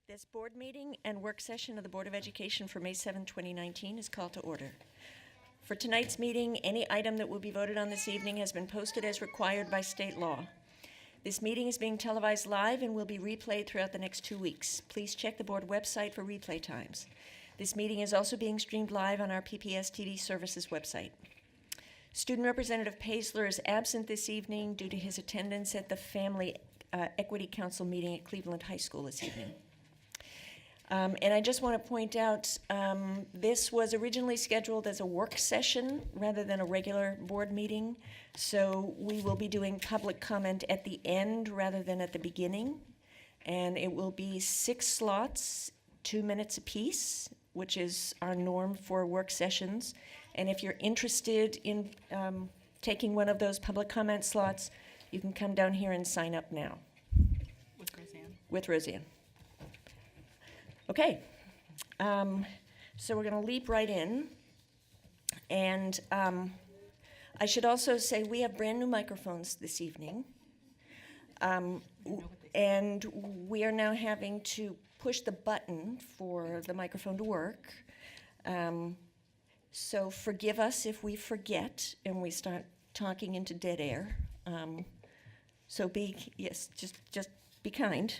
This board meeting and work session of the Board of Education for May 7, 2019 is called to order. For tonight's meeting, any item that will be voted on this evening has been posted as required by state law. This meeting is being televised live and will be replayed throughout the next 2 weeks. Please check the board website for replay times. This meeting is also being streamed live on our PPS TV Services website. Student Representative Paisler is absent this evening due to his attendance at the Family Equity Council meeting at Cleveland High School this evening. And I just want to point out, this was originally scheduled as a work session rather than a regular board meeting. So we will be doing public comment at the end rather than at the beginning. And it will be 6 slots, 2 minutes apiece, which is our norm for work sessions. And if you're interested in taking one of those public comment slots, you can come down here and sign up now. With Roseanne. With Roseanne. Okay, so we're going to leap right in. And I should also say we have brand new microphones this evening. And we are now having to push the button for the microphone to work. So forgive us if we forget and we start talking into dead air. So just be kind.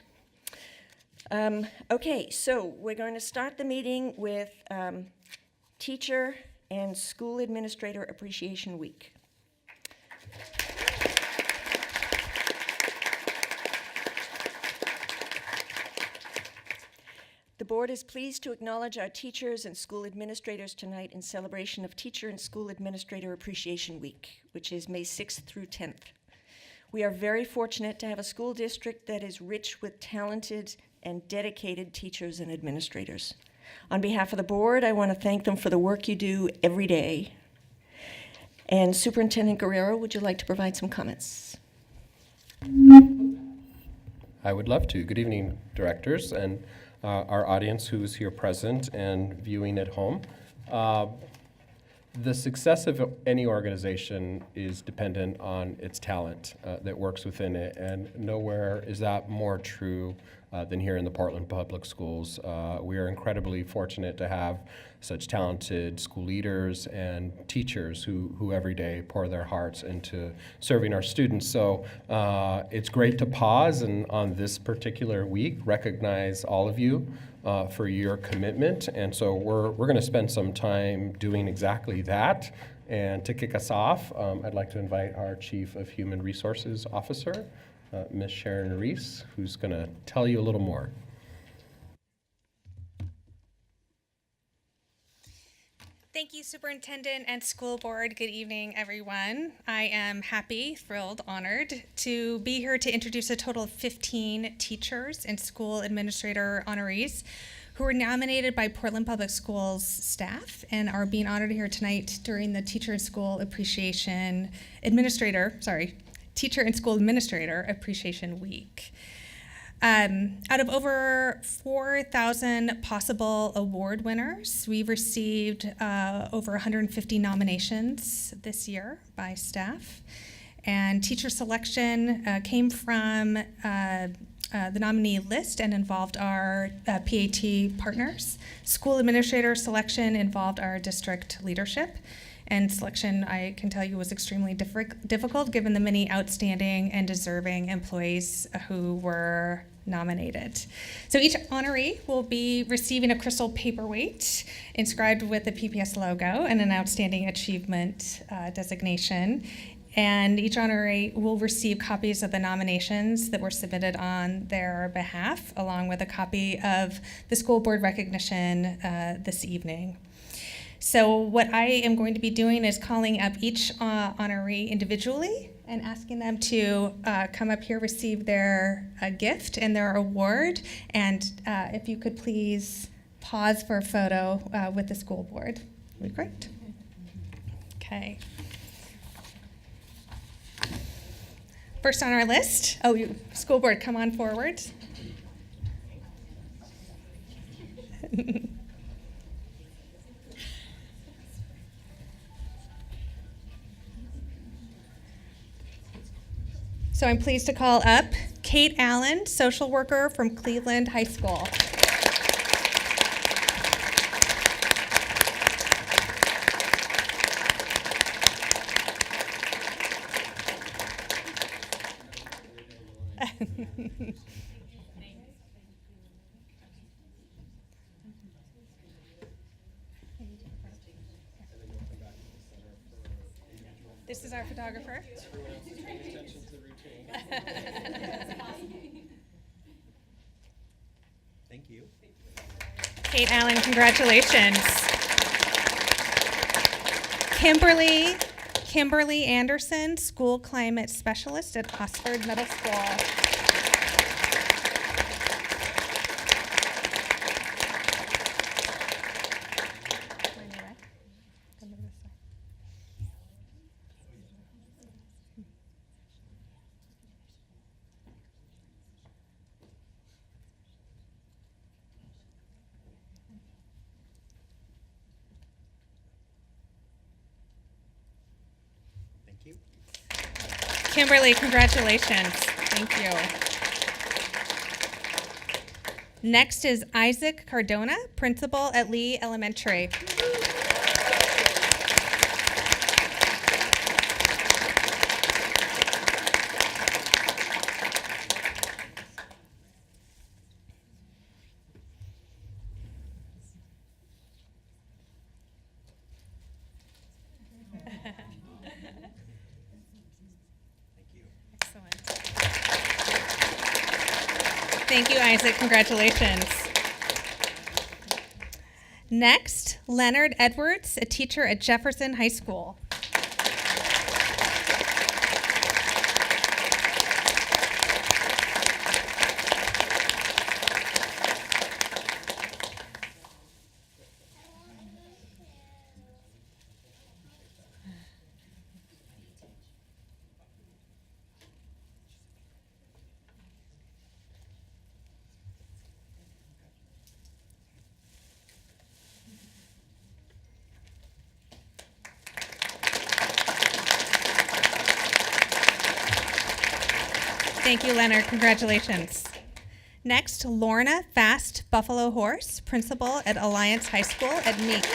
Okay, so we're going to start the meeting with Teacher and School Administrator Appreciation Week. The board is pleased to acknowledge our teachers and school administrators tonight in celebration of Teacher and School Administrator Appreciation Week, which is May 6th through 10th. We are very fortunate to have a school district that is rich with talented and dedicated teachers and administrators. On behalf of the board, I want to thank them for the work you do every day. And Superintendent Guerrero, would you like to provide some comments? I would love to. Good evening, directors, and our audience who is here present and viewing at home. The success of any organization is dependent on its talent that works within it, and nowhere is that more true than here in the Portland Public Schools. We are incredibly fortunate to have such talented school leaders and teachers who every day pour their hearts into serving our students. So it's great to pause and on this particular week recognize all of you for your commitment. And so we're going to spend some time doing exactly that. And to kick us off, I'd like to invite our Chief of Human Resources Officer, Ms. Sharon Reese, who's going to tell you a little more. Thank you, Superintendent and School Board. Good evening, everyone. I am happy, thrilled, honored to be here to introduce a total of 15 teachers and school administrator honorees who were nominated by Portland Public Schools staff and are being honored here tonight during the Teacher and School Teacher and School Administrator Appreciation Week. Out of over 4,000 possible award winners, we've received over 150 nominations this year by staff. And teacher selection came from the nominee list and involved our PAT partners. School administrator selection involved our district leadership. And selection, I can tell you, was extremely difficult given the many outstanding and deserving employees who were nominated. So each honoree will be receiving a crystal paperweight inscribed with the PPS logo and an outstanding achievement designation. And each honoree will receive copies of the nominations that were submitted on their behalf, along with a copy of the school board recognition this evening. So what I am going to be doing is calling up each honoree individually and asking them to come up here, receive their gift and their award. And if you could please pause for a photo with the school board. That would be great. Okay. First on our list, school board, come on forward. So I'm pleased to call up Kate Allen, social worker from Cleveland High School. This is our photographer. Thank you. Kate Allen, congratulations. Kimberly Anderson, school climate specialist at Oxford Middle School. Thank you. Kimberly, congratulations. Thank you. Next is Isaac Cardona, principal at Lee Elementary. Thank you. Excellent. Thank you, Isaac. Congratulations. Next, Leonard Edwards, a teacher at Jefferson High School. Thank you, Leonard. Congratulations. Next, Lorna Fast Buffalo Horse, principal at Alliance High School at Meek.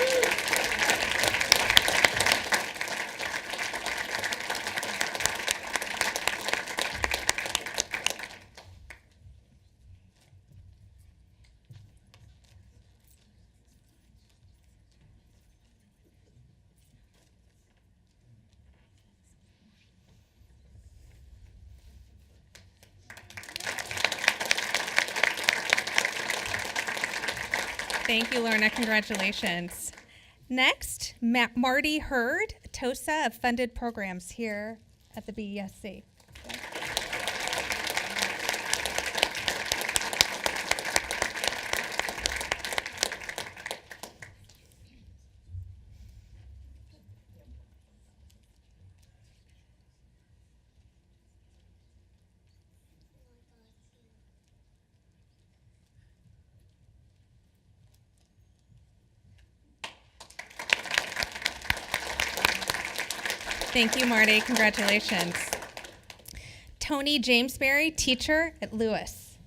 Thank you, Lorna. Congratulations. Next, Marty Hurd, TOSA of funded programs here at the BESC. Thank you, Marty. Congratulations. Tony Jamesberry, teacher at Lewis.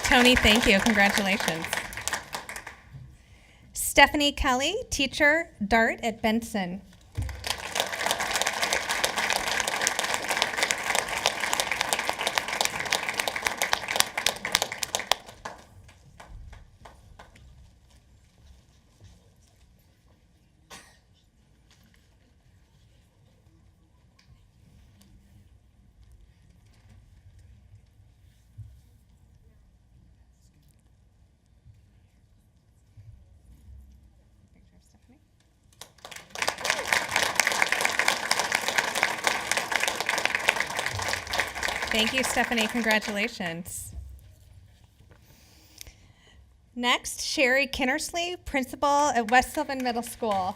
Tony, thank you. Congratulations. Stephanie Kelly, teacher, Dart at Benson. Thank you, Stephanie. Congratulations. Next, Sherry Kinnersley, principal at West Sylvan Middle School.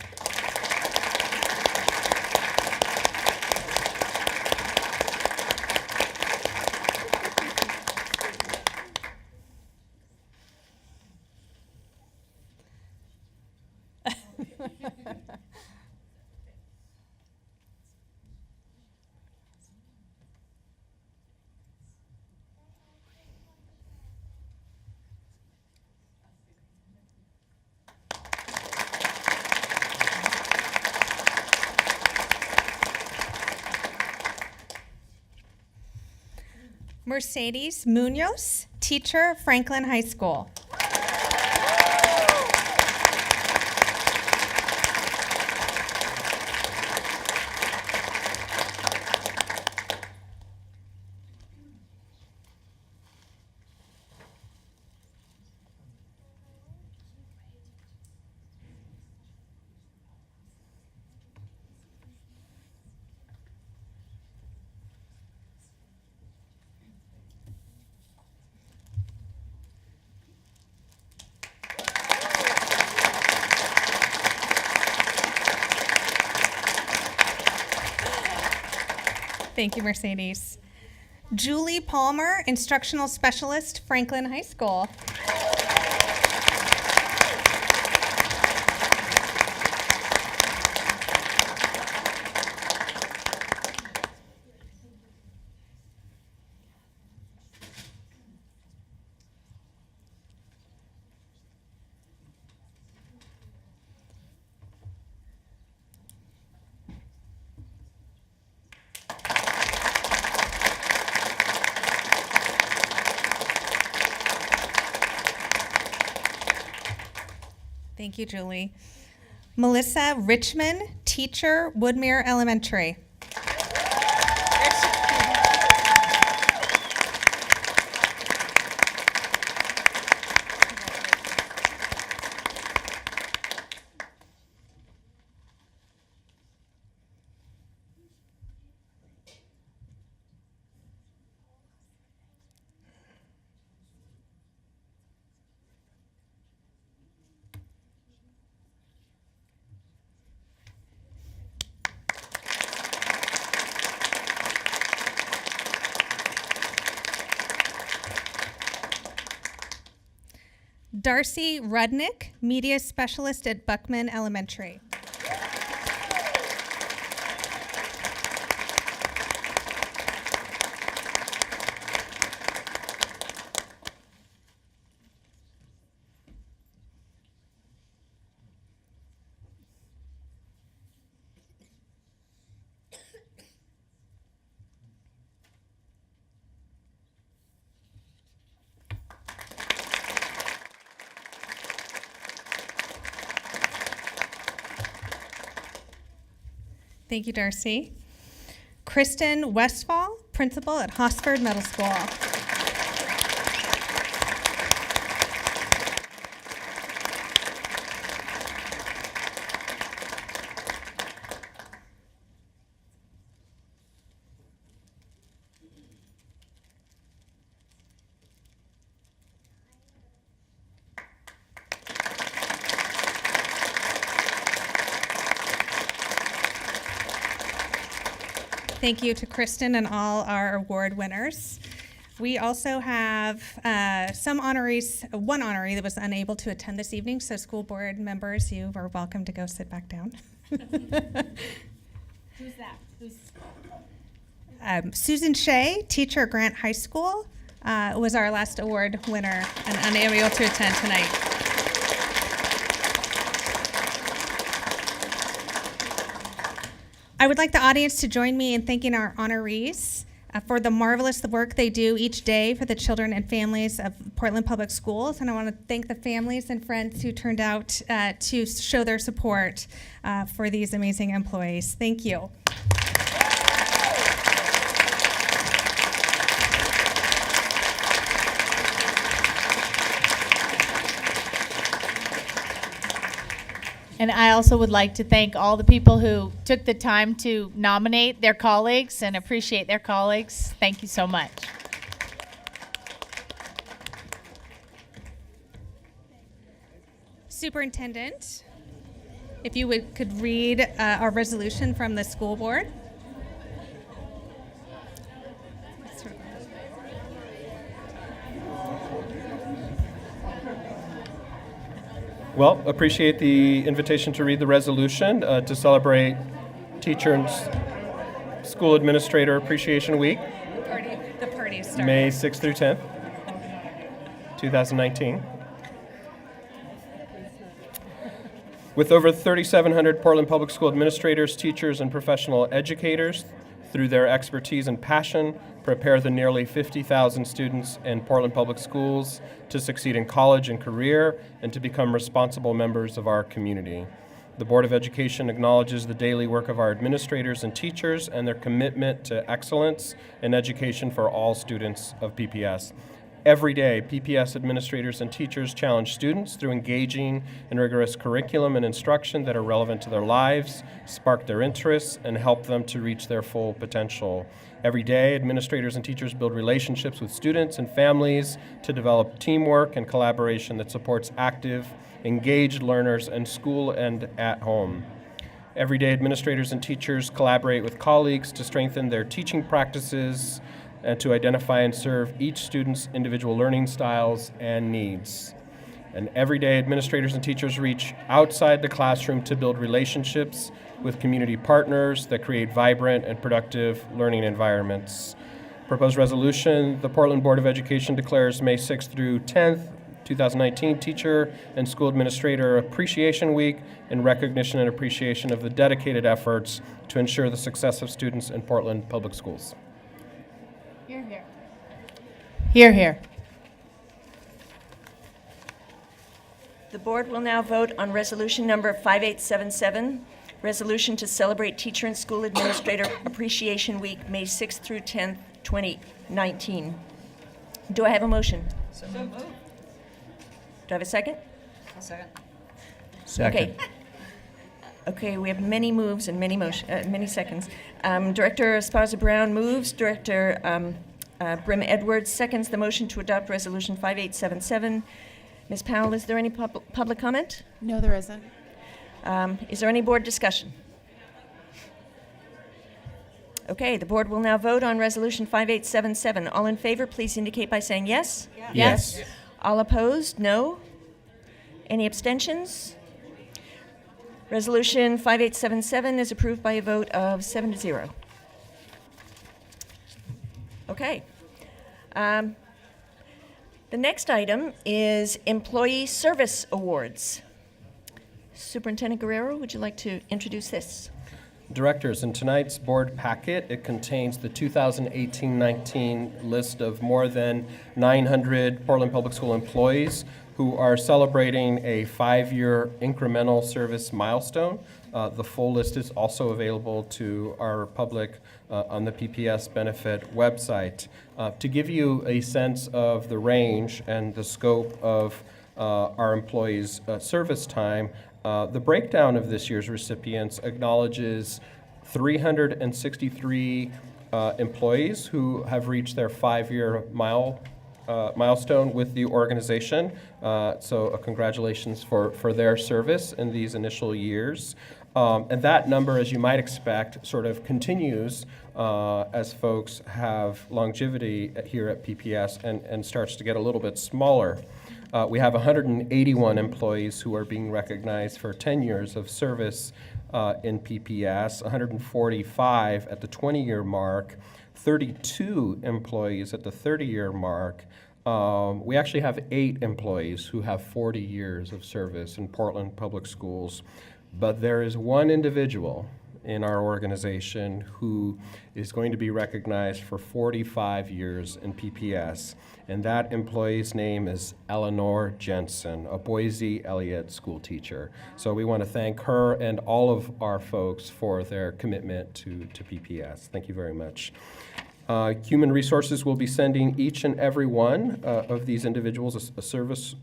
Mercedes Munoz, teacher, Franklin High School. Thank you, Mercedes. Julie Palmer, instructional specialist, Franklin High School. Thank you, Julie. Melissa Richmond, teacher, Woodmere Elementary. Darcy Rudnick, media specialist at Buckman Elementary. Thank you, Darcy. Kristen Westfall, principal at Hosford Middle School. Thank you to Kristen and all our award winners. We also have some honorees, one honoree that was unable to attend this evening, so school board members, you are welcome to go sit back down. Who's that? Susan Shea, teacher at Grant High School, was our last award winner and unable to attend tonight. I would like the audience to join me in thanking our honorees for the marvelous work they do each day for the children and families of Portland Public Schools. And I want to thank the families and friends who turned out to show their support for these amazing employees. Thank you. And I also would like to thank all the people who took the time to nominate their colleagues and appreciate their colleagues. Thank you so much. Superintendent, if you could read our resolution from the school board. Well, appreciate the invitation to read the resolution to celebrate Teacher and School Administrator Appreciation Week, The party is starting. May 6th through 10th, 2019. With over 3,700 Portland Public School administrators, teachers, and professional educators, through their expertise and passion, prepare the nearly 50,000 students in Portland Public Schools to succeed in college and career and to become responsible members of our community. The Board of Education acknowledges the daily work of our administrators and teachers and their commitment to excellence in education for all students of PPS. Every day, PPS administrators and teachers challenge students through engaging and rigorous curriculum and instruction that are relevant to their lives, spark their interests, and help them to reach their full potential. Every day, administrators and teachers build relationships with students and families to develop teamwork and collaboration that supports active, engaged learners in school and at home. Every day, administrators and teachers collaborate with colleagues to strengthen their teaching practices and to identify and serve each student's individual learning styles and needs. And every day, administrators and teachers reach outside the classroom to build relationships with community partners that create vibrant and productive learning environments. Proposed resolution, the Portland Board of Education declares May 6th through 10th, 2019 Teacher and School Administrator Appreciation Week in recognition and appreciation of the dedicated efforts to ensure the success of students in Portland Public Schools. Hear, hear. Hear, hear. The board will now vote on resolution number 5877, resolution to celebrate Teacher and School Administrator Appreciation Week, May 6th through 10th, 2019. Do I have a motion? So moved. Do I have a second? I'll second. Okay. Okay, we have many moves and many seconds. Director Esparza-Brown moves. Director Brim Edwards seconds the motion to adopt Resolution 5877. Ms. Powell, is there any public comment? No, there isn't. Is there any board discussion? Okay, the board will now vote on Resolution 5877. All in favor, please indicate by saying yes. Yes. All opposed, no. Any abstentions? Resolution 5877 is approved by a vote of 7-0. Okay. The next item is Employee Service Awards. Superintendent Guerrero, would you like to introduce this? Directors, in tonight's board packet, it contains the 2018-19 list of more than 900 Portland Public School employees who are celebrating a 5-year incremental service milestone. The full list is also available to our public on the PPS benefit website. To give you a sense of the range and the scope of our employees' service time, the breakdown of this year's recipients acknowledges 363 employees who have reached their 5-year milestone with the organization. So congratulations for their service in these initial years. And that number, as you might expect, sort of continues as folks have longevity here at PPS and starts to get a little bit smaller. We have 181 employees who are being recognized for 10 years of service in PPS, 145 at the 20-year mark, 32 employees at the 30-year mark. We actually have 8 employees who have 40 years of service in Portland Public Schools, but there is one individual in our organization who is going to be recognized for 45 years in PPS, and that employee's name is Eleanor Jensen, a Boise Elliott school teacher. So we want to thank her and all of our folks for their commitment to PPS. Thank you very much. Human Resources will be sending each and every one of these individuals a service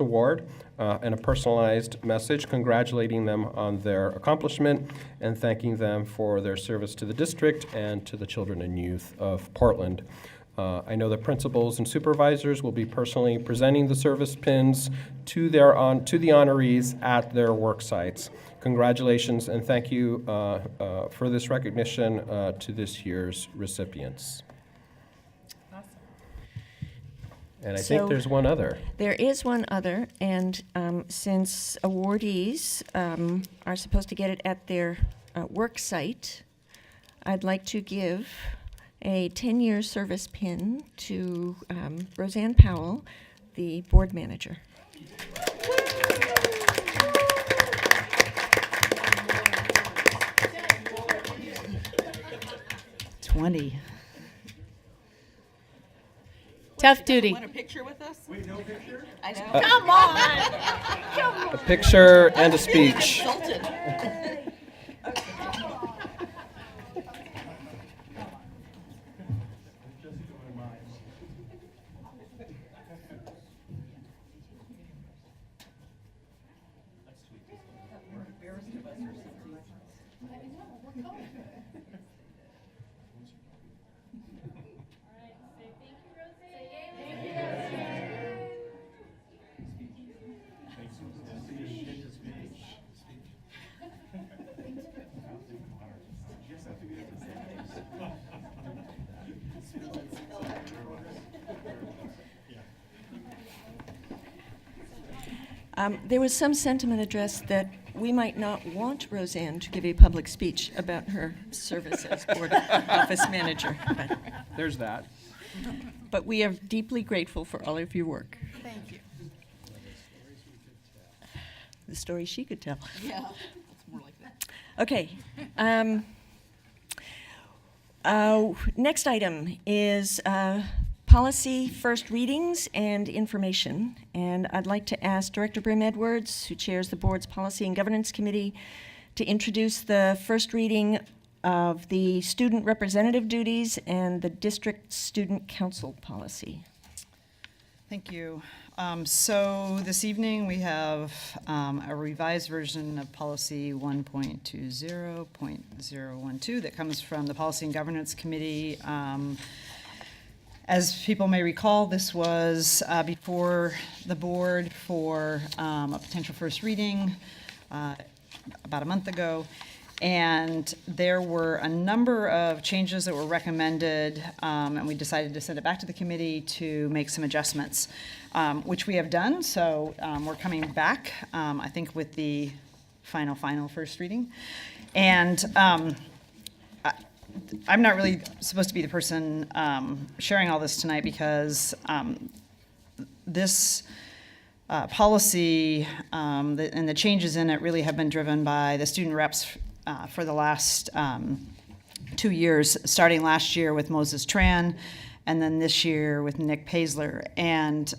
award and a personalized message congratulating them on their accomplishment and thanking them for their service to the district and to the children and youth of Portland. I know the principals and supervisors will be personally presenting the service pins to the honorees at their work sites. Congratulations and thank you for this recognition to this year's recipients. Awesome. And I So- think there's one other. There is one other, and since awardees are supposed to get it at their work site, I'd like to give a 10-year service pin to Roseanne Powell, the board manager. 20. Tough duty. Want a picture with us? Wait, no picture? I know. Come on. A picture and a speech. There was some sentiment addressed that we might not want Roseanne to give a public speech about her service as board office manager, There's that. but we are deeply grateful for all of your work. Thank you. The story she could tell. Yeah, it's more like that. Okay. Next item is policy first readings and information. And I'd like to ask Director Brim Edwards, who chairs the board's Policy and Governance Committee, to introduce the first reading of the student representative duties and the district student council policy. Thank you. So this evening, we have a revised version of policy 1.20.012 that comes from the Policy and Governance Committee. As people may recall, this was before the board for a potential first reading about a month ago. And there were a number of changes that were recommended, and we decided to send it back to the committee to make some adjustments, which we have done. So we're coming back, I think, with the final first reading. And I'm not really supposed to be the person sharing all this tonight because this policy and the changes in it really have been driven by the student reps for the last 2 years, starting last year with Moses Tran, and then this year with Nick Paisler. And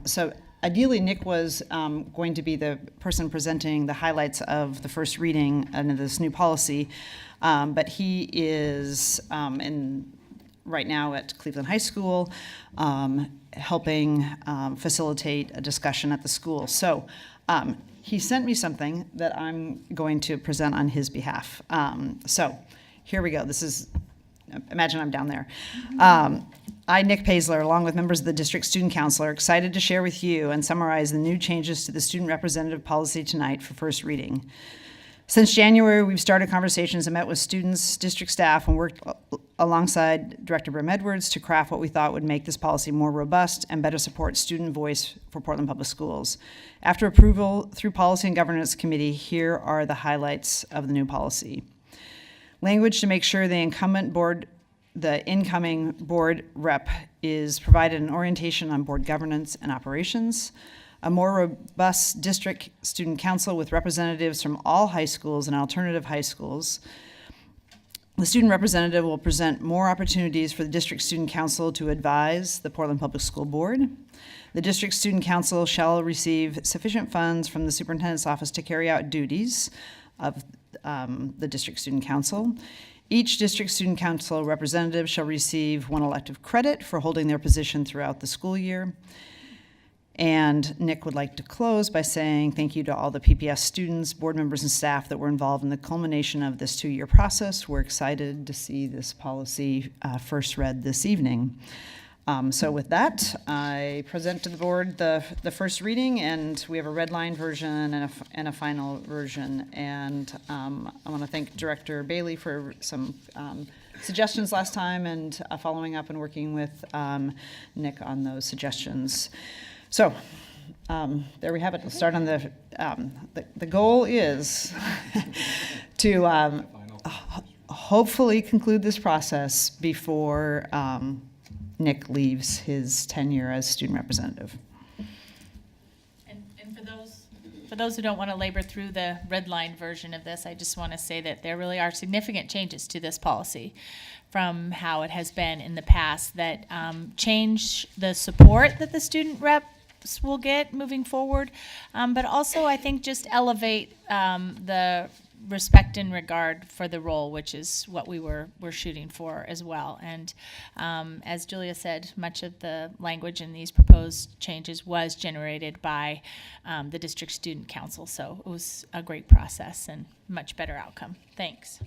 so ideally, Nick was going to be the person presenting the highlights of the first reading under this new policy, but he is right now at Cleveland High School, helping facilitate a discussion at the school. So he sent me something that I'm going to present on his behalf. So here we go. This is, imagine I'm down there. I, Nick Paisler, along with members of the District Student Council, are excited to share with you and summarize the new changes to the student representative policy tonight for first reading. Since January, we've started conversations and met with students, district staff, and worked alongside Director Brim Edwards to craft what we thought would make this policy more robust and better support student voice for Portland Public Schools. After approval through Policy and Governance Committee, here are the highlights of the new policy. Language to make sure the incoming board rep is provided an orientation on board governance and operations. A more robust district student council with representatives from all high schools and alternative high schools. The student representative will present more opportunities for the district student council to advise the Portland Public School Board. The district student council shall receive sufficient funds from the superintendent's office to carry out duties of the district student council. Each district student council representative shall receive 1 elective credit for holding their position throughout the school year. And Nick would like to close by saying thank you to all the PPS students, board members, and staff that were involved in the culmination of this 2-year process. We're excited to see this policy first read this evening. So with that, I present to the board the first reading, and we have a red line version and a final version. And I want to thank Director Bailey for some suggestions last time and following up and working with Nick on those suggestions. So there we have it. We'll start on the goal is to hopefully conclude this process before Nick leaves his tenure as student representative. And for those who don't want to labor through the red line version of this, I just want to say that there really are significant changes to this policy from how it has been in the past that change the support that the student reps will get moving forward, but also I think just elevate the respect and regard for the role, which is what we're shooting for as well. And as Julia said, much of the language in these proposed changes was generated by the district student council, so it was a great process and much better outcome. Thanks.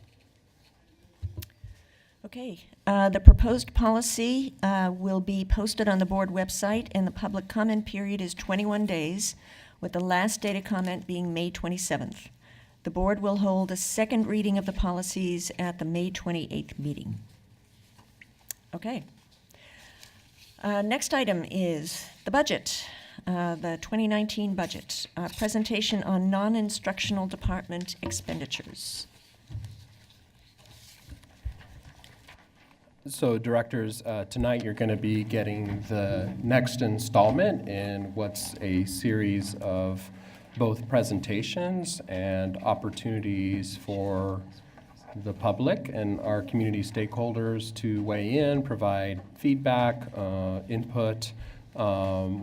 Okay, the proposed policy will be posted on the board website, and the public comment period is 21 days, with the last day to comment being May 27th. The board will hold a second reading of the policies at the May 28th meeting. Okay. Next item is the budget, the 2019 budget, presentation on non-instructional department expenditures. So directors, tonight you're going to be getting the next installment in what's a series of both presentations and opportunities for the public and our community stakeholders to weigh in, provide feedback, input.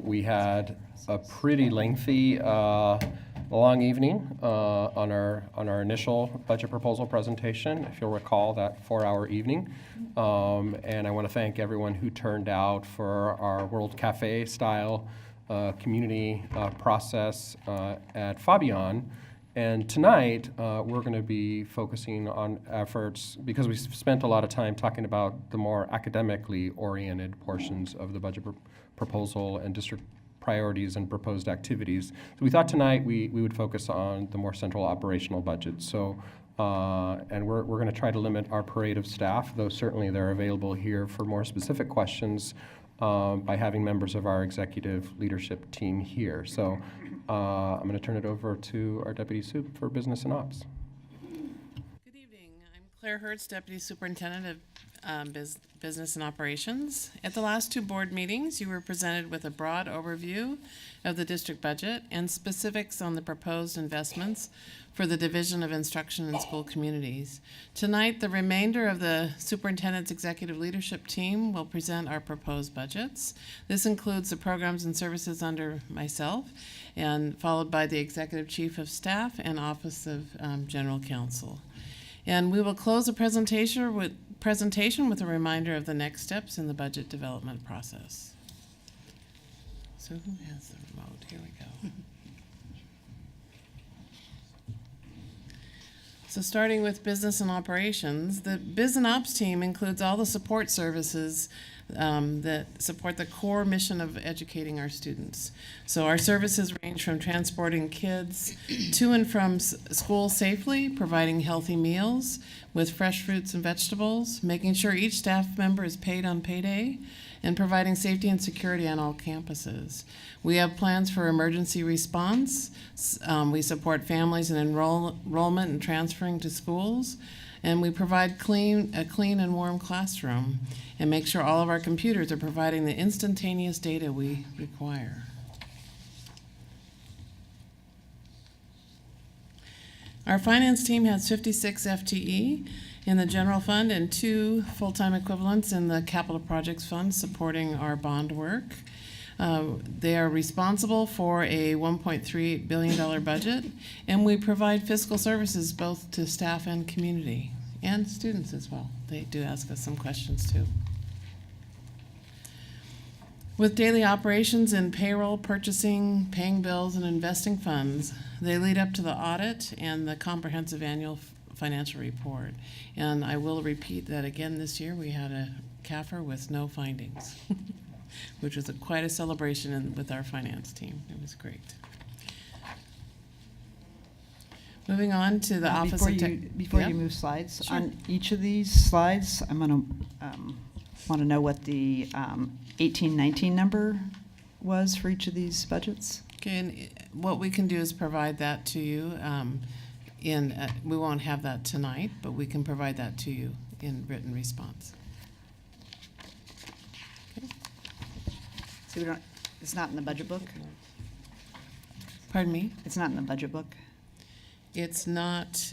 We had a pretty lengthy, long evening on our initial budget proposal presentation, if you'll recall that 4-hour evening. And I want to thank everyone who turned out for our World Cafe style community process at Fabian. And tonight, we're going to be focusing on efforts, because we spent a lot of time talking about the more academically oriented portions of the budget proposal and district priorities and proposed activities. So we thought tonight we would focus on the more central operational budget. So, and we're going to try to limit our parade of staff, though certainly they're available here for more specific questions by having members of our executive leadership team here. So I'm going to turn it over to our Deputy Sup for Business and Ops. Good evening. I'm Claire Hertz, Deputy Superintendent of Business and Operations. At the last 2 board meetings, you were presented with a broad overview of the district budget and specifics on the proposed investments for the Division of Instruction in School Communities. Tonight, the remainder of the Superintendent's Executive Leadership Team will present our proposed budgets. This includes the programs and services under myself, and followed by the Executive Chief of Staff and Office of General Counsel. And we will close the presentation with a reminder of the next steps in the budget development process. So who has the remote? Here we go. So starting with business and operations, the Biz and Ops team includes all the support services that support the core mission of educating our students. So our services range from transporting kids to and from school safely, providing healthy meals with fresh fruits and vegetables, making sure each staff member is paid on payday, and providing safety and security on all campuses. We have plans for emergency response. We support families in enrollment and transferring to schools. And we provide a clean and warm classroom and make sure all of our computers are providing the instantaneous data we require. Our finance team has 56 FTE in the general fund and 2 full-time equivalents in the capital projects fund supporting our bond work. They are responsible for a $1.38 billion budget, and we provide fiscal services both to staff and community and students as well. They do ask us some questions too. With daily operations in payroll, purchasing, paying bills, and investing funds, they lead up to the audit and the comprehensive annual financial report. And I will repeat that again this year, we had a CAFR with no findings, which was quite a celebration with our finance team. It was great. Moving on to the Office Before of Tech. Before Yeah. you move slides, Sure. on each of these slides, I'm going to want to know what the 1819 number was for each of these budgets. Okay, and what we can do is provide that to you we won't have that tonight, but we can provide that to you in written response. So it's not in the budget book? Pardon me? It's not in the budget book? It's not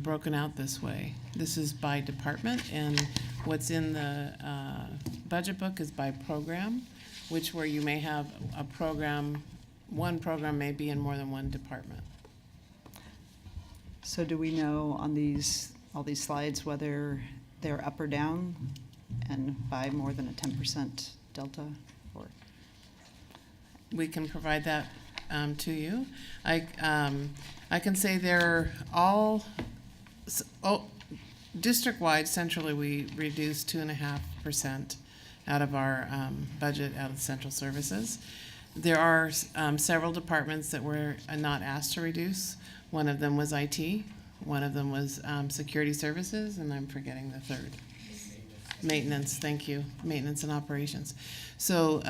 broken out this way. This is by department, and what's in the budget book is by program, which where you may have a program, one program may be in more than one department. So do we know on all these slides whether they're up or down and by more than a 10% delta? Or We can provide that to you. I can say they're all, district-wide, centrally, we reduced 2.5% out of our budget out of central services. There are several departments that were not asked to reduce. One of them was IT, one of them was security services, and I'm forgetting the third. Maintenance, thank you, maintenance and operations. So,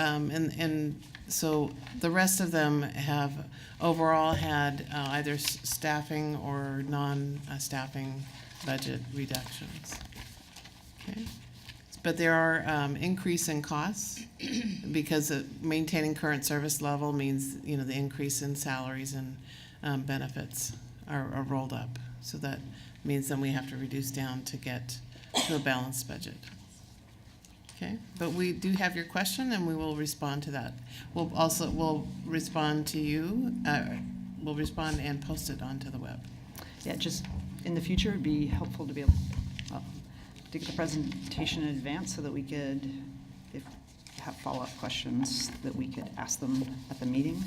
so the rest of them have overall had either staffing or non-staffing budget reductions. Okay. But there are increase in costs because maintaining current service level means, the increase in salaries and benefits are rolled up. So that means then we have to reduce down to get to a balanced budget. Okay, but we do have your question and we will respond to that. We'll respond to you, we'll respond and post it onto the web. yeah, just in the future, it'd be helpful to be able to get the presentation in advance so that we could, if you have follow-up questions, that we could ask them at the meeting.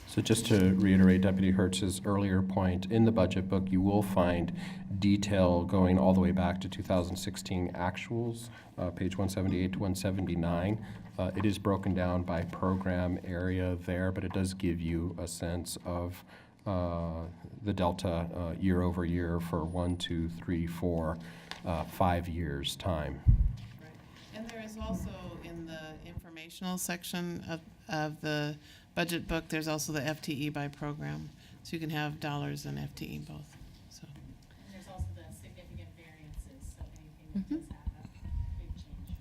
So just to reiterate Deputy Hertz's earlier point, in the budget book, you will find detail going all the way back to 2016 actuals, page 178 to 179. It is broken down by program area there, but it does give you a sense of the delta year over year for 1, 2, 3, 4, 5 years time. Right. And there is also in the informational section of the budget book, there's also the FTE by program. So you can have dollars and FTE both. So. And there's also the significant variances, so anything that does have a big change.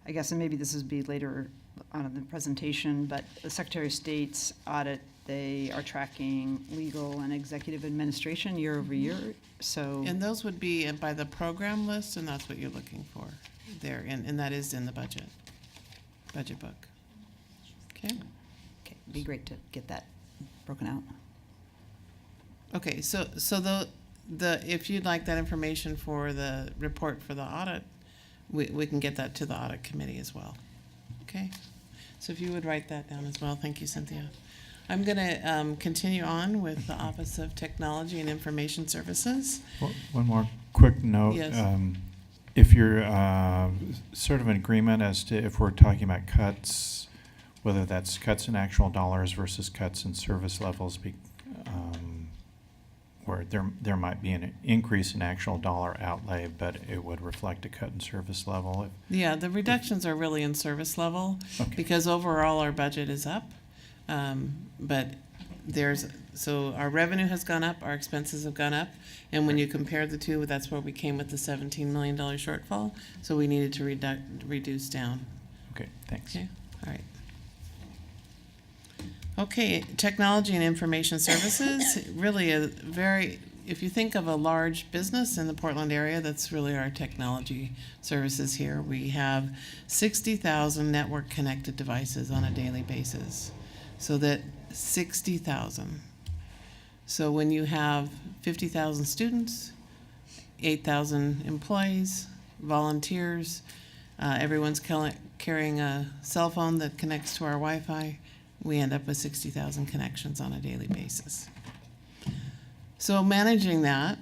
I guess, and maybe this would be later on in the presentation, but the Secretary of State's audit, they are tracking legal and executive administration year over year, so. And those would be by the program list, and that's what you're looking for there, and that is in the budget book. Okay. Okay, it'd be great to get that broken out. Okay, so the if you'd like that information for the report for the audit, we can get that to the audit committee as well. Okay, so if you would write that down as well, thank you, Cynthia. I'm going to continue on with the Office of Technology and Information Services. Well, one more quick note. Yes. If you're sort of in agreement as to if we're talking about cuts, whether that's cuts in actual dollars versus cuts in service levels, where there might be an increase in actual dollar outlay, but it would reflect a cut in service level. Yeah, the reductions are really in service level because overall our budget is up. But so our revenue has gone up, our expenses have gone up, and when you compare the two, that's where we came with the $17 million shortfall. So we needed to reduce down. Okay, thanks. Okay, all right. Okay, technology and information services, really if you think of a large business in the Portland area, that's really our technology services here. We have 60,000 network connected devices on a daily basis. So that 60,000. So when you have 50,000 students 8,000 employees, volunteers. Everyone's carrying a cell phone that connects to our Wi-Fi. We end up with 60,000 connections on a daily basis. So managing that,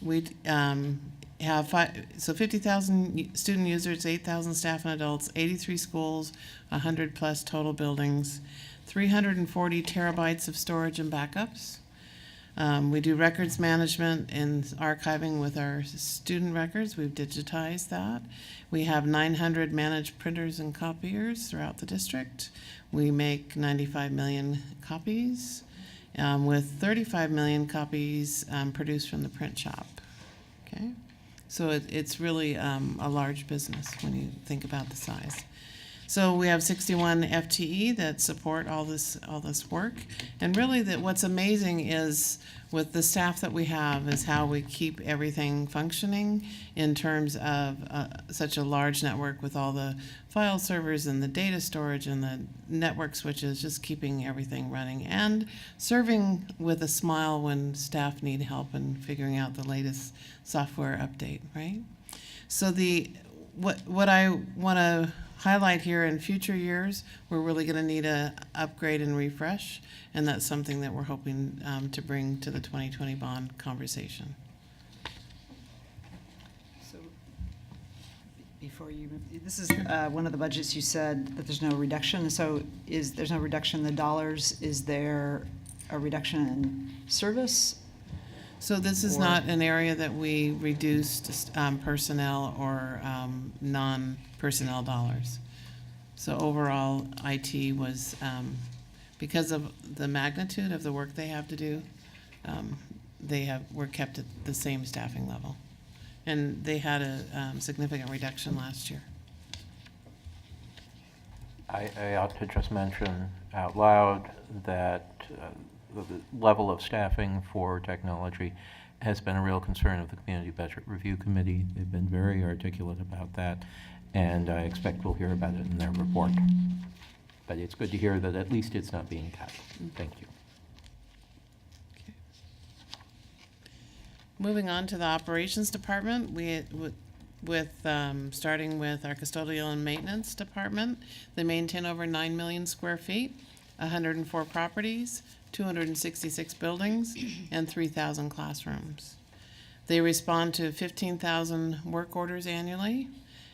we have 50,000 student users, 8,000 staff and adults, 83 schools, 100 plus total buildings, 340 terabytes of storage and backups. We do records management and archiving with our student records. We've digitized that. We have 900 managed printers and copiers throughout the district. We make 95 million copies, with 35 million copies produced from the print shop. Okay, so it's really a large business when you think about the size. So we have 61 FTE that support all this work, and really what's amazing is with the staff that we have is how we keep everything functioning in terms of such a large network with all the file servers and the data storage and the network switches, just keeping everything running and serving with a smile when staff need help in figuring out the latest software update, right? So what I want to highlight here in future years, we're really going to need a upgrade and refresh, and that's something that we're hoping to bring to the 2020 bond conversation. So before you move, this is one of the budgets you said that there's no reduction. So there's no reduction in the dollars? Is there a reduction in service? So this is not an area that we reduced personnel or non-personnel dollars. So overall, IT was, because of the magnitude of the work they have to do, were kept at the same staffing level. And they had a significant reduction last year. I ought to just mention out loud that the level of staffing for technology has been a real concern of the Community Budget Review Committee. They've been very articulate about that, and I expect we'll hear about it in their report. But it's good to hear that at least it's not being cut. Thank you. Okay. Moving on to the operations department, starting with our custodial and maintenance department, they maintain over 9 million square feet, 104 properties, 266 buildings, and 3,000 classrooms. They respond to 15,000 work orders annually,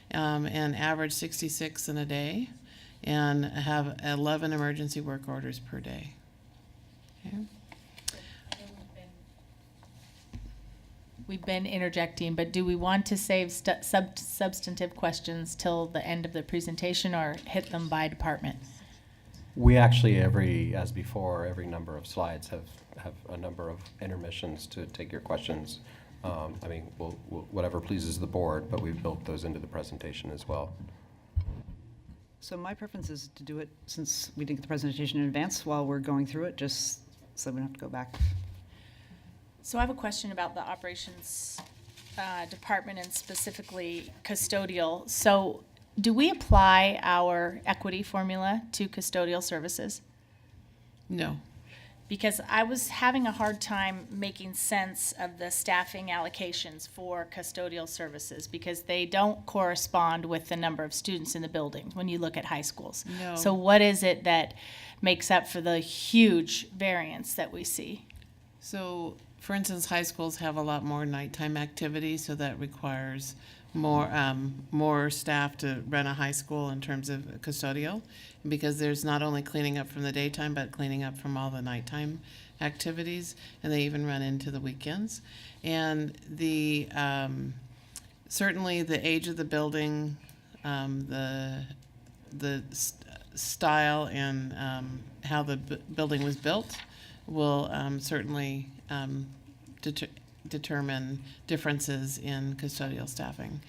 and average 66 in a day, and have 11 emergency work orders per day. Okay. We've been interjecting, but do we want to save substantive questions till the end of the presentation or hit them by department? We actually, as before, every number of slides have a number of intermissions to take your questions. I mean, we'll, whatever pleases the board, but we've built those into the presentation as well. So my preference is to do it, since we didn't get the presentation in advance, while we're going through it, just so we don't have to go back. So I have a question about the operations department and specifically custodial. So do we apply our equity formula to custodial services? No. Because I was having a hard time making sense of the staffing allocations for custodial services because they don't correspond with the number of students in the building when you look at high schools. No. So what is it that makes up for the huge variance that we see? So, for instance, high schools have a lot more nighttime activities, so that requires more staff to run a high school in terms of custodial, because there's not only cleaning up from the daytime, but cleaning up from all the nighttime activities, and they even run into the weekends. And the certainly the age of the building, the style and how the building was built will certainly determine differences in custodial staffing.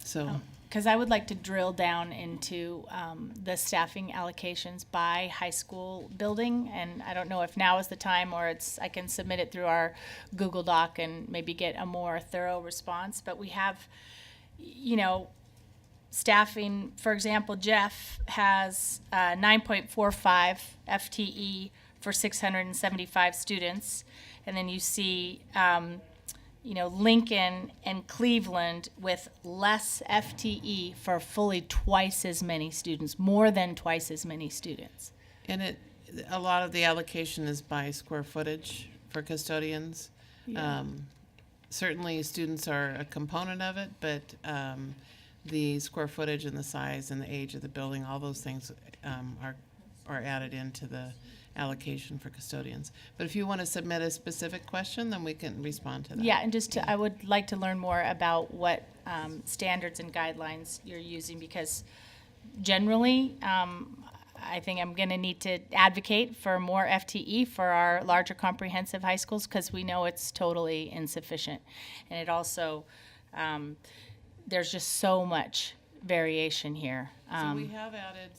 So, because I would like to drill down into the staffing allocations by high school building, and I don't know if now is the time or I can submit it through our Google Doc and maybe get a more thorough response. But we have, staffing. For example, Jeff has 9.45 FTE for 675 students, and then you see Lincoln and Cleveland with less FTE for fully twice as many students, more than twice as many students. And a lot of the allocation is by square footage for custodians. Certainly, students are a component of it, but the square footage and the size and the age of the building, all those things are added into the allocation for custodians. But if you want to submit a specific question, then we can respond to that. Yeah, and I would like to learn more about what standards and guidelines you're using, because generally, I think I'm going to need to advocate for more FTE for our larger comprehensive high schools, because we know it's totally insufficient. And it also, there's just so much variation here. So we have added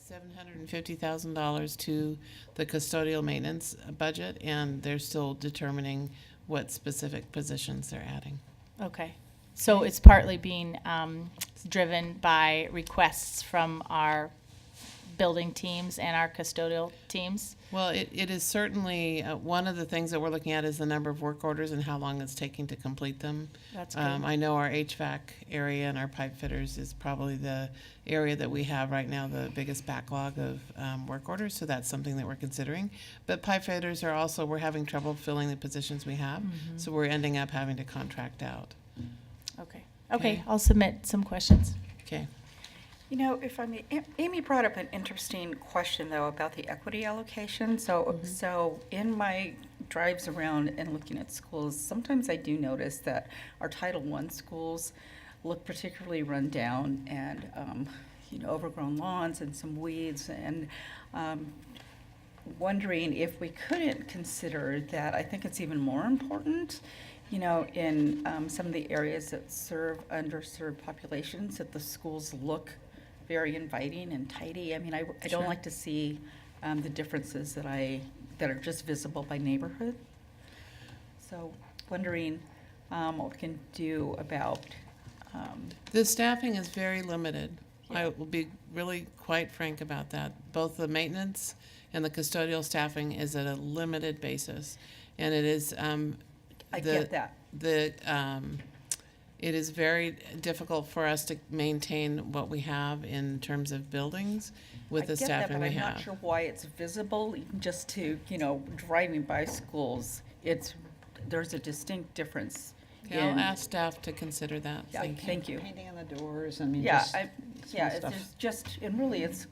$750,000 to the custodial maintenance budget, and they're still determining what specific positions they're adding. Okay. So it's partly being driven by requests from our building teams and our custodial teams? Well, it is certainly, one of the things that we're looking at is the number of work orders and how long it's taking to complete them. That's good. I know our HVAC area and our pipe fitters is probably the area that we have right now the biggest backlog of work orders, so that's something that we're considering. But pipe fitters are also, we're having trouble filling the positions we have, so we're ending up having to contract out. Okay. Okay. Okay, I'll submit some questions. Okay. You know, if I may, Amy brought up an interesting question, though, about the equity allocation. So in my drives around and looking at schools, sometimes I do notice that our Title I schools look particularly run down and, overgrown lawns and some weeds, and wondering if we couldn't consider that. I think it's even more important, in some of the areas that serve underserved populations, that the schools look very inviting and tidy. I mean, I don't Sure. like to see the differences that are just visible by neighborhood. So wondering what we can do about, The staffing is very limited. I will be really quite frank about that. Both the maintenance and the custodial staffing is at a limited basis. And it is, I get that. it is very difficult for us to maintain what we have in terms of buildings with the staffing we I get that, but I'm have. not sure why it's visible, even just to, driving by schools. There's a distinct difference. Okay, I'll ask staff to consider that. Yeah, thank you. Painting on the doors, I mean, Yeah, just small stuff. there's just, and really it's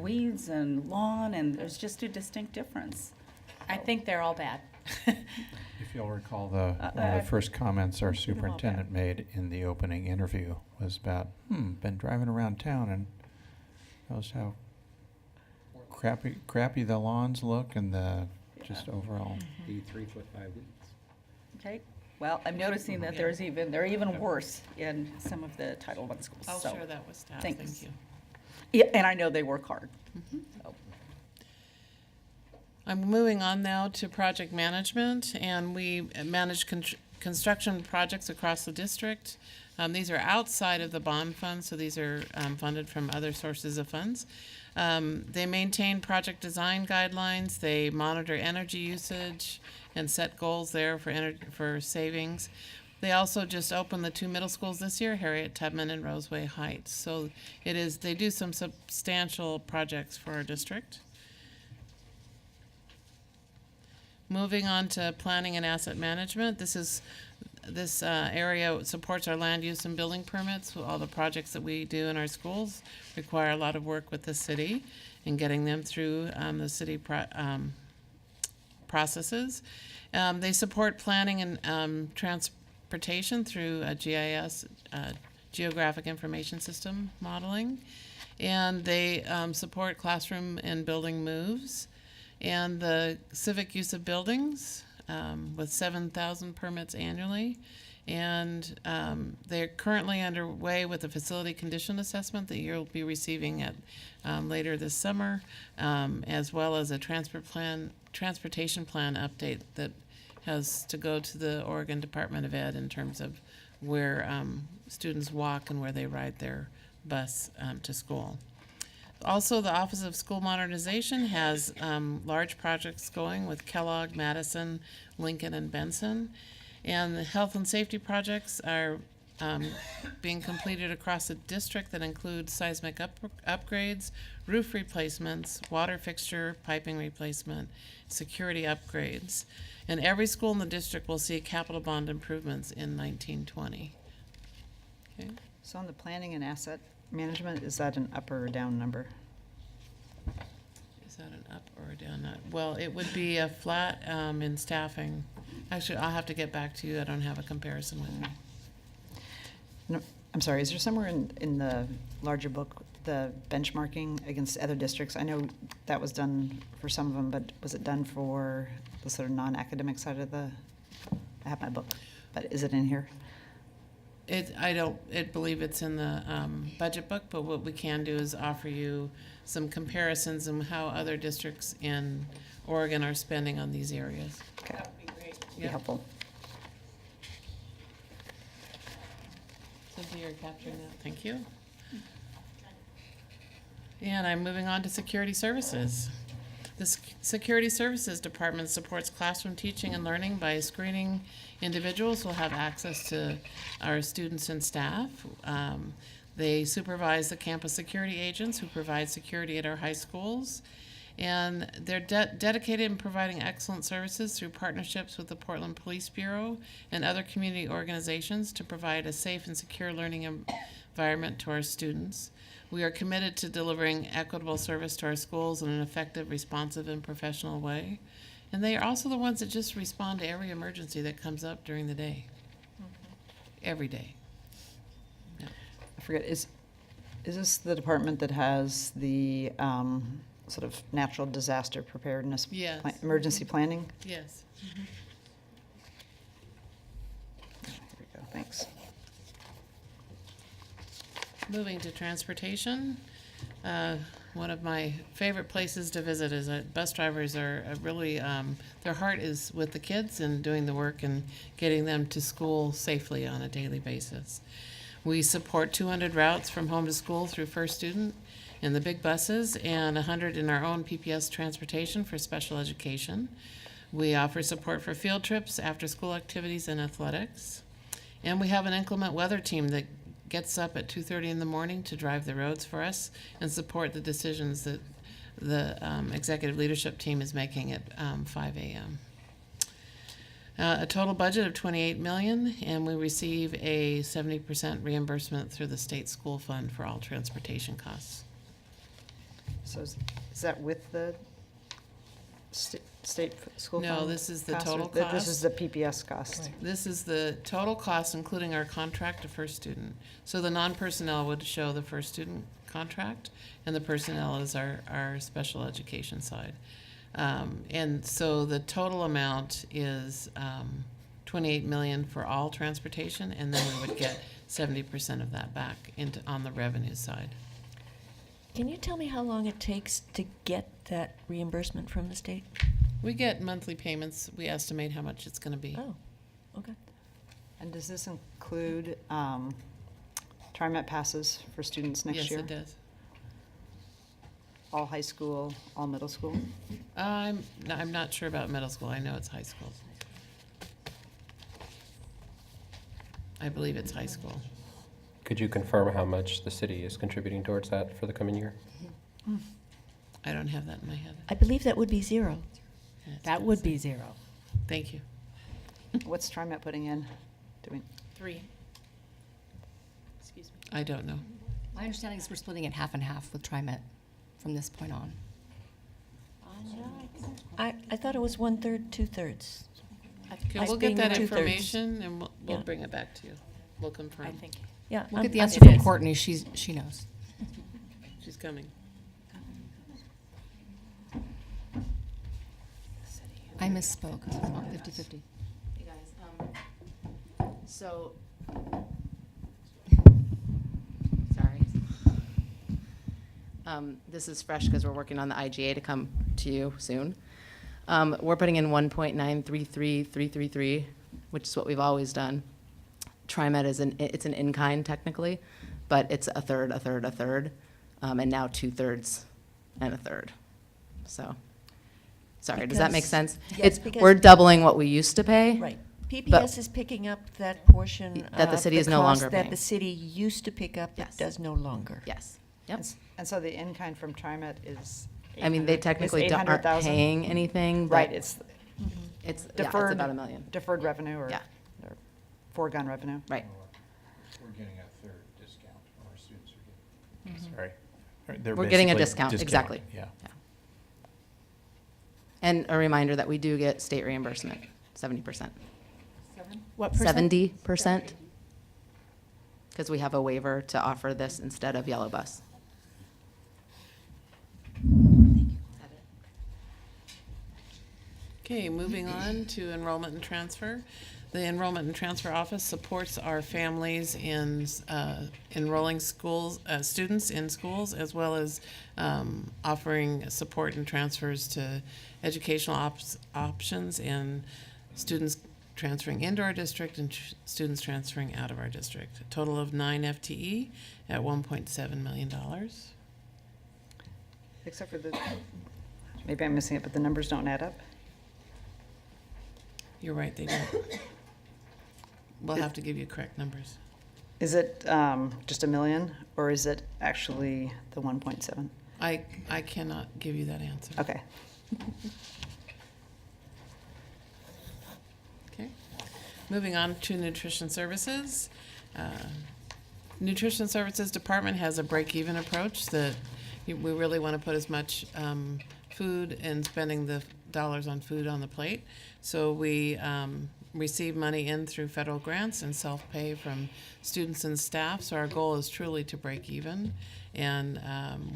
weeds and lawn, and there's just a distinct difference. I think they're all bad. If you'll recall, one of the first comments our superintendent made in the opening interview was about, been driving around town and noticed how crappy the lawns look and the just overall. The 3-foot-5 weeds. Okay, well, I'm noticing that they're even worse in some of the Title I schools. I'll so, share that with staff. thanks. Thank you. Yeah, and I know they work hard. So. I'm moving on now to project management, and we manage construction projects across the district. These are outside of the bond fund, so these are funded from other sources of funds. They maintain project design guidelines, they monitor energy usage and set goals there for savings. They also just opened the 2 middle schools this year, Harriet Tubman and Roseway Heights. So they do some substantial projects for our district. Moving on to planning and asset management, this area supports our land use and building permits. All the projects that we do in our schools require a lot of work with the city and getting them through the city processes. They support planning and transportation through a GIS, Geographic Information System modeling. And they support classroom and building moves and the civic use of buildings with 7,000 permits annually. And they're currently underway with a facility condition assessment that you'll be receiving at later this summer, as well as a transportation plan update that has to go to the Oregon Department of Ed in terms of where students walk and where they ride their bus to school. Also, the Office of School Modernization has large projects going with Kellogg, Madison, Lincoln, and Benson. And the health and safety projects are being completed across the district that include seismic upgrades, roof replacements, water fixture, piping replacement, security upgrades. And every school in the district will see capital bond improvements in 1920. Okay. So on the planning and asset management, is that an up or a down number? Is that an up or a down? Well, it would be a flat in staffing. Actually, I'll have to get back to you. I don't have a comparison with me. No, I'm sorry, is there somewhere in the larger book, the benchmarking against other districts? I know that was done for some of them, but was it done for the sort of non-academic side of the, I have my book, but is it in here? I don't believe it's in the budget book, but what we can do is offer you some comparisons and how other districts in Oregon are spending on these areas. Okay. That would be great. Be helpful. Cynthia, you're capturing that. Thank you. And I'm moving on to security services. The Security Services Department supports classroom teaching and learning by screening individuals who will have access to our students and staff. They supervise the campus security agents who provide security at our high schools. And they're dedicated in providing excellent services through partnerships with the Portland Police Bureau and other community organizations to provide a safe and secure learning environment to our students. We are committed to delivering equitable service to our schools in an effective, responsive, and professional way. And they are also the ones that just respond to every emergency that comes up during the day. Every day. Yeah. I forget, is this the department that has the sort of natural disaster preparedness? Yes. Emergency planning? Yes. Here we go, thanks. Moving to transportation, one of my favorite places to visit is bus drivers are really, their heart is with the kids and doing the work and getting them to school safely on a daily basis. We support 200 routes from home to school through First Student in the big buses and 100 in our own PPS transportation for special education. We offer support for field trips, after-school activities, and athletics. And we have an inclement weather team that gets up at 2:30 in the morning to drive the roads for us and support the decisions that the executive leadership team is making at 5 a.m. A total budget of $28 million, and we receive a 70% reimbursement through the state school fund for all transportation costs. So is that with the state school fund? No, this is the cost, or total This is cost. the PPS cost? This is the total cost, including our contract to First Student. So the non-personnel would show the First Student contract, and the personnel is our special education side. And so the total amount is $28 million for all transportation, and then we would get 70% of that back on the revenue side. Can you tell me how long it takes to get that reimbursement from the state? We get monthly payments. We estimate how much it's going to be. Oh, okay. And does this include TriMet passes for students next year? Yes, it does. All high school, all middle school? I'm not sure about middle school. I know it's high school. I believe it's high school. Could you confirm how much the city is contributing towards that for the coming year? I don't have that in my head. I believe that would be zero. That would be zero. Thank you. What's TriMet putting in? 3. Excuse me. I don't know. My understanding is we're splitting it half and half with TriMet from this point on. I thought it was 1/3, 2/3. Okay, Us we'll being get that the 2/3. information and we'll Yeah. bring it back to you. We'll confirm. I think. Yeah. We'll get the I'm- answer from Courtney. She knows. She's coming. I misspoke. It's not 50-50. Hey guys, so, sorry. This is fresh because we're working on the IGA to come to you soon. We're putting in 1.933333, which is what we've always done. TriMet it's an in-kind technically, but it's a third, and now 2/3 and a third. So, sorry, does that make Because- sense? yes, It's, because- we're doubling what we used to pay. Right, PPS is picking up that portion That the of city is no longer cost that paying. the city used to pick up, but Yes. does no longer. Yes. Yep. And so the in-kind from TriMet is. I mean, they 800 technically is aren't 800,000? paying anything, but Right, it's it's deferred. about $1 million. Deferred revenue or Yeah. or foregone revenue. Right. We're getting a third discount, our students are getting. Sorry. They're We're getting a basically discount, exactly. Yeah. And a reminder that we do get state reimbursement, 70%. What 70%? Because we have a waiver to offer this instead of Yellow Bus. Okay, moving on to enrollment and transfer. The Enrollment and Transfer Office supports our families in enrolling students in schools, as well as offering support and transfers to educational options and students transferring into our district and students transferring out of our district. A total of 9 FTE at $1.7 million. Except for the, maybe I'm missing it, but the numbers don't add up. You're right, they don't. We'll have to give you correct numbers. Is it just $1 million, or is it actually the 1.7? I cannot give you that answer. Okay. Okay. Moving on to nutrition services. Nutrition services department has a break-even approach that we really want to put as much food and spending the dollars on food on the plate. So we receive money in through federal grants and self-pay from students and staff. So our goal is truly to break even. And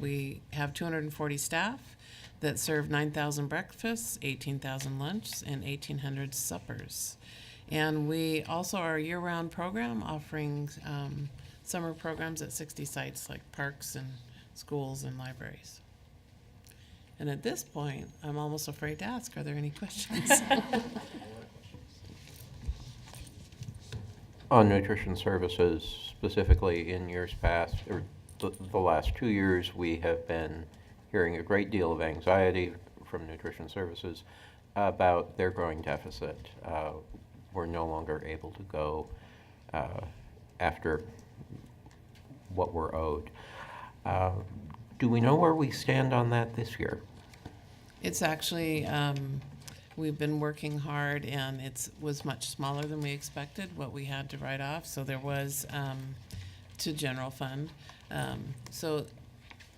we have 240 staff that serve 9,000 breakfasts, 18,000 lunches, and 1,800 suppers. And we also are a year-round program offering summer programs at 60 sites like parks and schools and libraries. And at this point, I'm almost afraid to ask, are there any questions? On nutrition services, specifically in years past, or the last 2 years, we have been hearing a great deal of anxiety from nutrition services about their growing deficit. We're no longer able to go after what we're owed. Do we know where we stand on that this year? It's actually, we've been working hard, and it was much smaller than we expected, what we had to write off. So there was to general fund. So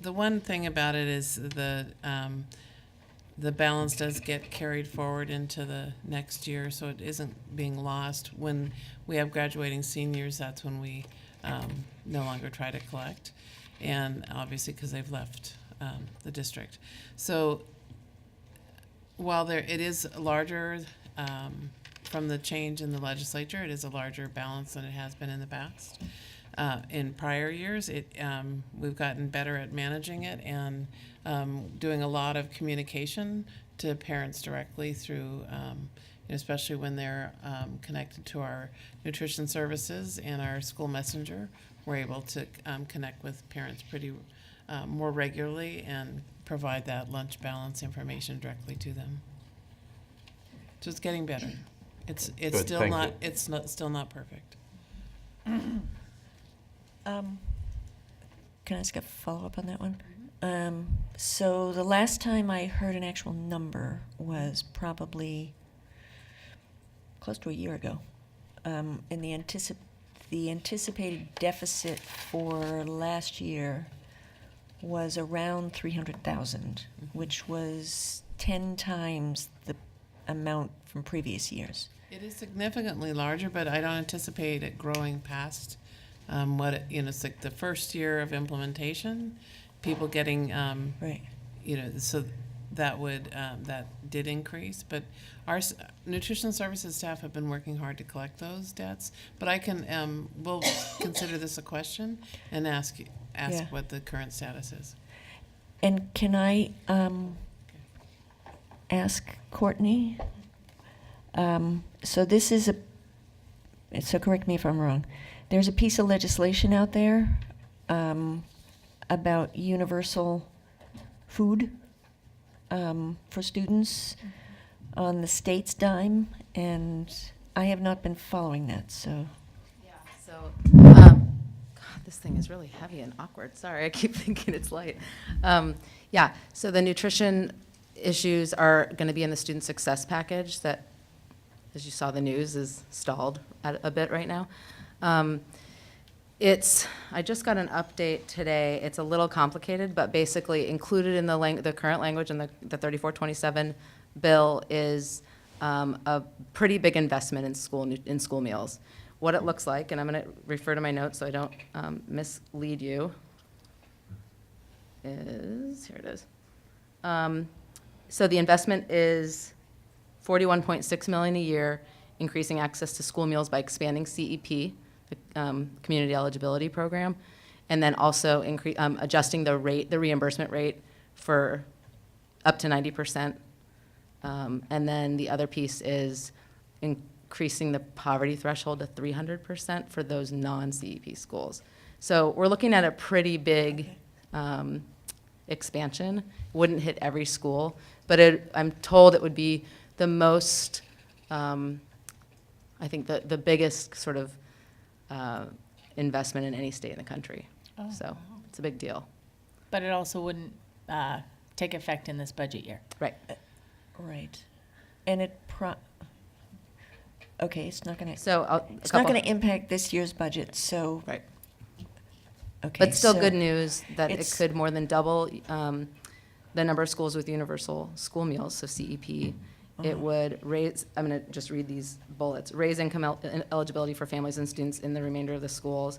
the one thing about it is the balance does get carried forward into the next year, so it isn't being lost. When we have graduating seniors, that's when we no longer try to collect, and obviously because they've left the district. So while it is larger from the change in the legislature, it is a larger balance than it has been in the past. In prior years, we've gotten better at managing it and doing a lot of communication to parents directly through, especially when they're connected to our nutrition services and our school messenger. We're able to connect with parents pretty more regularly and provide that lunch balance information directly to them. So it's getting better. It's Good, still thank not you. it's not still not perfect. Can I ask a follow-up on that one? So the last time I heard an actual number was probably close to a year ago. And the anticipated deficit for last year was around 300,000, which was 10 times the amount from previous years. It is significantly larger, but I don't anticipate it growing past what it's like the first year of implementation, people getting Right. So that would that did increase, but our nutrition services staff have been working hard to collect those debts. But I can we'll consider this a question and ask Yeah. what the current status is. And can I ask Courtney? So this is so correct me if I'm wrong. There's a piece of legislation out there about universal food for students on the state's dime, and I have not been following that, so. So, God, this thing is really heavy and awkward. Sorry, I keep thinking it's light. Yeah, so the nutrition issues are going to be in the student success package that, as you saw the news, is stalled a bit right now. I just got an update today. It's a little complicated, but basically included in the current language in the 3427 bill is a pretty big investment in school meals. What it looks like, and I'm going to refer to my notes so I don't mislead you, here it is. So the investment is $41.6 million a year, increasing access to school meals by expanding CEP, the Community Eligibility Program, and then also adjusting the reimbursement rate for up to 90%. And then the other piece is increasing the poverty threshold to 300% for those non-CEP schools. So we're looking at a pretty big expansion. Wouldn't hit every school, but I'm told it would be the most, I think the biggest sort of investment in any state in the country. Oh, So it's a big deal. But it also wouldn't take effect in this budget year. Right. Right. And okay, it's not going to, So it's not going to impact this year's budget, so. Right. Okay. But still so good news that it it's- could more than double the number of schools with universal school meals, so CEP. It would raise, I'm going to just read these bullets, raise income eligibility for families and students in the remainder of the schools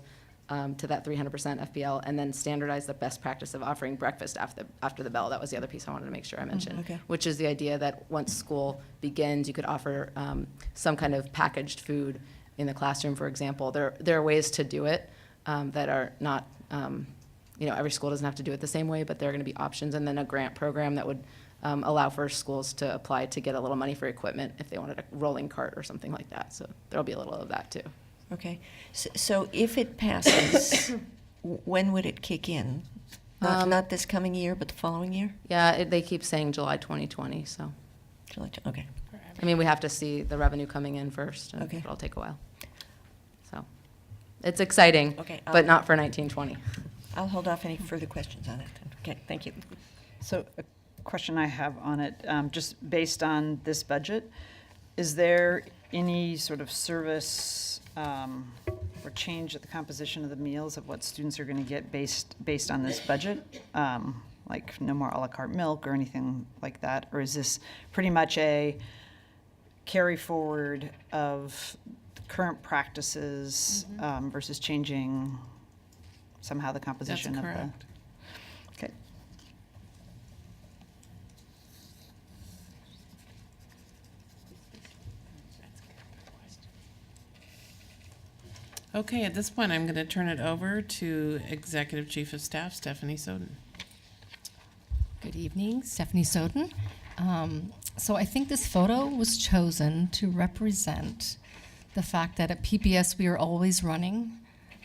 to that 300% FPL, and then standardize the best practice of offering breakfast after the bell. That was the other piece I wanted to make sure I mentioned, okay. which is the idea that once school begins, you could offer some kind of packaged food in the classroom, for example. There are ways to do it that are not, every school doesn't have to do it the same way, but there are going to be options, and then a grant program that would allow for schools to apply to get a little money for equipment if they wanted a rolling cart or something like that. So there'll be a little of that too. Okay. So if it passes, when would it kick in? Not this coming year, but the following year? Yeah, they keep saying July 2020, so. Okay. I mean, we have to see the revenue coming in first, and Okay. it'll take a while. So, it's exciting, Okay, but not for 1920. I'll hold off any further questions on it. Okay, thank you. So a question I have on it, just based on this budget, is there any sort of service or change at the composition of the meals of what students are going to get based on this budget? Like no more a la carte milk or anything like that? Or is this pretty much a carry forward of current practices versus changing somehow the composition of the? correct. Okay. Okay, at this point, I'm going to turn it over to Executive Chief of Staff, Stephanie Soden. Good evening, Stephanie Soden. So I think this photo was chosen to represent the fact that at PPS we are always running,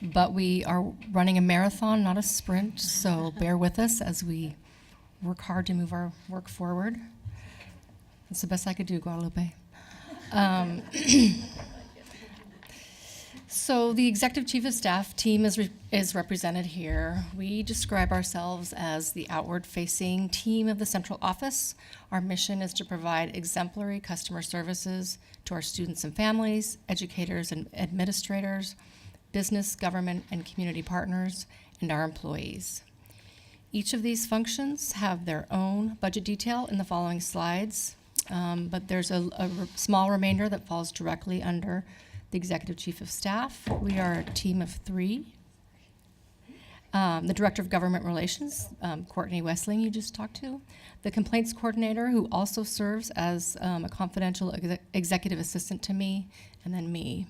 but we are running a marathon, not a sprint, so bear with us as we work hard to move our work forward. That's the best I could do, Guadalupe. So the Executive Chief of Staff team is represented here. We describe ourselves as the outward-facing team of the central office. Our mission is to provide exemplary customer services to our students and families, educators and administrators, business, government, and community partners, and our employees. Each of these functions have their own budget detail in the following slides, but there's a small remainder that falls directly under the Executive Chief of Staff. We are a team of 3. The Director of Government Relations, Courtney Wessling, you just talked to. The Complaints Coordinator, who also serves as a confidential executive assistant to me, and then me.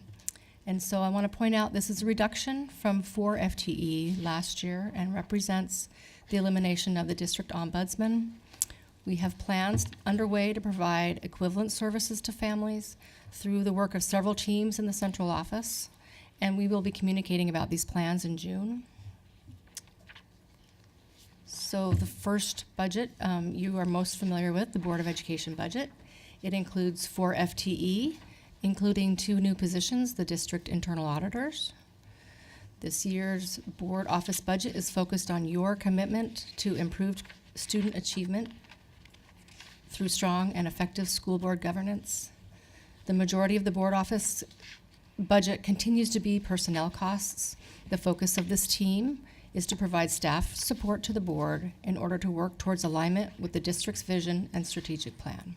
And so I want to point out this is a reduction from 4 FTE last year and represents the elimination of the District Ombudsman. We have plans underway to provide equivalent services to families through the work of several teams in the central office, and we will be communicating about these plans in June. So the first budget you are most familiar with, the Board of Education budget. It includes 4 FTE including 2 new positions, the district internal auditors. This year's board office budget is focused on your commitment to improved student achievement through strong and effective school board governance. The majority of the board office budget continues to be personnel costs. The focus of this team is to provide staff support to the board in order to work towards alignment with the district's vision and strategic plan.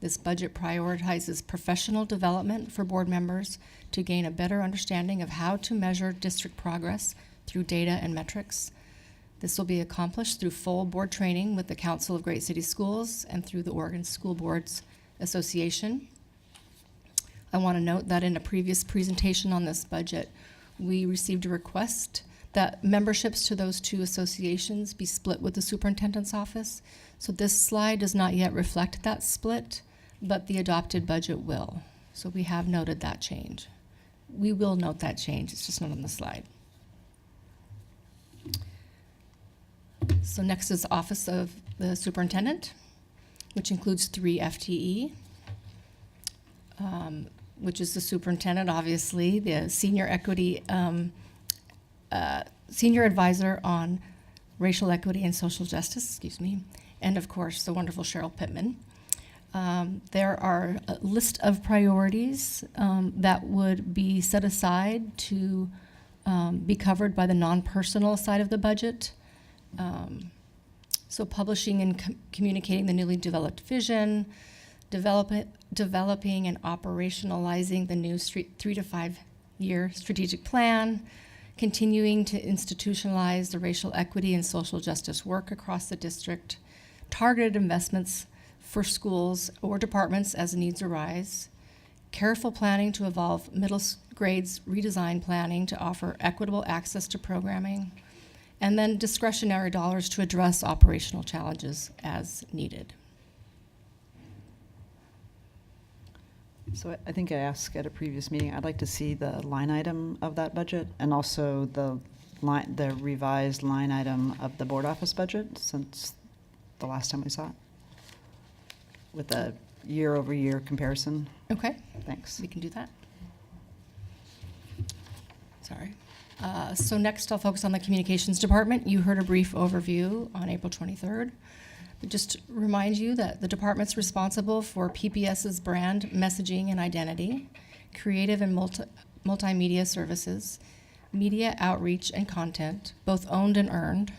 This budget prioritizes professional development for board members to gain a better understanding of how to measure district progress through data and metrics. This will be accomplished through full board training with the Council of Great City Schools and through the Oregon School Boards Association. I want to note that in a previous presentation on this budget, we received a request that memberships to those 2 associations be split with the superintendent's office. So this slide does not yet reflect that split, but the adopted budget will. So we have noted that change. We will note that change, it's just not on the slide. So next is the Office of the Superintendent, which includes 3 FTE, which is the superintendent, obviously, the senior equity, senior advisor on racial equity and social justice, and of course, the wonderful Cheryl Pittman. There are a list of priorities that would be set aside to be covered by the non-personal side of the budget. So publishing and communicating the newly developed vision, developing and operationalizing the new 3 to 5 year strategic plan, continuing to institutionalize the racial equity and social justice work across the district, targeted investments for schools or departments as needs arise, careful planning to evolve middle grades redesign planning to offer equitable access to programming, and then discretionary dollars to address operational challenges as needed. So I think I asked at a previous meeting, I'd like to see the line item of that budget and also the revised line item of the board office budget since the last time we saw it, with a year-over-year comparison. Okay, Thanks. we can do that. Sorry. So next I'll focus on the communications department. You heard a brief overview on April 23rd. But just remind you that the department's responsible for PPS's brand, messaging, and identity, creative and multimedia services, media outreach and content, both owned and earned,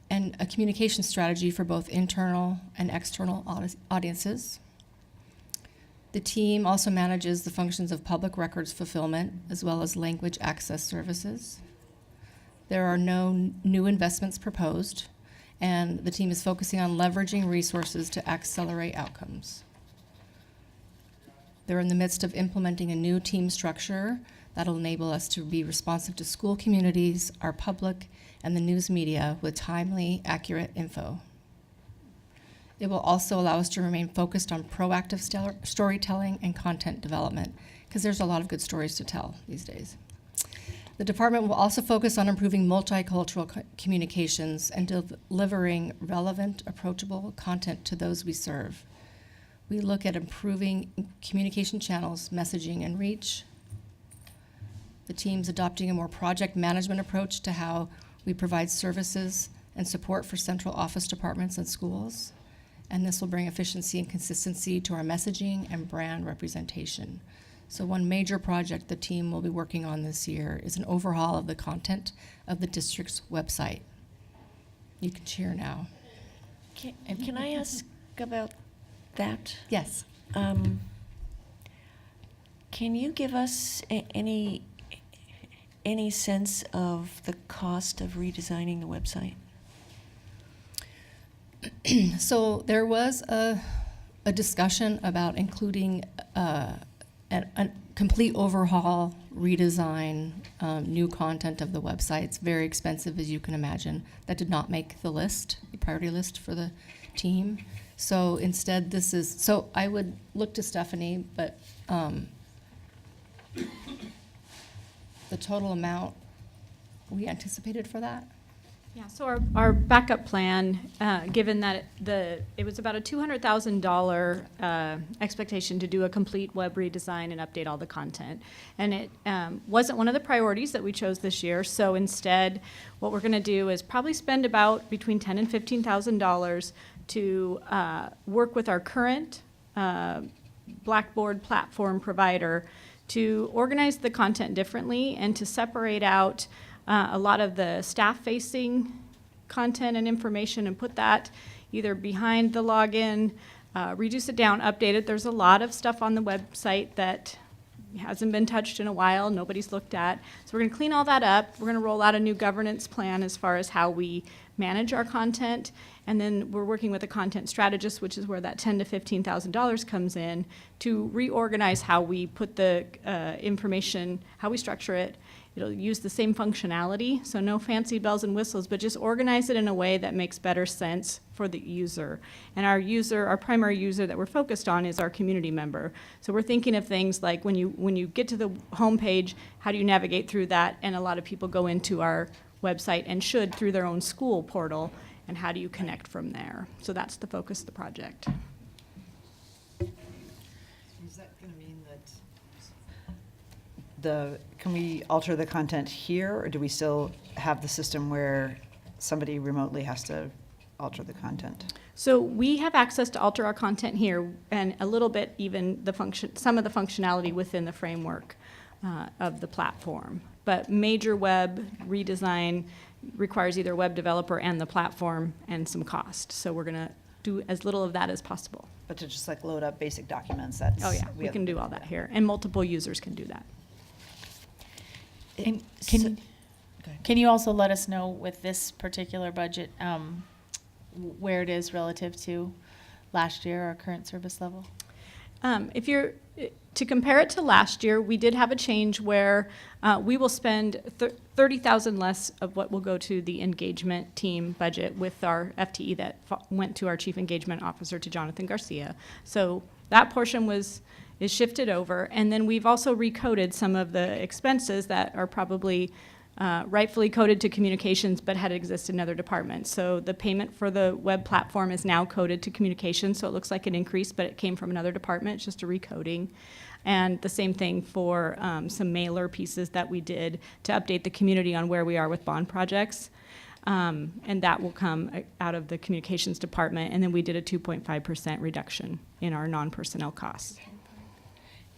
and a communication strategy for both internal and external audiences. The team also manages the functions of public records fulfillment as well as language access services. There are no new investments proposed, and the team is focusing on leveraging resources to accelerate outcomes. They're in the midst of implementing a new team structure that'll enable us to be responsive to school communities, our public, and the news media with timely, accurate info. It will also allow us to remain focused on proactive storytelling and content development, because there's a lot of good stories to tell these days. The department will also focus on improving multicultural communications and delivering relevant, approachable content to those we serve. We look at improving communication channels, messaging, and reach. The team's adopting a more project management approach to how we provide services and support for central office departments and schools. And this will bring efficiency and consistency to our messaging and brand representation. So one major project the team will be working on this year is an overhaul of the content of the district's website. You can cheer now. Can I ask about that? Yes. Can you give us any sense of the cost of redesigning the website? So there was a discussion about including a complete overhaul, redesign, new content of the website. It's very expensive, as you can imagine. That did not make the list, the priority list for the team. So instead, so I would look to Stephanie, but the total amount we anticipated for that? Yeah, so our backup plan, given that it was about a $200,000 expectation to do a complete web redesign and update all the content. And it wasn't one of the priorities that we chose this year. So instead, what we're going to do is probably spend about between $10,000 and $15,000 to work with our current Blackboard platform provider to organize the content differently and to separate out a lot of the staff-facing content and information and put that either behind the login, reduce it down, update it. There's a lot of stuff on the website that hasn't been touched in a while, nobody's looked at. So we're going to clean all that up. We're going to roll out a new governance plan as far as how we manage our content. And then we're working with a content strategist, which is where that $10,000 to $15,000 comes in, to reorganize how we put the information, how we structure it. It'll use the same functionality, so no fancy bells and whistles, but just organize it in a way that makes better sense for the user. And our primary user that we're focused on is our community member. So we're thinking of things like when you get to the home page, how do you navigate through that? And a lot of people go into our website and should through their own school portal, and how do you connect from there? So that's the focus of the project. Is that going to mean that can we alter the content here, or do we still have the system where somebody remotely has to alter the content? So we have access to alter our content here, and a little bit even some of the functionality within the framework of the platform. But major web redesign requires either a web developer and the platform and some cost. So we're going to do as little of that as possible. But to just like load up basic documents, that's... Oh yeah, we can do all that here, and multiple users can do that. And can you also let us know with this particular budget, where it is relative to last year, our current service level? To compare it to last year, we did have a change where we will spend $30,000 less of what will go to the engagement team budget with our FTE that went to our Chief Engagement Officer, to Jonathan Garcia. So that portion is shifted over, and then we've also recoded some of the expenses that are probably rightfully coded to communications but had existed in other departments. So the payment for the web platform is now coded to communications, so it looks like an increase, but it came from another department. It's just a recoding. And the same thing for some mailer pieces that we did to update the community on where we are with bond projects. And that will come out of the communications department. And then we did a 2.5% reduction in our non-personnel costs.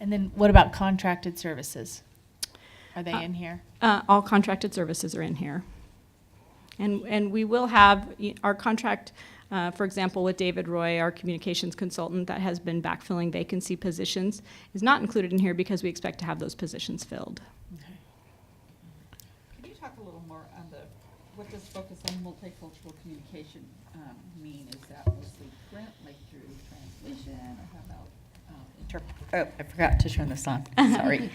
And then what about contracted services? Are they in here? All contracted services are in here. And we will have our contract, for example, with David Roy, our communications consultant that has been backfilling vacancy positions, is not included in here because we expect to have those positions filled. Okay. Can you talk a little more on what does focus on multicultural communication mean? Is that mostly print, like through translation, or how about I forgot to turn this on, sorry.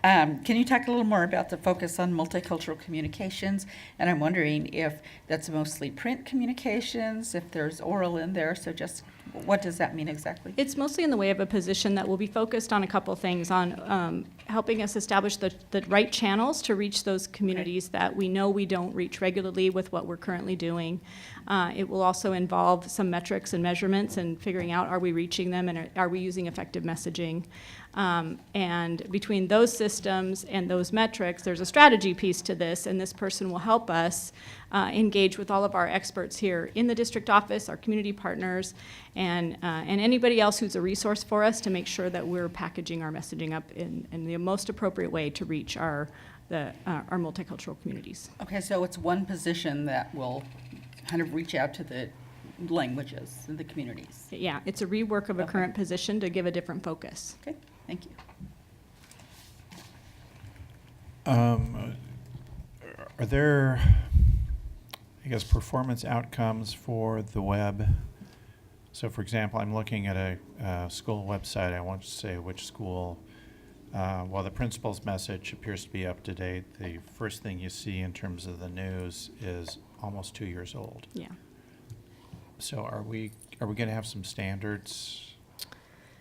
Can you talk a little more about the focus on multicultural communications? And I'm wondering if that's mostly print communications, if there's oral in there, so just what does that mean exactly? It's mostly in the way of a position that will be focused on a couple things, on helping us establish the right channels to reach those communities that we know we don't reach regularly with what we're currently doing. It will also involve some metrics and measurements and figuring out, are we reaching them, and are we using effective messaging? And between those systems and those metrics, there's a strategy piece to this, and this person will help us engage with all of our experts here in the district office, our community partners, and anybody else who's a resource for us to make sure that we're packaging our messaging up in the most appropriate way to reach our multicultural communities. Okay, so it's one position that will kind of reach out to the languages and the communities. Yeah, it's a rework of a current position to give a different focus. Okay, thank you. Are there, I guess, performance outcomes for the web? So, for example, I'm looking at a school website. I won't say which school. While the principal's message appears to be up to date, the first thing you see in terms of the news is almost 2 years old. Yeah. So are we going to have some standards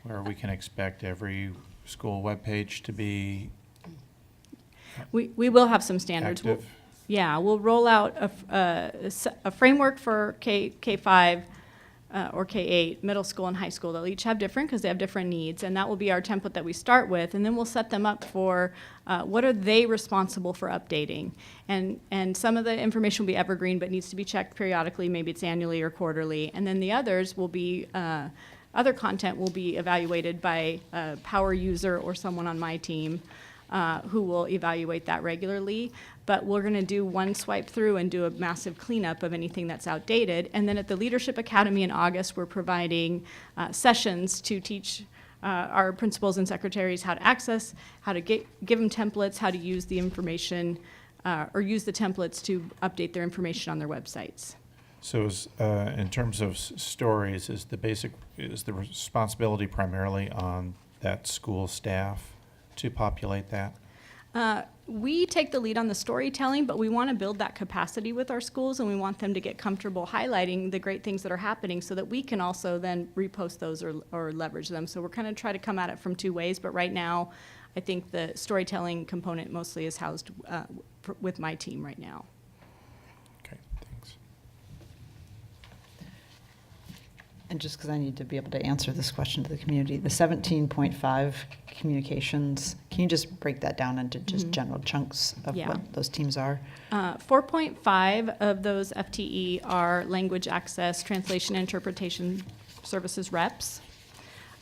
where we can expect every school webpage to be We will have some standards. active? Yeah, we'll roll out a framework for K-5 or K-8, middle school and high school. They'll each have different because they have different needs, and that will be our template that we start with, and then we'll set them up for what are they responsible for updating. And some of the information will be evergreen but needs to be checked periodically, maybe it's annually or quarterly, and then the others will be, other content will be evaluated by a power user or someone on my team who will evaluate that regularly. But we're going to do one swipe through and do a massive cleanup of anything that's outdated. And then at the Leadership Academy in August, we're providing sessions to teach our principals and secretaries how to access, how to give them templates, how to use the information, or use the templates to update their information on their websites. So in terms of stories, is the responsibility primarily on that school staff to populate that? We take the lead on the storytelling, but we want to build that capacity with our schools, and we want them to get comfortable highlighting the great things that are happening so that we can also then repost those or leverage them. So we're kind of trying to come at it from two ways, but right now I think the storytelling component mostly is housed with my team right now. Okay, thanks. And just because I need to be able to answer this question to the community, the 17.5 communications, can you just break that down into just general chunks of what those teams are? 4.5 of those FTE are language access, translation, interpretation services reps.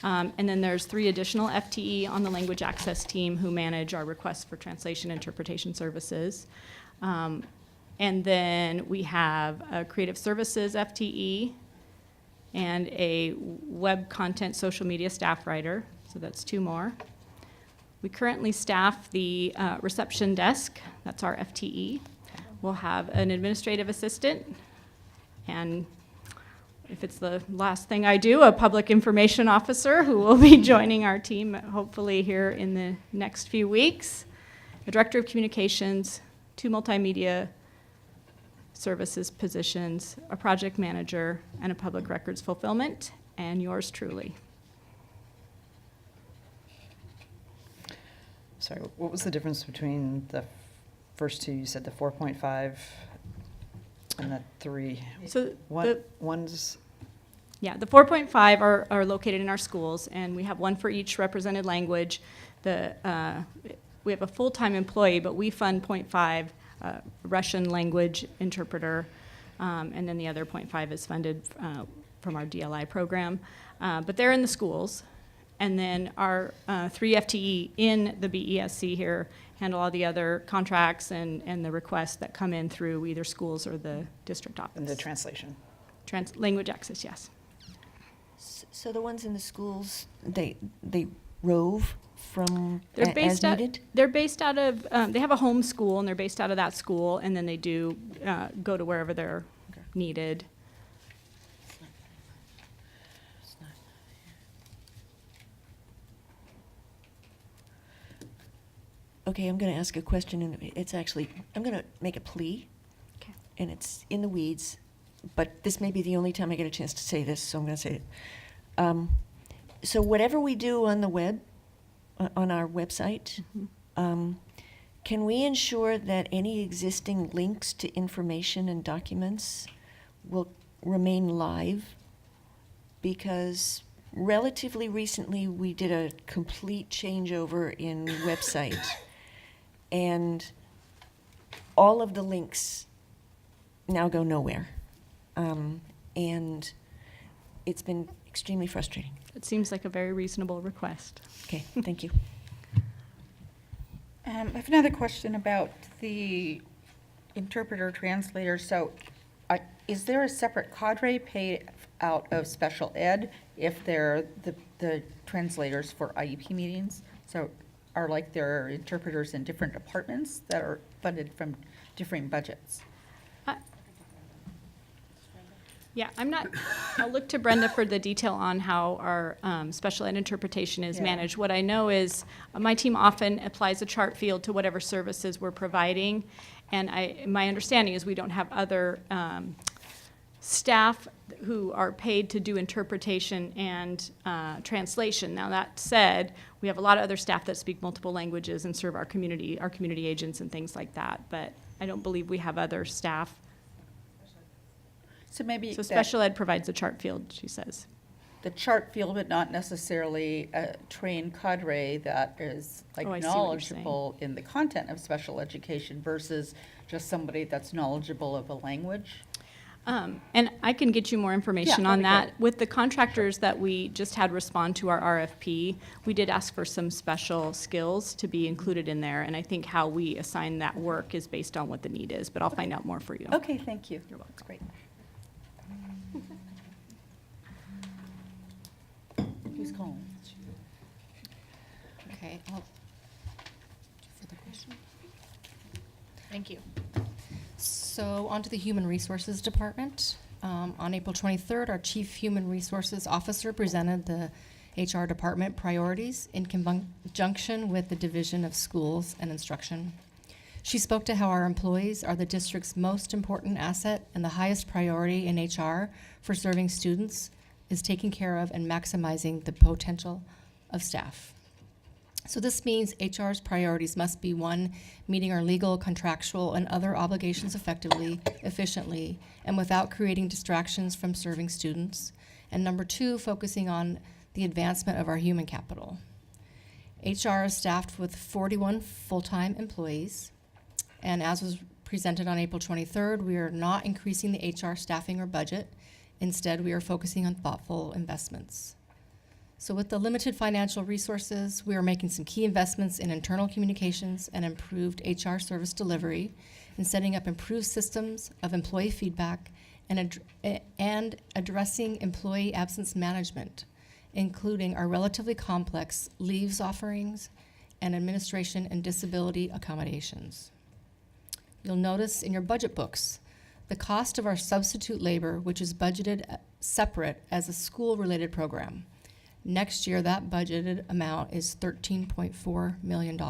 And then there's 3 additional FTE on the language access team who manage our requests for translation interpretation services. And then we have a creative services FTE and a web content social media staff writer, so that's 2 more. We currently staff the reception desk, that's our FTE. We'll have an administrative assistant, and if it's the last thing I do, a public information officer who will be joining our team hopefully here in the next few weeks, a director of communications, 2 multimedia services positions, a project manager, and a public records fulfillment, and yours truly. Sorry, what was the difference between the first 2? You said the 4.5 and the 3. So One's... Yeah, the 4.5 are located in our schools, and we have 1 for each represented language. We have a full-time employee, but we fund 0.5 Russian language interpreter, and then the other 0.5 is funded from our DLI program. But they're in the schools, and then our 3 FTE in the BESC here handle all the other contracts and the requests that come in through either schools or the district office. And the translation. Language access, yes. So the ones in the schools, they rove from They're as based out. needed? They're based out of. They have a home school, and they're based out of that school, and then they do go to wherever they're needed. Okay, I'm going to ask a question, and it's actually, I'm going to make a plea, Okay. and it's in the weeds, but this may be the only time I get a chance to say this, so I'm going to say it. So whatever we do on the web, on our website, can we ensure that any existing links to information and documents will remain live? Because relatively recently, we did a complete changeover in website, and all of the links now go nowhere. And it's been extremely frustrating. It seems like a very reasonable request. Okay, thank you. I have another question about the interpreter translator. So is there a separate cadre paid out of special ed if they're the translators for IEP meetings? So are there interpreters in different departments that are funded from different budgets? Yeah, I'll look to Brenda for the detail on how our special ed interpretation is managed. What I know is my team often applies a chart field to whatever services we're providing, and my understanding is we don't have other staff who are paid to do interpretation and translation. Now that said, we have a lot of other staff that speak multiple languages and serve our community agents and things like that, but I don't believe we have other staff. So maybe So that- special ed provides a chart field, she says. the chart field, but not necessarily a trained cadre that is like Oh, I see what you're saying. knowledgeable in the content of special education versus just somebody that's knowledgeable of a language. And I can get you more information Yeah, on that'd be that. With the contractors that we just had respond to our RFP, we did ask for some special skills to be included in there, and I think how we assign that work is based on what the need is, but I'll find out more for you. Okay, thank you. You're welcome. That's great. Who's calling? Okay, further question? Thank you. So on to the Human Resources Department. On April 23rd, our Chief Human Resources Officer presented the HR department priorities in conjunction with the Division of Schools and Instruction. She spoke to how our employees are the district's most important asset, and the highest priority in HR for serving students is taking care of and maximizing the potential of staff. So this means HR's priorities must be: 1, meeting our legal, contractual, and other obligations effectively, efficiently, and without creating distractions from serving students. And number 2, focusing on the advancement of our human capital. HR is staffed with 41 full-time employees, and as was presented on April 23rd, we are not increasing the HR staffing or budget. Instead, we are focusing on thoughtful investments. So with the limited financial resources, we are making some key investments in internal communications and improved HR service delivery, and setting up improved systems of employee feedback and addressing employee absence management, including our relatively complex leaves offerings and administration and disability accommodations. You'll notice in your budget books the cost of our substitute labor, which is budgeted separate as a school-related program. Next year, that budgeted amount is $13.4 million.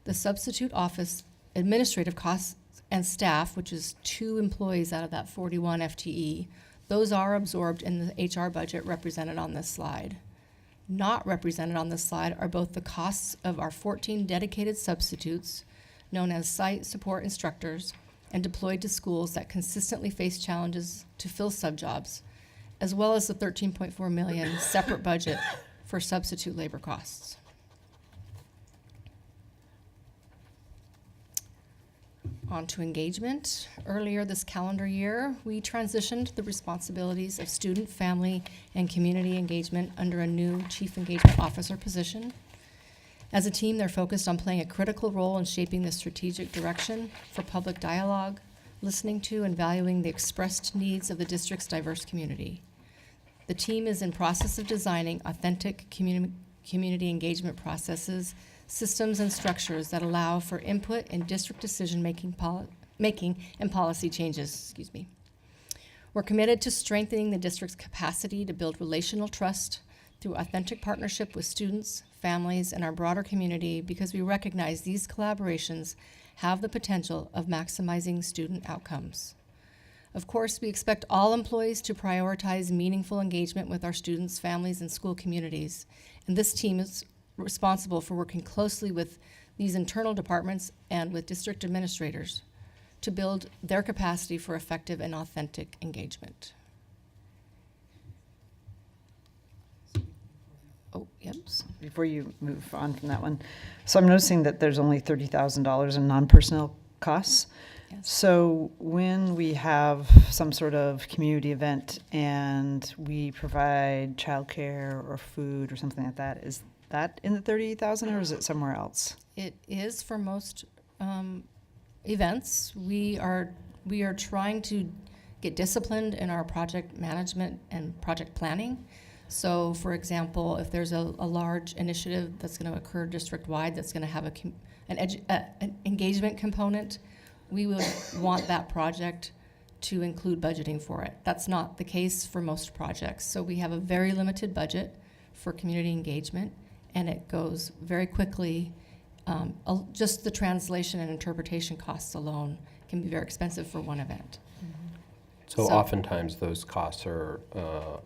The substitute office administrative costs and staff, which is 2 employees out of that 41 FTE, those are absorbed in the HR budget represented on this slide. Not represented on this slide are both the costs of our 14 dedicated substitutes, known as site support instructors, and deployed to schools that consistently face challenges to fill sub-jobs, as well as the $13.4 million separate budget for substitute labor costs. On to engagement. Earlier this calendar year, we transitioned the responsibilities of student, family, and community engagement under a new Chief Engagement Officer position. As a team, they're focused on playing a critical role in shaping the strategic direction for public dialogue, listening to and valuing the expressed needs of the district's diverse community. The team is in process of designing authentic community engagement processes, systems, and structures that allow for input in district decision-making and policy changes. We're committed to strengthening the district's capacity to build relational trust through authentic partnership with students, families, and our broader community, because we recognize these collaborations have the potential of maximizing student outcomes. Of course, we expect all employees to prioritize meaningful engagement with our students, families, and school communities. And this team is responsible for working closely with these internal departments and with district administrators to build their capacity for effective and authentic engagement. Oh, yep. Before you move on from that one, so I'm noticing that there's only $30,000 in non-personnel costs. Yes. So when we have some sort of community event and we provide childcare or food or something like that, is that in the 30,000 or is it somewhere else? It is for most events. We are trying to get disciplined in our project management and project planning. So, for example, if there's a large initiative that's going to occur district-wide that's going to have an engagement component, we would want that project to include budgeting for it. That's not the case for most projects. So we have a very limited budget for community engagement, and it goes very quickly. Just the translation and interpretation costs alone can be very expensive for one event. So oftentimes those costs are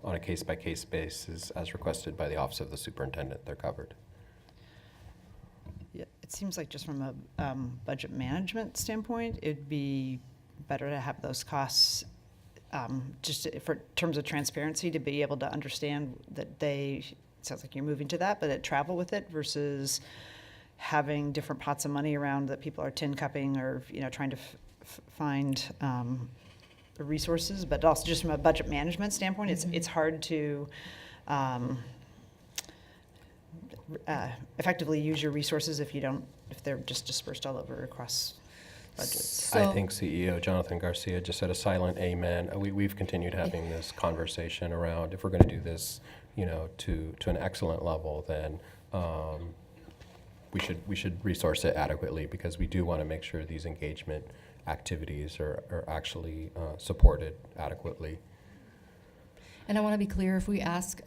on a case-by-case basis as requested by the Office of the Superintendent. They're covered. Yeah, it seems like just from a budget management standpoint, it'd be better to have those costs, just for terms of transparency, to be able to understand that it sounds like you're moving to that, but travel with it versus having different pots of money around that people are tin cupping or, trying to find the resources. But also just from a budget management standpoint, it's hard to effectively use your resources if they're just dispersed all over across budgets. I think CEO Jonathan Garcia just said a silent amen. We've continued having this conversation around, if we're going to do this, to an excellent level, then we should resource it adequately, because we do want to make sure these engagement activities are actually supported adequately. And I want to be clear, if we ask,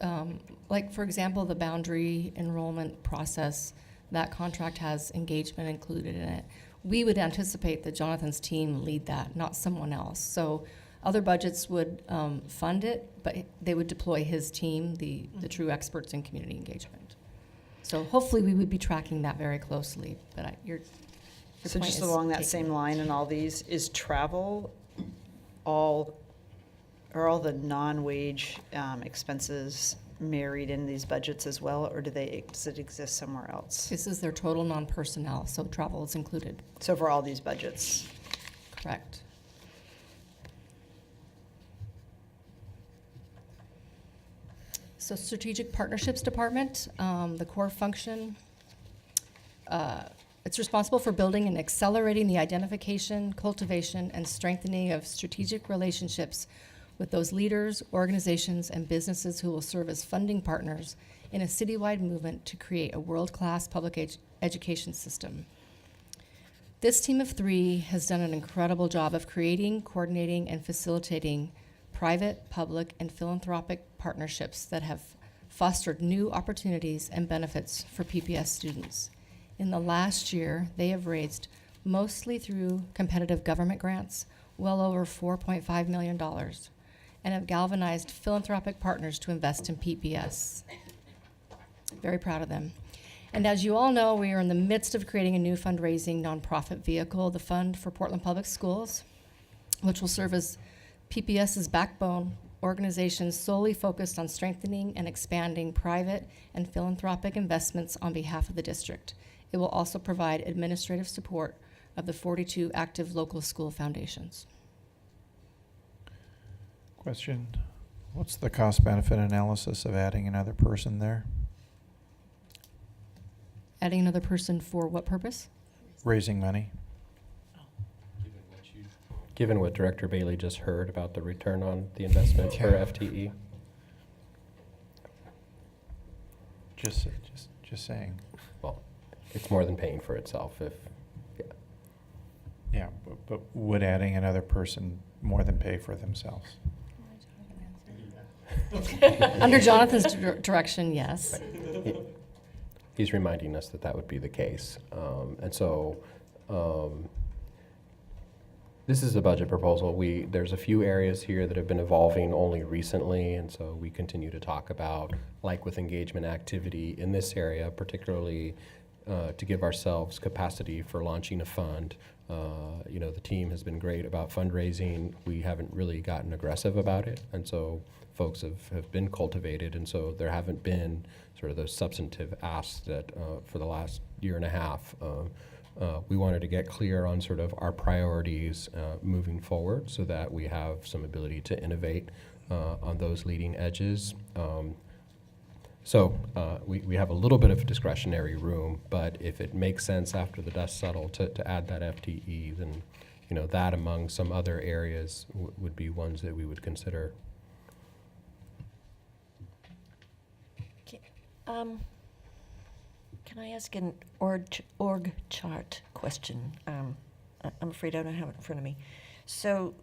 like, for example, the boundary enrollment process, that contract has engagement included in it. We would anticipate that Jonathan's team lead that, not someone else. So other budgets would fund it, but they would deploy his team, the true experts in community engagement. So hopefully we would be tracking that very closely, but your So point just is along that taken. same line in all these, is travel are all the non-wage expenses married in these budgets as well, or does it exist somewhere else? This is their total non-personnel, so travel is included. So for all these budgets? Correct. So Strategic Partnerships Department, the core function, it's responsible for building and accelerating the identification, cultivation, and strengthening of strategic relationships with those leaders, organizations, and businesses who will serve as funding partners in a citywide movement to create a world-class public education system. This team of 3 has done an incredible job of creating, coordinating, and facilitating private, public, and philanthropic partnerships that have fostered new opportunities and benefits for PPS students. In the last year, they have raised, mostly through competitive government grants, well over $4.5 million, and have galvanized philanthropic partners to invest in PPS. Very proud of them. And as you all know, we are in the midst of creating a new fundraising nonprofit vehicle, the Fund for Portland Public Schools, which will serve as PPS's backbone organization solely focused on strengthening and expanding private and philanthropic investments on behalf of the district. It will also provide administrative support of the 42 active local school foundations. Question, what's the cost-benefit analysis of adding another person there? Adding another person for what purpose? Raising money? Given what Director Bailey just heard about the return on the investment per FTE. Just saying. Well, it's more than paying for itself if, Yeah, but would adding another person more than pay for themselves? Under Jonathan's direction, yes. He's reminding us that would be the case. And so this is a budget proposal. There's a few areas here that have been evolving only recently, and so we continue to talk about, like with engagement activity in this area, particularly to give ourselves capacity for launching a fund. The team has been great about fundraising. We haven't really gotten aggressive about it, and so folks have been cultivated, and so there haven't been sort of those substantive asks that for the last year and a half. We wanted to get clear on sort of our priorities moving forward so that we have some ability to innovate on those leading edges. So we have a little bit of discretionary room, but if it makes sense after the dust settled to add that FTE, then that among some other areas would be ones that we would consider. Can I ask an org chart question? I'm afraid I don't have it in front of me. So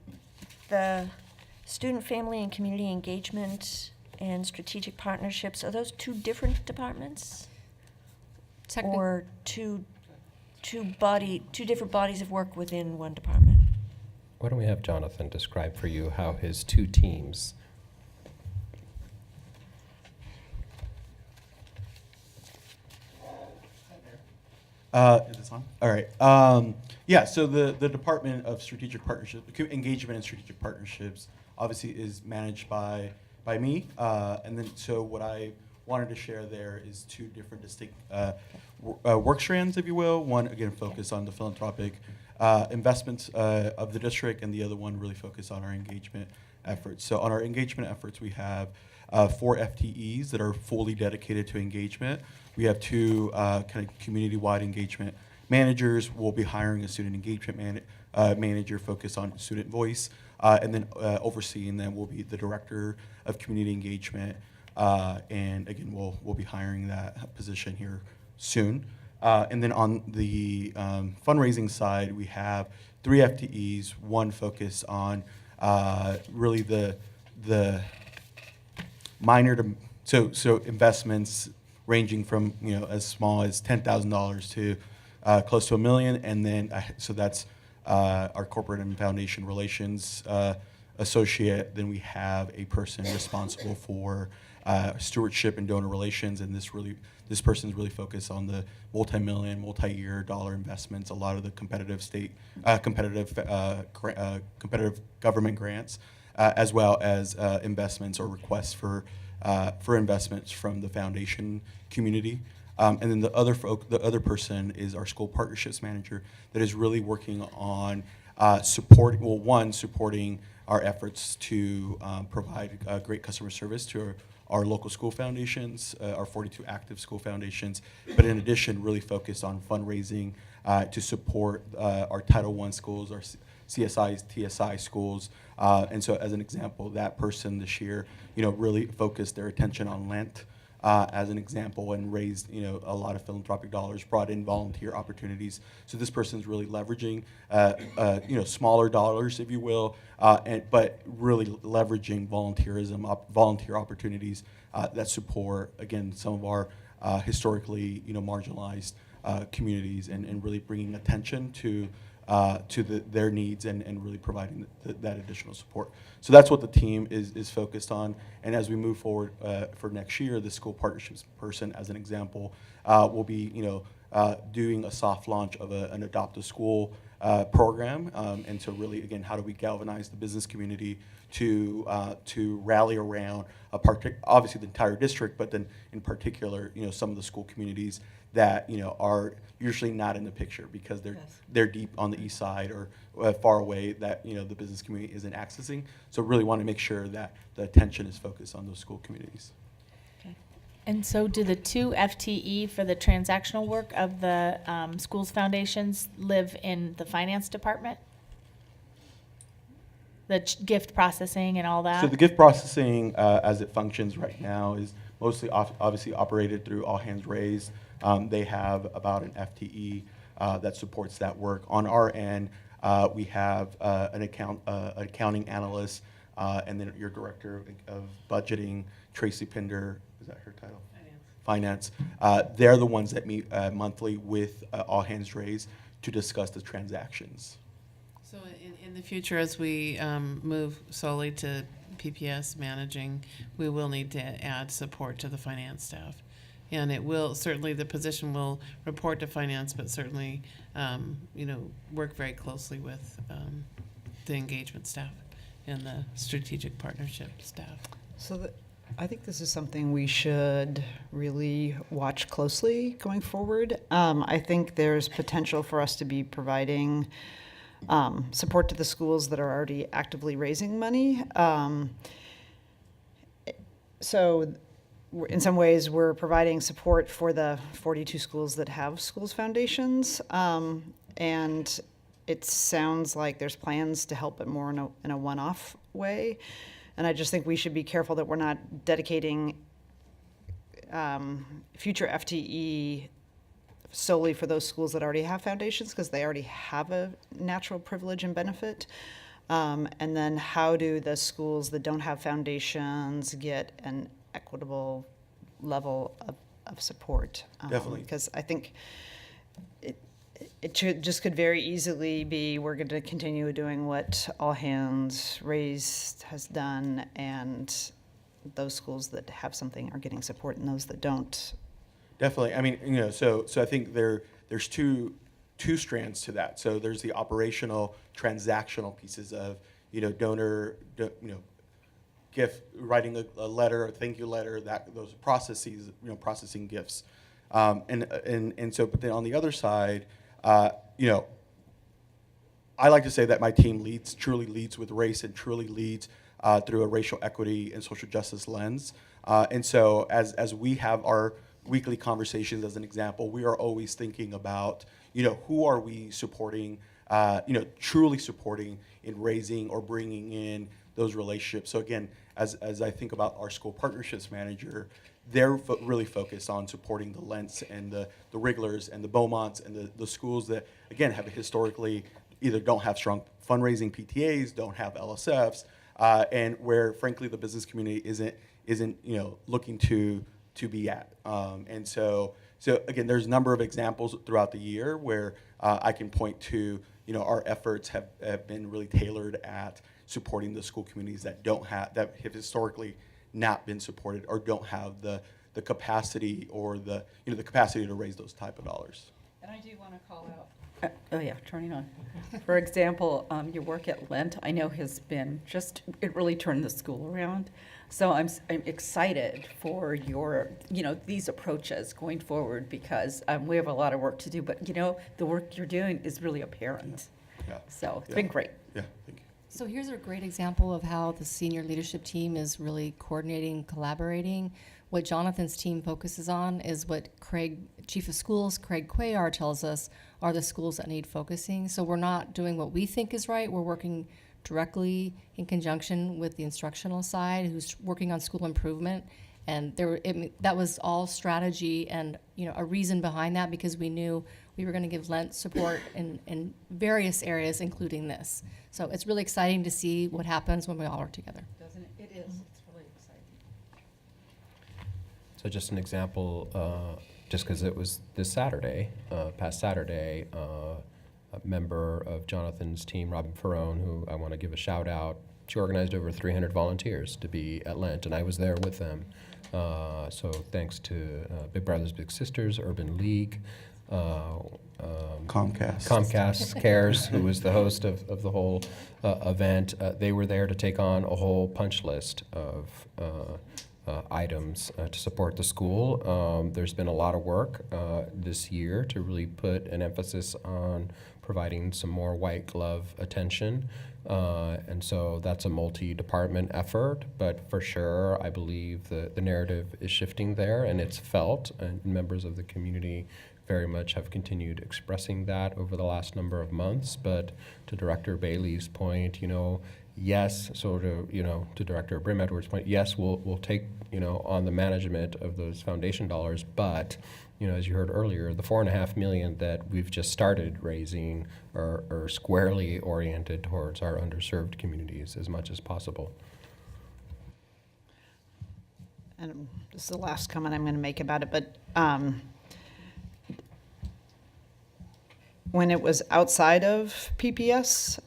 the student, family, and community engagement and strategic partnerships, are those 2 different departments? Or two different bodies of work within one department? Why don't we have Jonathan describe for you how his 2 teams Is this on? All right. Yeah, so the Department of Strategic Partnerships, Engagement and Strategic Partnerships, obviously is managed by me. And then, so what I wanted to share there is two different distinct work strands, if you will. One, again, focus on the philanthropic investments of the district, and the other one really focus on our engagement efforts. So on our engagement efforts, we have 4 FTEs that are fully dedicated to engagement. We have 2 kind of community-wide engagement managers. We'll be hiring a student engagement manager focused on student voice, and then overseeing them will be the director of community engagement. And again, we'll be hiring that position here soon. And then on the fundraising side, we have 3 FTEs, one focus on really the minor to, so investments ranging from, as small as $10,000 to close to $1 million. And then, so that's our corporate and foundation relations associate. Then we have a person responsible for stewardship and donor relations, and this person is really focused on the multi-year dollar investments, a lot of the competitive government grants, as well as investments or requests for investments from the foundation community. And then the other person is our school partnerships manager that is really working on supporting our efforts to provide great customer service to our local school foundations, our 42 active school foundations, but in addition, really focused on fundraising to support our Title I schools, our CSI, TSI schools. And so as an example, that person this year, really focused their attention on Lent as an example, and raised, a lot of philanthropic dollars, brought in volunteer opportunities. So this person's really leveraging, smaller dollars, if you will, but really leveraging volunteer opportunities that support, again, some of our historically, marginalized communities, and really bringing attention to their needs, and really providing that additional support. So that's what the team is focused on. And as we move forward for next year, the school partnerships person, as an example, will be doing a soft launch of an Adopt a School program. And so really, again, how do we galvanize the business community to rally around obviously the entire district, but then in particular, some of the school communities that are usually not in the picture because they're deep on the east side or far away that the business community isn't accessing. So really want to make sure that the attention is focused on those school communities. And so do the 2 FTE for the transactional work of the schools foundations live in the finance department? The gift processing and all that? So the gift processing as it functions right now is mostly obviously operated through All Hands Raised. They have about an FTE that supports that work. On our end, we have an accounting analyst, and then your director of budgeting, Tracy Pinder. Is that her title? Finance. They're the ones that meet monthly with All Hands Raised to discuss the transactions. So in the future, as we move solely to PPS managing, we will need to add support to the finance staff. And it will, certainly the position will report to finance, but certainly, work very closely with the engagement staff and the strategic partnership staff. So I think this is something we should really watch closely going forward. I think there's potential for us to be providing support to the schools that are already actively raising money. So in some ways, we're providing support for the 42 schools that have schools foundations. And it sounds like there's plans to help it more in a one-off way. And I just think we should be careful that we're not dedicating future FTE solely for those schools that already have foundations, because they already have a natural privilege and benefit. And then how do the schools that don't have foundations get an equitable level of support? Definitely. Because I think it could very easily be we're going to continue doing what All Hands Raised has done, and those schools that have something are getting support, and those that don't. Definitely. I mean, so I think there there's two strands to that. So there's the operational, transactional pieces of, donor, gift, writing a letter, a thank you letter, those processes, processing gifts. And so, but then on the other side, I like to say that my team truly leads with race and truly leads through a racial equity and social justice lens. And so as we have our weekly conversations, as an example, we are always thinking about, who are we supporting, truly supporting in raising or bringing in those relationships. So again, as I think about our school partnerships manager, they're really focused on supporting the Lents and the Wrigglers and the Beaumonts and the schools that, again, have historically either don't have strong fundraising PTAs, don't have LSFs, and where, frankly, the business community isn't looking to be at. And so again, there's a number of examples throughout the year where I can point to, our efforts have been really tailored at supporting the school communities that have historically not been supported or don't have the capacity or the capacity to raise those type of dollars. And I do want to call out. Oh yeah, turning on. For example, your work at Lent, I know has been it really turned the school around. So I'm excited for your, these approaches going forward because we have a lot of work to do, but the work you're doing is really apparent. Yeah. So it's been great. Yeah, thank you. So here's a great example of how the senior leadership team is really coordinating, collaborating. What Jonathan's team focuses on is what Chief of Schools, Craig Cuellar, tells us are the schools that need focusing. So we're not doing what we think is right. We're working directly in conjunction with the instructional side, who's working on school improvement. And that was all strategy and a reason behind that, because we knew we were going to give Lent support in various areas, including this. So it's really exciting to see what happens when we all are together. Doesn't it? It is. It's really exciting. So just an example, just because it was this Saturday, past Saturday, a member of Jonathan's team, Robin Ferrone, who I want to give a shout out, she organized over 300 volunteers to be at Lent, and I was there with them. So thanks to Big Brothers Big Sisters, Urban League, Comcast Cares, who was the host of the whole event. They were there to take on a whole punch list of items to support the school. There's been a lot of work this year to really put an emphasis on providing some more white glove attention. And so that's a multi-department effort, but for sure, I believe the narrative is shifting there, and it's felt, and members of the community very much have continued expressing that over the last number of months. But to Director Bailey's point, yes, so to Director Brim Edwards' point, yes, we'll take, on the management of those foundation dollars, but as you heard earlier, the $4.5 million that we've just started raising are squarely oriented towards our underserved communities as much as possible. And this is the last comment I'm going to make about it, but when it was outside of PPS,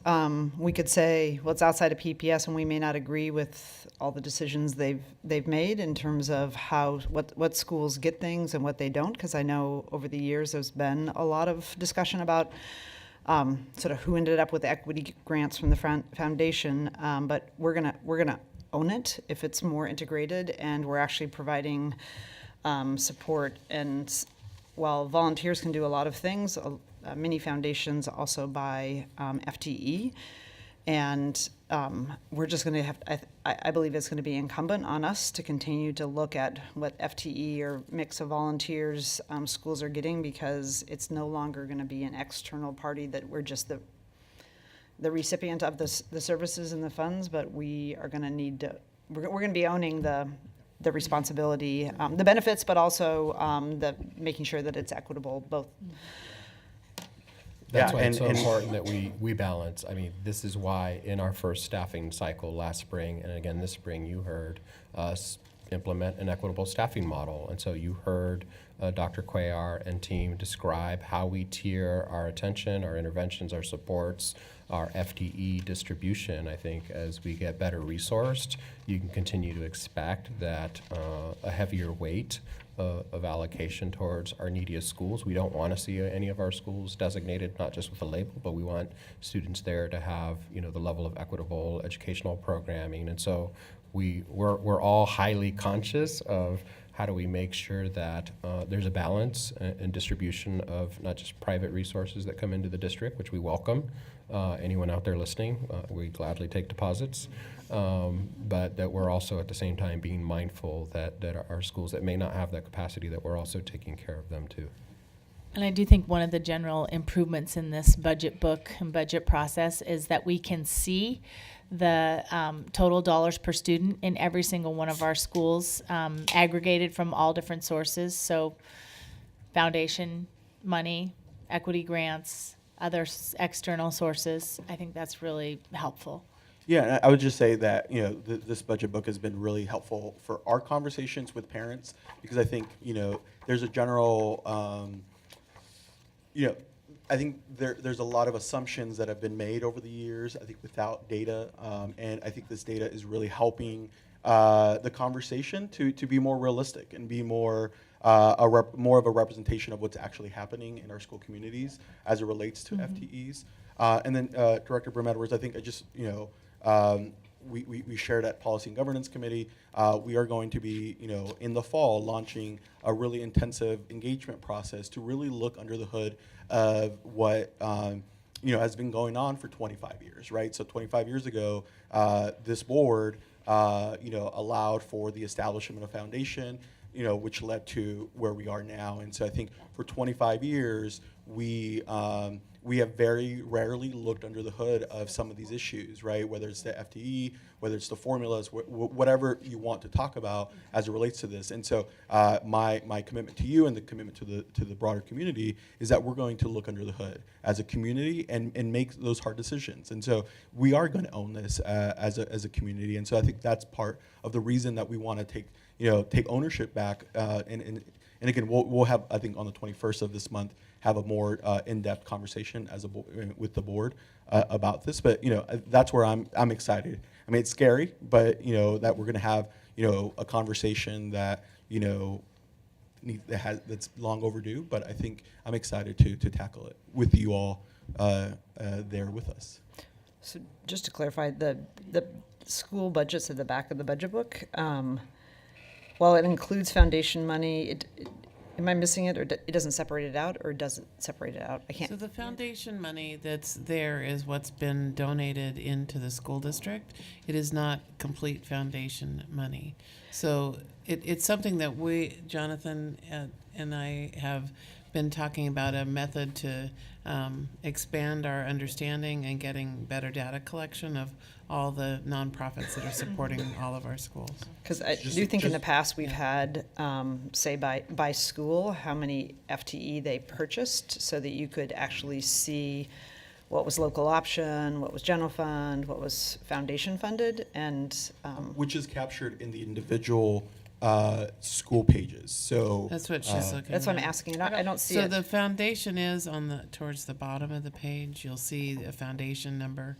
we could say, well, it's outside of PPS, and we may not agree with all the decisions they've made in terms of what schools get things and what they don't, because I know over the years there's been a lot of discussion about sort of who ended up with equity grants from the foundation, but we're gonna own it if it's more integrated, and we're actually providing support. And while volunteers can do a lot of things, many foundations also buy FTE, and we're just going to have, I believe it's going to be incumbent on us to continue to look at what FTE or mix of volunteers schools are getting, because it's no longer going to be an external party that we're just the recipient of the services and the funds, but we are going to need to, we're going to be owning the responsibility, the benefits, but also the making sure that it's equitable, both. That's why it's so important that we balance. I mean, this is why in our first staffing cycle last spring, and again this spring, you heard us implement an equitable staffing model. And so you heard Dr. Cuellar and team describe how we tier our attention, our interventions, our supports, our FTE distribution. I think as we get better resourced, you can continue to expect that a heavier weight of allocation towards our neediest schools. We don't want to see any of our schools designated, not just with a label, but we want students there to have, the level of equitable educational programming. And so we're all highly conscious of how do we make sure that there's a balance and distribution of not just private resources that come into the district, which we welcome. Anyone out there listening, we gladly take deposits. But that we're also at the same time being mindful that our schools that may not have that capacity, that we're also taking care of them too. And I do think one of the general improvements in this budget book and budget process is that we can see the total dollars per student in every single one of our schools, aggregated from all different sources. So foundation money, equity grants, other external sources. I think that's really helpful. Yeah, I would just say that, this budget book has been really helpful for our conversations with parents, because I think, there's a general, I think there's a lot of assumptions that have been made over the years, I think without data, and I think this data is really helping the conversation to be more realistic and be more more of a representation of what's actually happening in our school communities as it relates to FTEs. And then Director Brim-Edwards, I think we shared at Policy and Governance Committee. We are going to be, in the fall, launching a really intensive engagement process to really look under the hood of what has been going on for 25 years, right? So 25 years ago, this board, allowed for the establishment of foundation, which led to where we are now. And so I think for 25 years, we have very rarely looked under the hood of some of these issues, right? Whether it's the FTE, whether it's the formulas, whatever you want to talk about as it relates to this. And so my commitment to you and the commitment to the broader community is that we're going to look under the hood as a community and make those hard decisions. And so we are going to own this as a community. And so I think that's part of the reason that we want to take ownership back. And again, we'll have, I think, on the 21st of this month, have a more in-depth conversation with the board about this. But that's where I'm excited. I mean, it's scary, but that we're going to have a conversation that that's long overdue. But I think I'm excited to tackle it with you all there with us. So just to clarify, the school budget's at the back of the budget book. While it includes foundation money, am I missing it, or it doesn't separate it out, or does it separate it out? I can't. So the foundation money that's there is what's been donated into the school district. It is not complete foundation money. So it's something that we, Jonathan and I, have been talking about, a method to expand our understanding and getting better data collection of all the nonprofits that are supporting all of our schools. Because I do think in the past we've had, say by school, how many FTE they purchased, so that you could actually see what was local option, what was general fund, what was foundation funded, and which is captured in the individual school pages. So that's what she's looking. That's what I'm at. asking. I don't see it. So the foundation is towards the bottom of the page. You'll see a foundation number.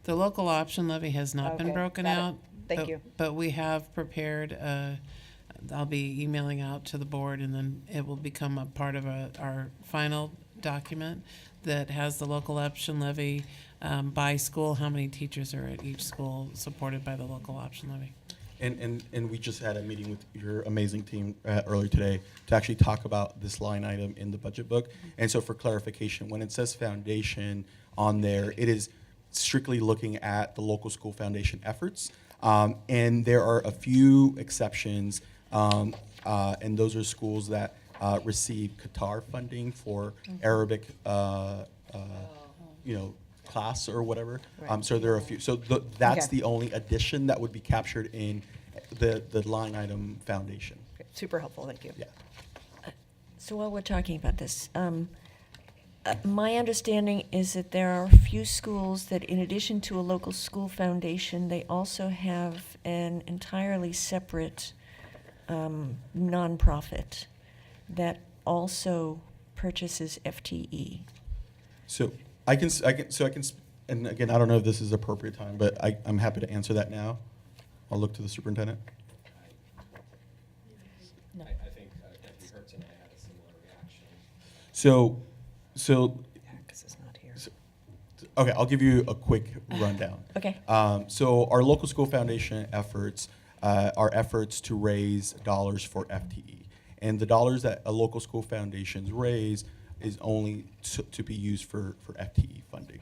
The local option levy has not been broken out. Thank you. But we have prepared. I'll be emailing out to the board, and then it will become a part of our final document that has the local option levy by school, how many teachers are at each school supported by the local option levy. And we just had a meeting with your amazing team earlier today to actually talk about this line item in the budget book. And so for clarification, when it says foundation on there, it is strictly looking at the local school foundation efforts. And there are a few exceptions, and those are schools that receive Qatar funding for Arabic, class or whatever. Right. So there are a few. So that's Okay. the only addition that would be captured in the line item foundation. Okay, super helpful. Thank you. Yeah. So while we're talking about this, my understanding is that there are a few schools that, in addition to a local school foundation, they also have an entirely separate nonprofit that also purchases FTE. So I can, and again, I don't know if this is appropriate time, but I'm happy to answer that now. I'll look to the superintendent. I So, Because it's not here. okay, I'll give you a quick rundown. Okay. So our local school foundation efforts are efforts to raise dollars for FTE. And the dollars that a local school foundations raise is only to be used for FTE funding.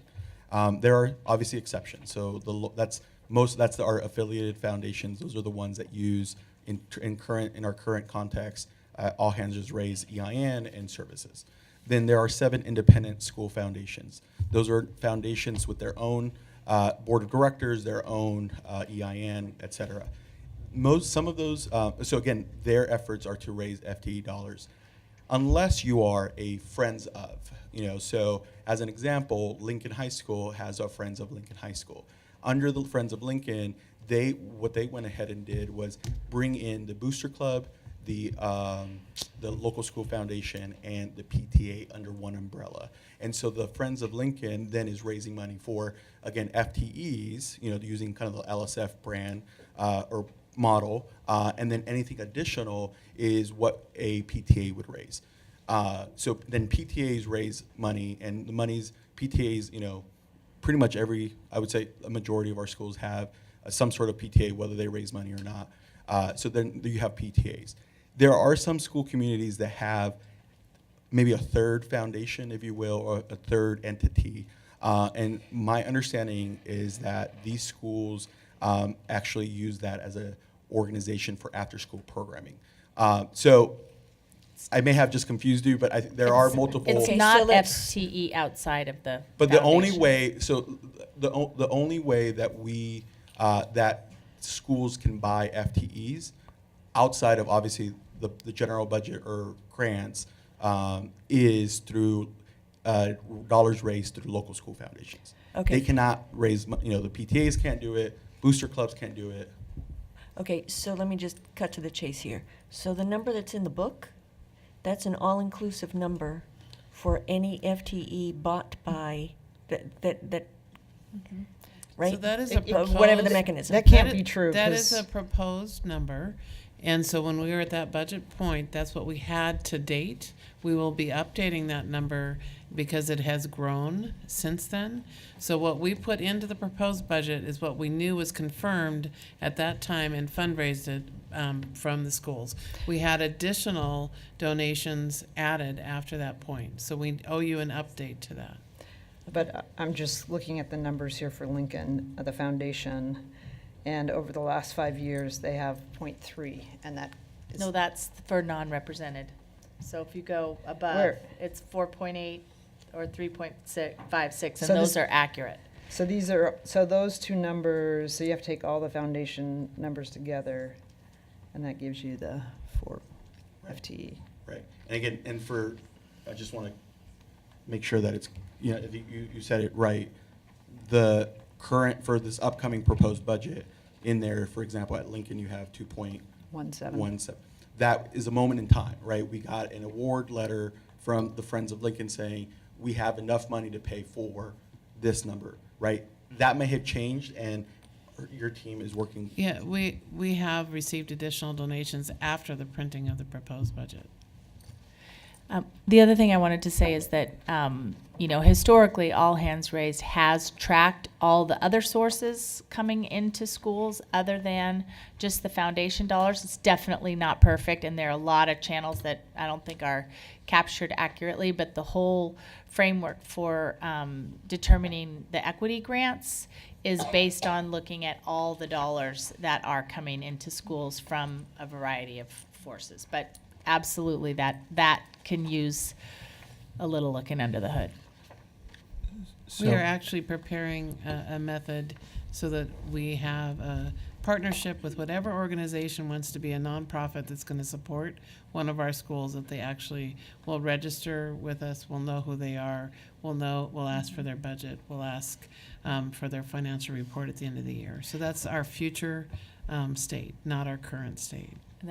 There are obviously exceptions. So that's our affiliated foundations. Those are the ones that use in our current context. All hands just raise EIN and services. Then there are 7 independent school foundations. Those are foundations with their own board of directors, their own EIN, et cetera. Some of those, so again, their efforts are to raise FTE dollars. Unless you are a Friends of, so as an example, Lincoln High School has a Friends of Lincoln High School. Under the Friends of Lincoln, what they went ahead and did was bring in the Booster Club, the local school foundation, and the PTA under one umbrella. And so the Friends of Lincoln then is raising money for, again, FTEs, using kind of the LSF brand or model, and then anything additional is what a PTA would raise. So then PTAs raise money, and the money's PTAs, pretty much I would say a majority of our schools have some sort of PTA, whether they raise money or not. So then you have PTAs. There are some school communities that have maybe a third foundation, if you will, or a third entity. And my understanding is that these schools actually use that as an organization for after-school programming. So I may have just confused you, but there are multiple. It's Okay, not so let's- FTE outside of the But the only foundation. way, the only way that we that schools can buy FTEs outside of obviously the general budget or grants is through dollars raised through local school foundations. Okay. They cannot raise, the PTAs can't do it, booster clubs can't do it. Okay, so let me just cut to the chase here. So the number that's in the book, that's an all-inclusive number for any FTE bought by that right? So that is a whatever the proposed- mechanism. That can't be true. That is 'cause- a proposed number, and so when we were at that budget point, that's what we had to date. We will be updating that number because it has grown since then. So what we put into the proposed budget is what we knew was confirmed at that time and fundraised it from the schools. We had additional donations added after that point, so we owe you an update to that. But I'm just looking at the numbers here for Lincoln, the foundation, and over the last 5 years, they have 0.3, and that is. No, that's for non-represented. So if you go above, Where? it's 4.8 or 3.56, and So those this- are accurate. So those two numbers, so you have to take all the foundation numbers together, and that gives you the 4 FTE. Right. And again, I just want to make sure that it's, if you said it right. The current, for this upcoming proposed budget, in there, for example, at Lincoln, you have 2.17. That is a moment in time, right? We got an award letter from the Friends of Lincoln saying, we have enough money to pay for this number, right? That may have changed, and your team is working. Yeah, we have received additional donations after the printing of the proposed budget. The other thing I wanted to say is that, historically, All Hands Raised has tracked all the other sources coming into schools other than just the foundation dollars. It's definitely not perfect, and there are a lot of channels that I don't think are captured accurately, but the whole framework for determining the equity grants is based on looking at all the dollars that are coming into schools from a variety of forces. But absolutely, that can use a little looking under the hood. We are actually preparing a method so that we have a partnership with whatever organization wants to be a nonprofit that's going to support one of our schools, that they actually will register with us, we'll know who they are, we'll ask for their budget, we'll ask for their financial report at the end of the year. So that's our future state, not our current state. And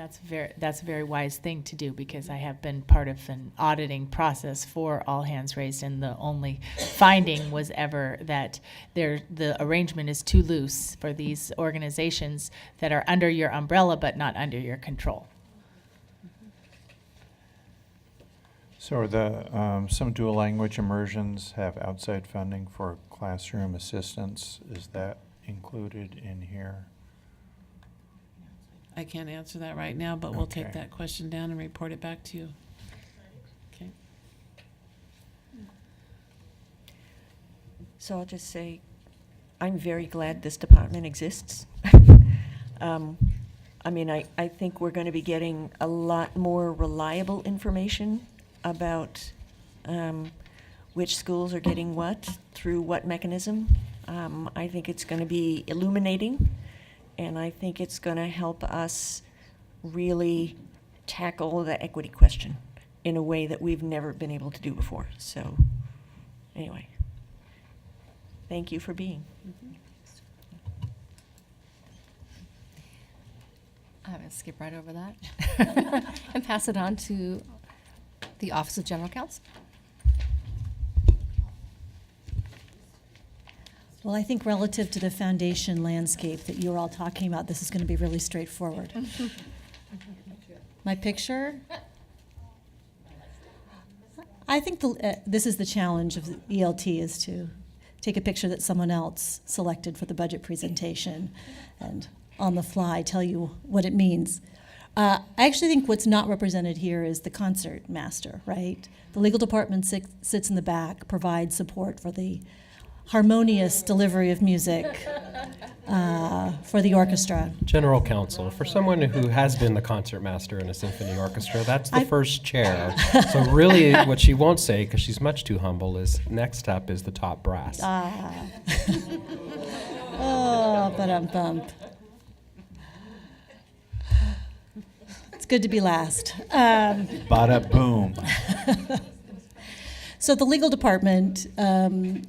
that's a very wise thing to do, because I have been part of an auditing process for All Hands Raised, and the only finding was ever that the arrangement is too loose for these organizations that are under your umbrella but not under your control. So are the, some dual language immersions have outside funding for classroom assistance? Is that included in here? I can't answer that right now, but we'll take Okay. that question down and report it back to you. Okay. So I'll just say, I'm very glad this department exists. I mean, I think we're going to be getting a lot more reliable information about which schools are getting what, through what mechanism. I think it's going to be illuminating, and I think it's going to help us really tackle the equity question in a way that we've never been able to do before. So, anyway, thank you for being. I'm going to skip right over that and pass it on to the Office of General Counsel. Well, I think relative to the foundation landscape that you were all talking about, this is going to be really straightforward. My picture? I think this is the challenge of the ELT, is to take a picture that someone else selected for the budget presentation and on the fly tell you what it means. I actually think what's not represented here is the concert master, right? The legal department sits in the back, provides support for the harmonious delivery of music for the orchestra. General Counsel, for someone who has been the concertmaster in a symphony orchestra, that's the first chair. So really what she won't say, because she's much too humble, is next up is the top brass. Oh, ba-dum-bump. It's good to be last. Bada boom. So the legal department, and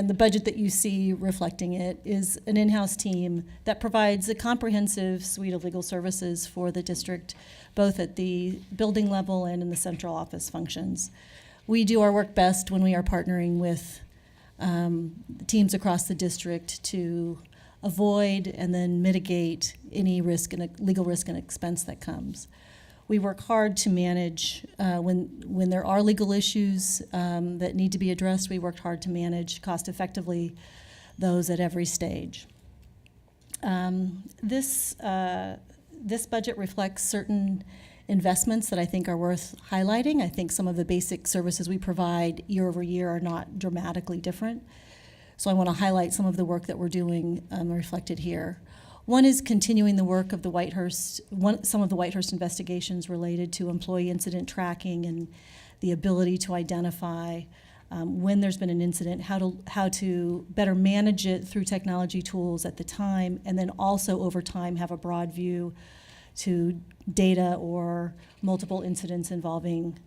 the budget that you see reflecting it, is an in-house team that provides a comprehensive suite of legal services for the district, both at the building level and in the central office functions. We do our work best when we are partnering with teams across the district to avoid and then mitigate any risk and legal risk and expense that comes. We work hard to manage when there are legal issues that need to be addressed. We worked hard to manage cost effectively those at every stage. This budget reflects certain investments that I think are worth highlighting. I think some of the basic services we provide year over year are not dramatically different. So I want to highlight some of the work that we're doing reflected here. One is continuing the work of the some of the Whitehurst investigations related to employee incident tracking and the ability to identify when there's been an incident, how to better manage it through technology tools at the time, and then also over time have a broad view to data or multiple incidents involving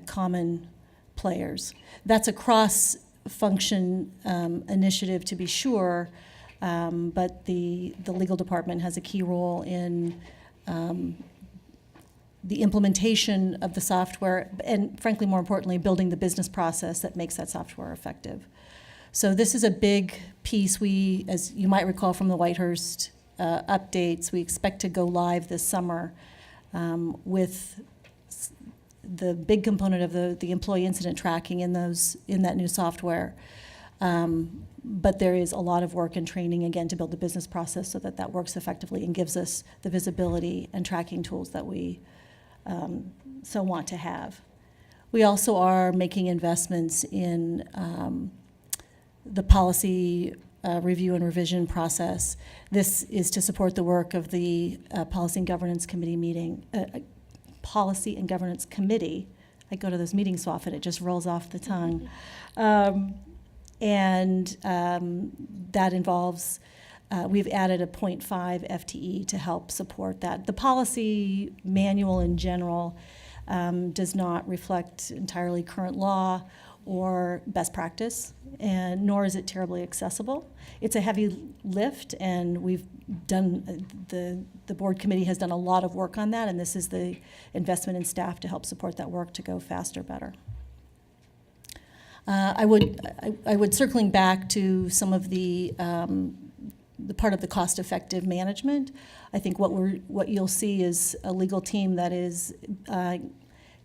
common players. That's a cross-function initiative, to be sure. But the legal department has a key role in the implementation of the software and, frankly, more importantly, building the business process that makes that software effective. So this is a big piece. We, as you might recall from the Whitehurst updates, we expect to go live this summer with the big component of the employee incident tracking in that new software. But there is a lot of work and training, again, to build the business process so that that works effectively and gives us the visibility and tracking tools that we so want to have. We also are making investments in the policy review and revision process. This is to support the work of the Policy and Governance Committee. I go to those meetings so often, it just rolls off the tongue. And that involves, we've added a 0.5 FTE to help support that. The policy manual in general does not reflect entirely current law or best practice, and nor is it terribly accessible. It's a heavy lift, and we've done, the board committee has done a lot of work on that, and this is the investment in staff to help support that work to go faster, better. I would circling back to some of the part of the cost-effective management. I think what you'll see is a legal team that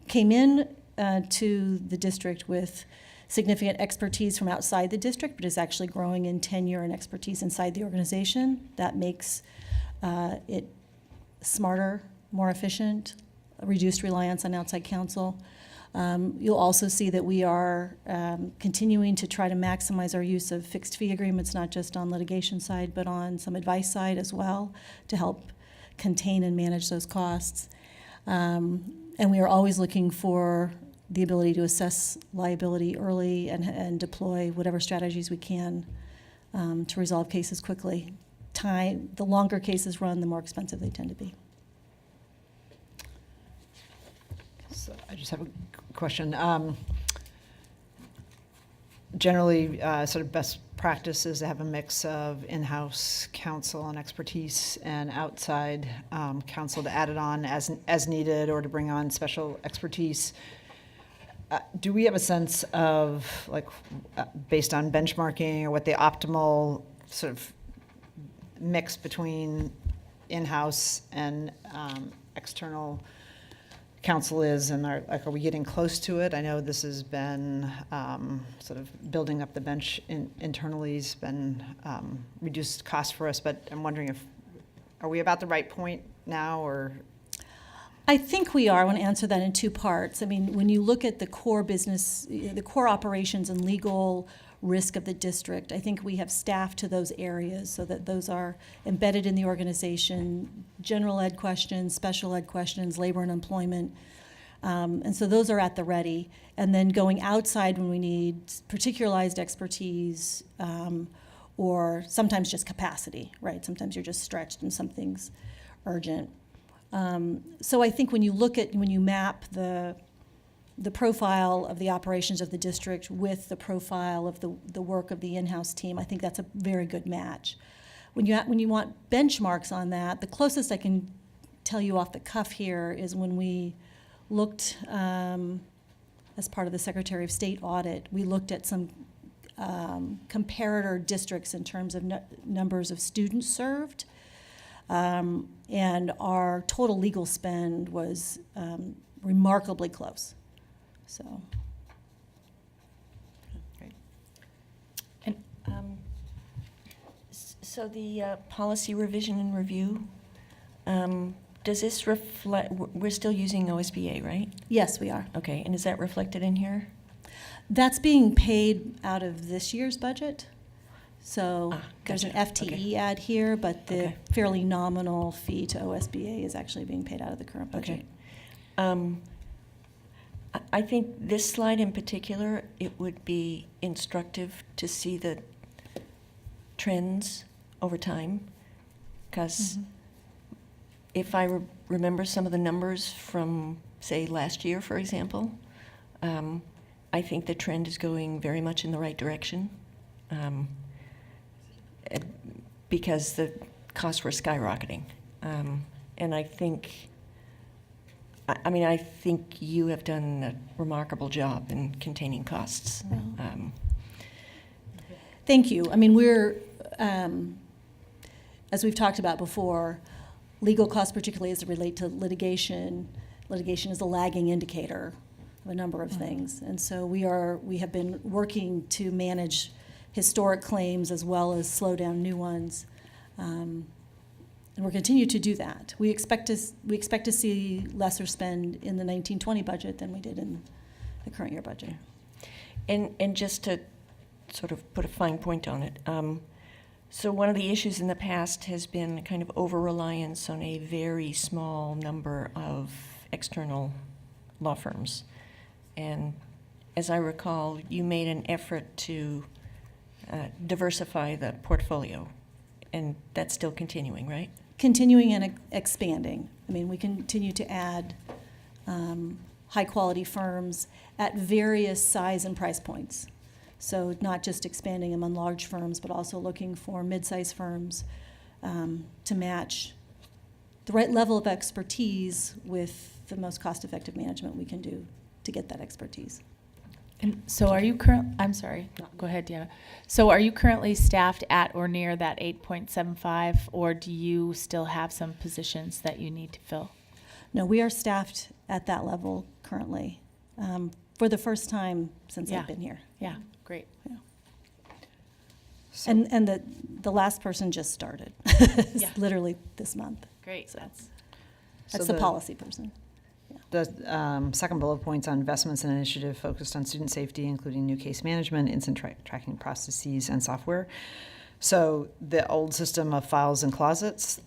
came in to the district with significant expertise from outside the district, but is actually growing in tenure and expertise inside the organization. That makes it smarter, more efficient, reduced reliance on outside counsel. You'll also see that we are continuing to try to maximize our use of fixed fee agreements, not just on litigation side, but on some advice side as well, to help contain and manage those costs. And we are always looking for the ability to assess liability early and deploy whatever strategies we can to resolve cases quickly. The longer cases run, the more expensive they tend to be. So I just have a question. Generally, sort of best practice is to have a mix of in-house counsel and expertise and outside counsel to add it on as needed or to bring on special expertise. Do we have a sense of, like, based on benchmarking, or what the optimal sort of mix between in-house and external counsel is, and are we getting close to it? I know this has been sort of building up the bench internally has been reduced cost for us, but I'm wondering are we about the right point now, or? I think we are. I want to answer that in two parts. I mean, when you look at the core business, the core operations and legal risk of the district, I think we have staff to those areas so that those are embedded in the organization, general ed questions, special ed questions, labor and employment. And so those are at the ready. And then going outside when we need particularized expertise or sometimes just capacity, right? Sometimes you're just stretched and something's urgent. So I think when you map the profile of the operations of the district with the profile of the work of the in-house team, I think that's a very good match. When you want benchmarks on that, the closest I can tell you off the cuff here is when we looked, as part of the Secretary of State audit, we looked at some comparator districts in terms of numbers of students served. And our total legal spend was remarkably close. So, Great. And so the policy revision and review, does this reflect? We're still using OSBA, right? Yes, we are. Okay, and is that reflected in here? That's being paid out of this year's budget. So there's an gotcha. FTE add here, but the Okay. fairly nominal fee to OSBA is actually being paid out of the current budget. Okay. I think this slide in particular, it would be instructive to see the trends over time, because if I remember some of the numbers from, say, last year, for example, I think the trend is going very much in the right direction. Because the costs were skyrocketing. And I think, I think you have done a remarkable job in containing costs. Thank you. I mean, we're, as we've talked about before, legal costs, particularly as it relate to litigation is a lagging indicator of a number of things. And so we have been working to manage historic claims as well as slow down new ones. And we'll continue to do that. We expect to see lesser spend in the 1920 budget than we did in the current year budget. And just to sort of put a fine point on it, so one of the issues in the past has been kind of over-reliance on a very small number of external law firms. And as I recall, you made an effort to diversify the portfolio, and that's still continuing, right? Continuing and expanding. I mean, we continue to add high-quality firms at various size and price points. So not just expanding among large firms, but also looking for mid-sized firms to match the right level of expertise with the most cost-effective management we can do to get that expertise. And so are you I'm sorry, go ahead, Deanna. So are you currently staffed at or near that 8.75, or do you still have some positions that you need to fill? No, we are staffed at that level currently. for the first time since Yeah. I've been here. Yeah, great. And the last person just started. It's Yeah. literally this month. Great, So That's the policy person. The second bullet points on investments and initiative focused on student safety, including new case management, incident tracking processes, and software. So the old system of files and closets,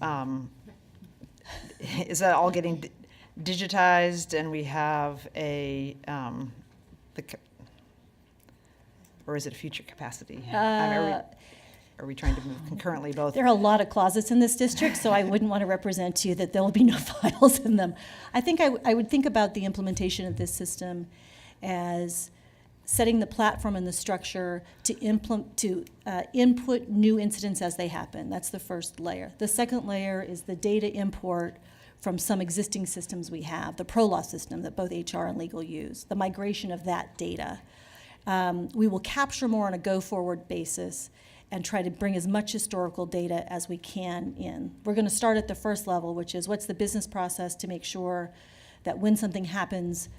is that all getting digitized, and we have or is it future capacity? Are we trying to move concurrently both? There are a lot of closets in this district, so I wouldn't want to represent to you that there will be no files in them. I think I would think about the implementation of this system as setting the platform and the structure to input new incidents as they happen. That's the first layer. The second layer is the data import from some existing systems we have, the ProLaw system that both HR and legal use, the migration of that data. We will capture more on a go-forward basis and try to bring as much historical data as we can in. We're going to start at the first level, which is what's the business process to make sure that when something happens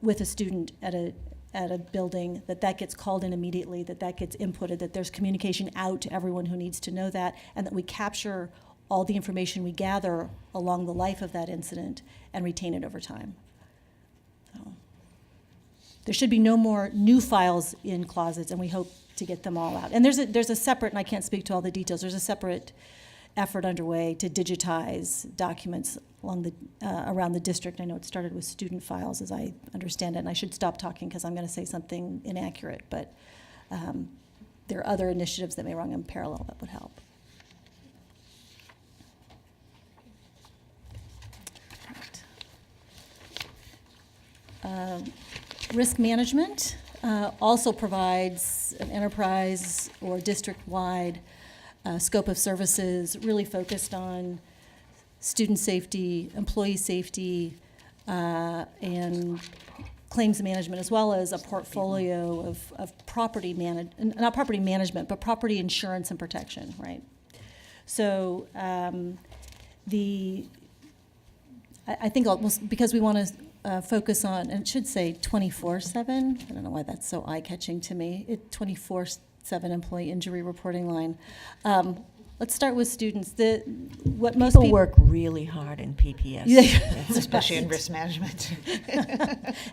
with a student at a building, that gets called in immediately, that gets inputted, that there's communication out to everyone who needs to know that, and that we capture all the information we gather along the life of that incident and retain it over time. So, there should be no more new files in closets, and we hope to get them all out. And there's a separate, and I can't speak to all the details, there's a separate effort underway to digitize documents around the district. I know it started with student files, as I understand it, and I should stop talking because I'm going to say something inaccurate, but there are other initiatives that may run in parallel that would help. Risk management also provides an enterprise or district-wide scope of services really focused on student safety, employee safety, and claims management, as well as a portfolio of property not property management, but property insurance and protection, right? So I think because we want to focus on, and it should say 24/7. I don't know why that's so eye-catching to me. 24/7 employee injury reporting line. Let's start with students. What most people work really hard in PPS. Especially in risk management.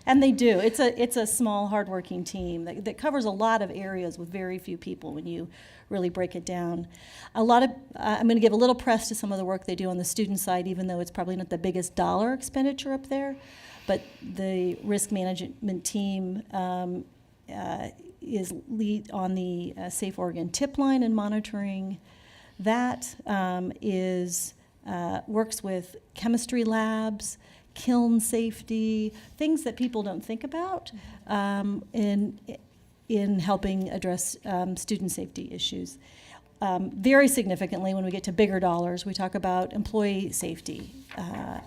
And they do. It's a small, hardworking team that covers a lot of areas with very few people when you really break it down. I'm going to give a little press to some of the work they do on the student side, even though it's probably not the biggest dollar expenditure up there. But the risk management team is lead on the Safe Oregon tip line and monitoring. That works with chemistry labs, kiln safety, things that people don't think about in helping address student safety issues. Very significantly, when we get to bigger dollars, we talk about employee safety.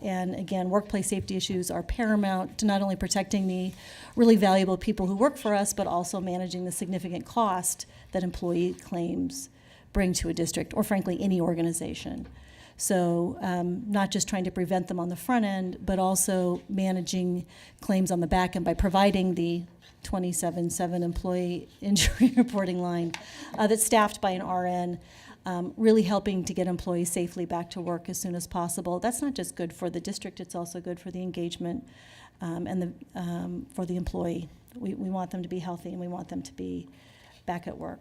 And again, workplace safety issues are paramount to not only protecting the really valuable people who work for us, but also managing the significant cost that employee claims bring to a district, or frankly, any organization. So not just trying to prevent them on the front end, but also managing claims on the back end by providing the 24/7 employee injury reporting line that's staffed by an RN, really helping to get employees safely back to work as soon as possible. That's not just good for the district, it's also good for the engagement and for the employee. We want them to be healthy and we want them to be back at work.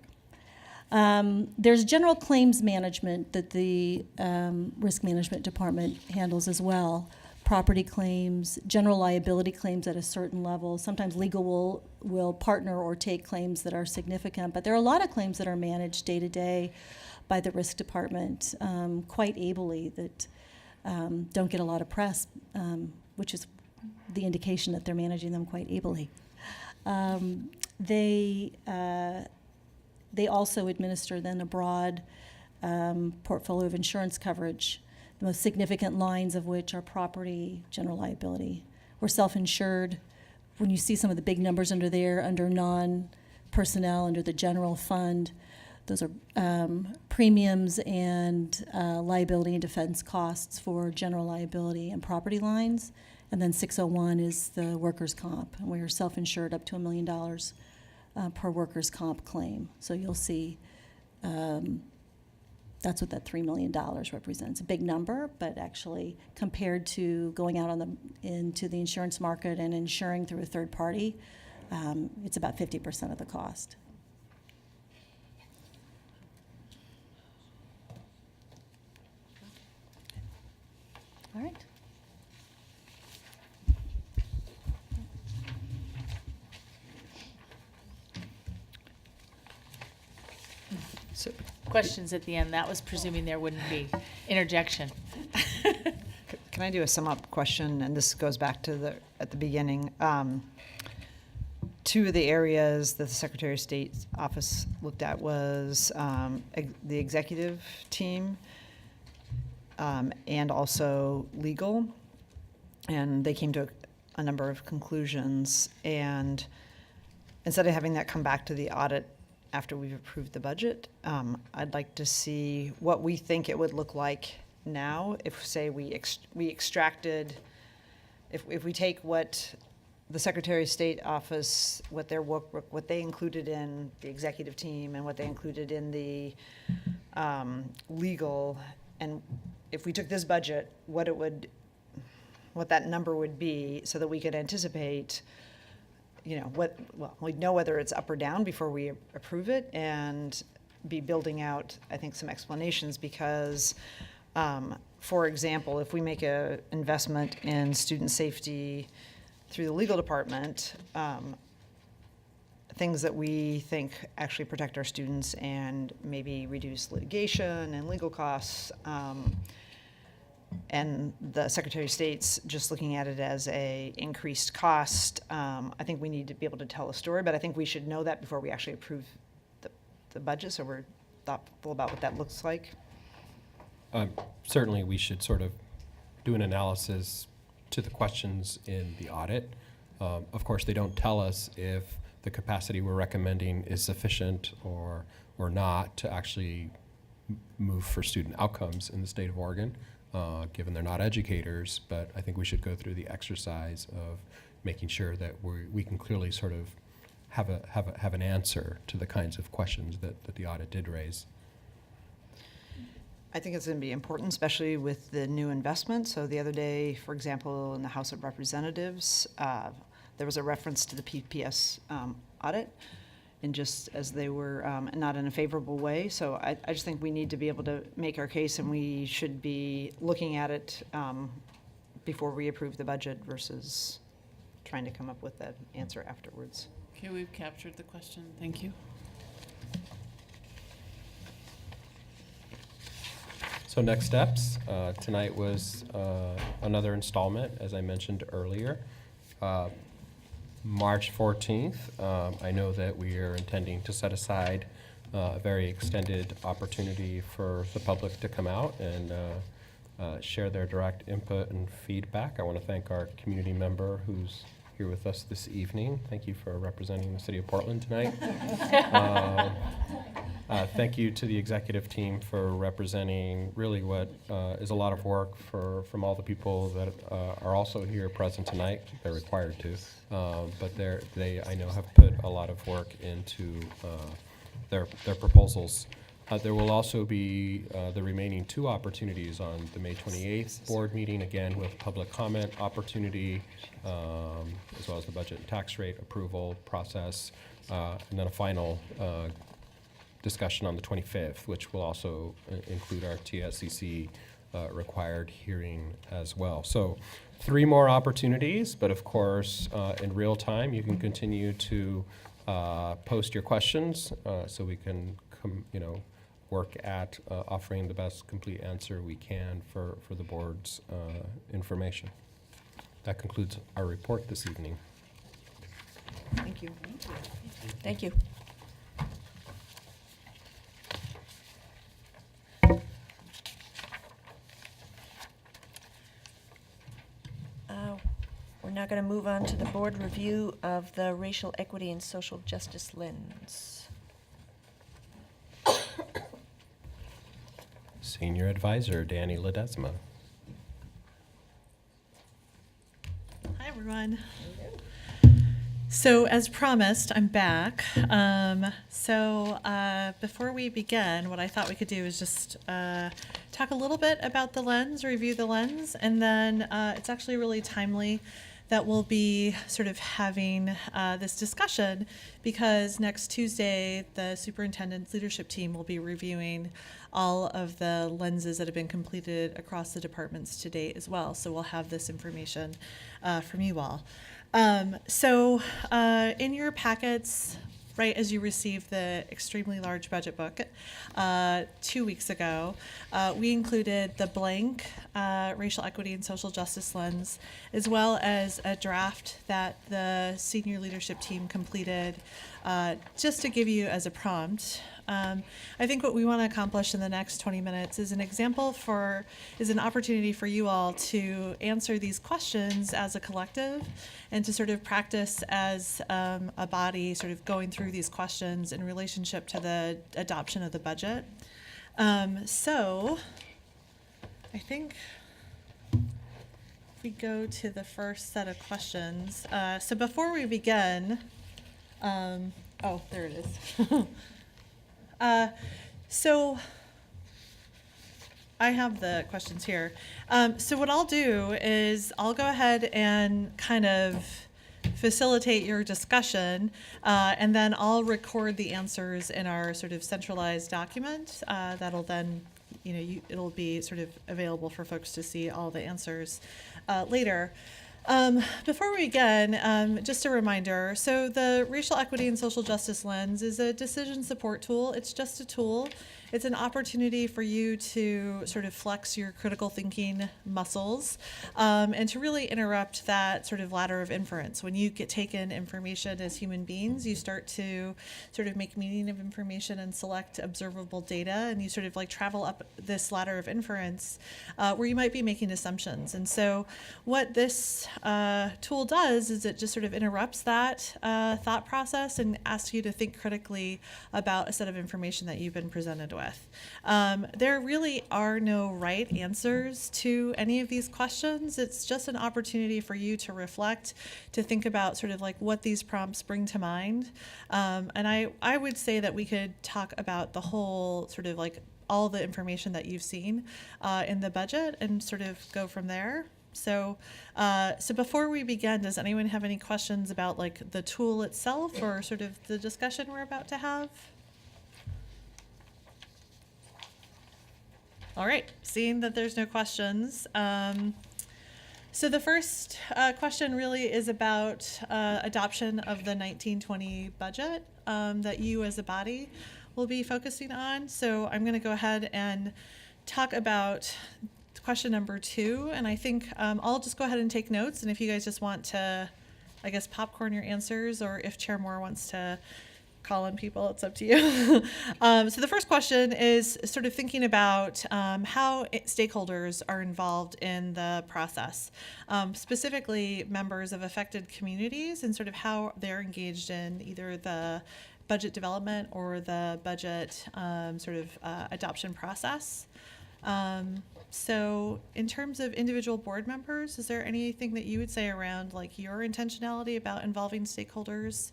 There's general claims management that the risk management department handles as well. Property claims, general liability claims at a certain level. Sometimes legal will partner or take claims that are significant, but there are a lot of claims that are managed day to day by the risk department quite ably that don't get a lot of press, which is the indication that they're managing them quite ably. They also administer then a broad portfolio of insurance coverage, the most significant lines of which are property, general liability. We're self-insured. When you see some of the big numbers under there, under non-personnel, under the general fund, those are premiums and liability and defense costs for general liability and property lines. And then 601 is the workers' comp, and we are self-insured up to $1 million per workers' comp claim. So you'll see that's what that $3 million represents. A big number, but actually compared to going out into the insurance market and insuring through a third party, it's about 50% of the cost. All right. So, Questions at the end, that was presuming there wouldn't be interjection. can I do a sum up question? And this goes back to at the beginning. Two of the areas that the Secretary of State's office looked at was the executive team and also legal. And they came to a number of conclusions. And instead of having that come back to the audit after we've approved the budget, I'd like to see what we think it would look like now if, say, we extracted, if we take what the Secretary of State office, what their workbook, what they included in the executive team and what they included in the legal, and if we took this budget, what that number would be, so that we could anticipate, we'd know whether it's up or down before we approve it, and be building out, I think, some explanations, because, for example, if we make an investment in student safety through the legal department, things that we think actually protect our students and maybe reduce litigation and legal costs, and the Secretary of State's just looking at it as a increased cost, I think we need to be able to tell a story, but I think we should know that before we actually approve the budget, so we're thoughtful about what that looks like. Certainly, we should sort of do an analysis to the questions in the audit. Of course, they don't tell us if the capacity we're recommending is sufficient or not to actually move for student outcomes in the state of Oregon, given they're not educators. But I think we should go through the exercise of making sure that we can clearly sort of have an answer to the kinds of questions that the audit did raise. I think it's going to be important, especially with the new investment. So the other day, for example, in the House of Representatives, there was a reference to the PPS audit, and just as they were not in a favorable way. So I just think we need to be able to make our case, and we should be looking at it before we approve the budget versus trying to come up with that answer afterwards. Okay, we've captured the question. Thank you. So next steps, tonight was another installment, as I mentioned earlier. March 14th, I know that we are intending to set aside a very extended opportunity for the public to come out and share their direct input and feedback. I want to thank our community member who's here with us this evening. Thank you for representing the city of Portland tonight. Thank you to the executive team for representing really what is a lot of work from all the people that are also here present tonight. They're required to, but they I know have put a lot of work into their proposals. There will also be the remaining two opportunities on the May 28th board meeting, again with public comment opportunity, as well as the budget and tax rate approval process, and then a final discussion on the 25th, which will also include our TSCC required hearing as well. So 3 more opportunities, but of course, in real time, you can continue to post your questions so we can work at offering the best complete answer we can for the board's information. That concludes our report this evening. Thank you. Thank you. We're now going to move on to the board review of the racial equity and social justice lens. Senior Advisor Danny Ledesma. everyone. So as promised, I'm back. Before we begin, what I thought we could do is just talk a little bit about the lens, review the lens, and then it's actually really timely that we'll be sort of having this discussion because next Tuesday, the superintendent's leadership team will be reviewing all of the lenses that have been completed across the departments to date as well. So we'll have this information from you all. In your packets, right as you received the extremely large budget book 2 weeks ago, we included the blank racial equity and social justice lens, as well as a draft that the senior leadership team completed just to give you as a prompt. I think what we want to accomplish in the next 20 minutes is an opportunity for you all to answer these questions as a collective and to sort of practice as a body sort of going through these questions in relationship to the adoption of the budget. So I think if we go to the first set of questions. So before we begin, oh, there it is. So I have the questions here. So what I'll do is I'll go ahead and kind of facilitate your discussion, and then I'll record the answers in our sort of centralized document. That'll then, it'll be sort of available for folks to see all the answers later. Before we begin, just a reminder, so the Racial Equity and Social Justice Lens is a decision support tool. It's just a tool. It's an opportunity for you to sort of flex your critical thinking muscles and to really interrupt that sort of ladder of inference. When you take in information as human beings, you start to sort of make meaning of information and select observable data, and you sort of like travel up this ladder of inference where you might be making assumptions. And so what this tool does is it just sort of interrupts that thought process and asks you to think critically about a set of information that you've been presented with. There really are no right answers to any of these questions. It's just an opportunity for you to reflect, to think about sort of like what these prompts bring to mind. And I would say that we could talk about the whole sort of like all the information that you've seen in the budget and sort of go from there. So before we begin, does anyone have any questions about like the tool itself or sort of the discussion we're about to have? All right, seeing that there's no questions. So the first question really is about adoption of the 1920 budget that you as a body will be focusing on. So I'm going to go ahead and talk about question number 2, and I think I'll just go ahead and take notes, and if you guys just want to, I guess, popcorn your answers, or if Chair Moore wants to call on people, it's up to you. So the first question is sort of thinking about how stakeholders are involved in the process, specifically members of affected communities, and sort of how they're engaged in either the budget development or the budget adoption process. So in terms of individual board members, is there anything that you would say around like your intentionality about involving stakeholders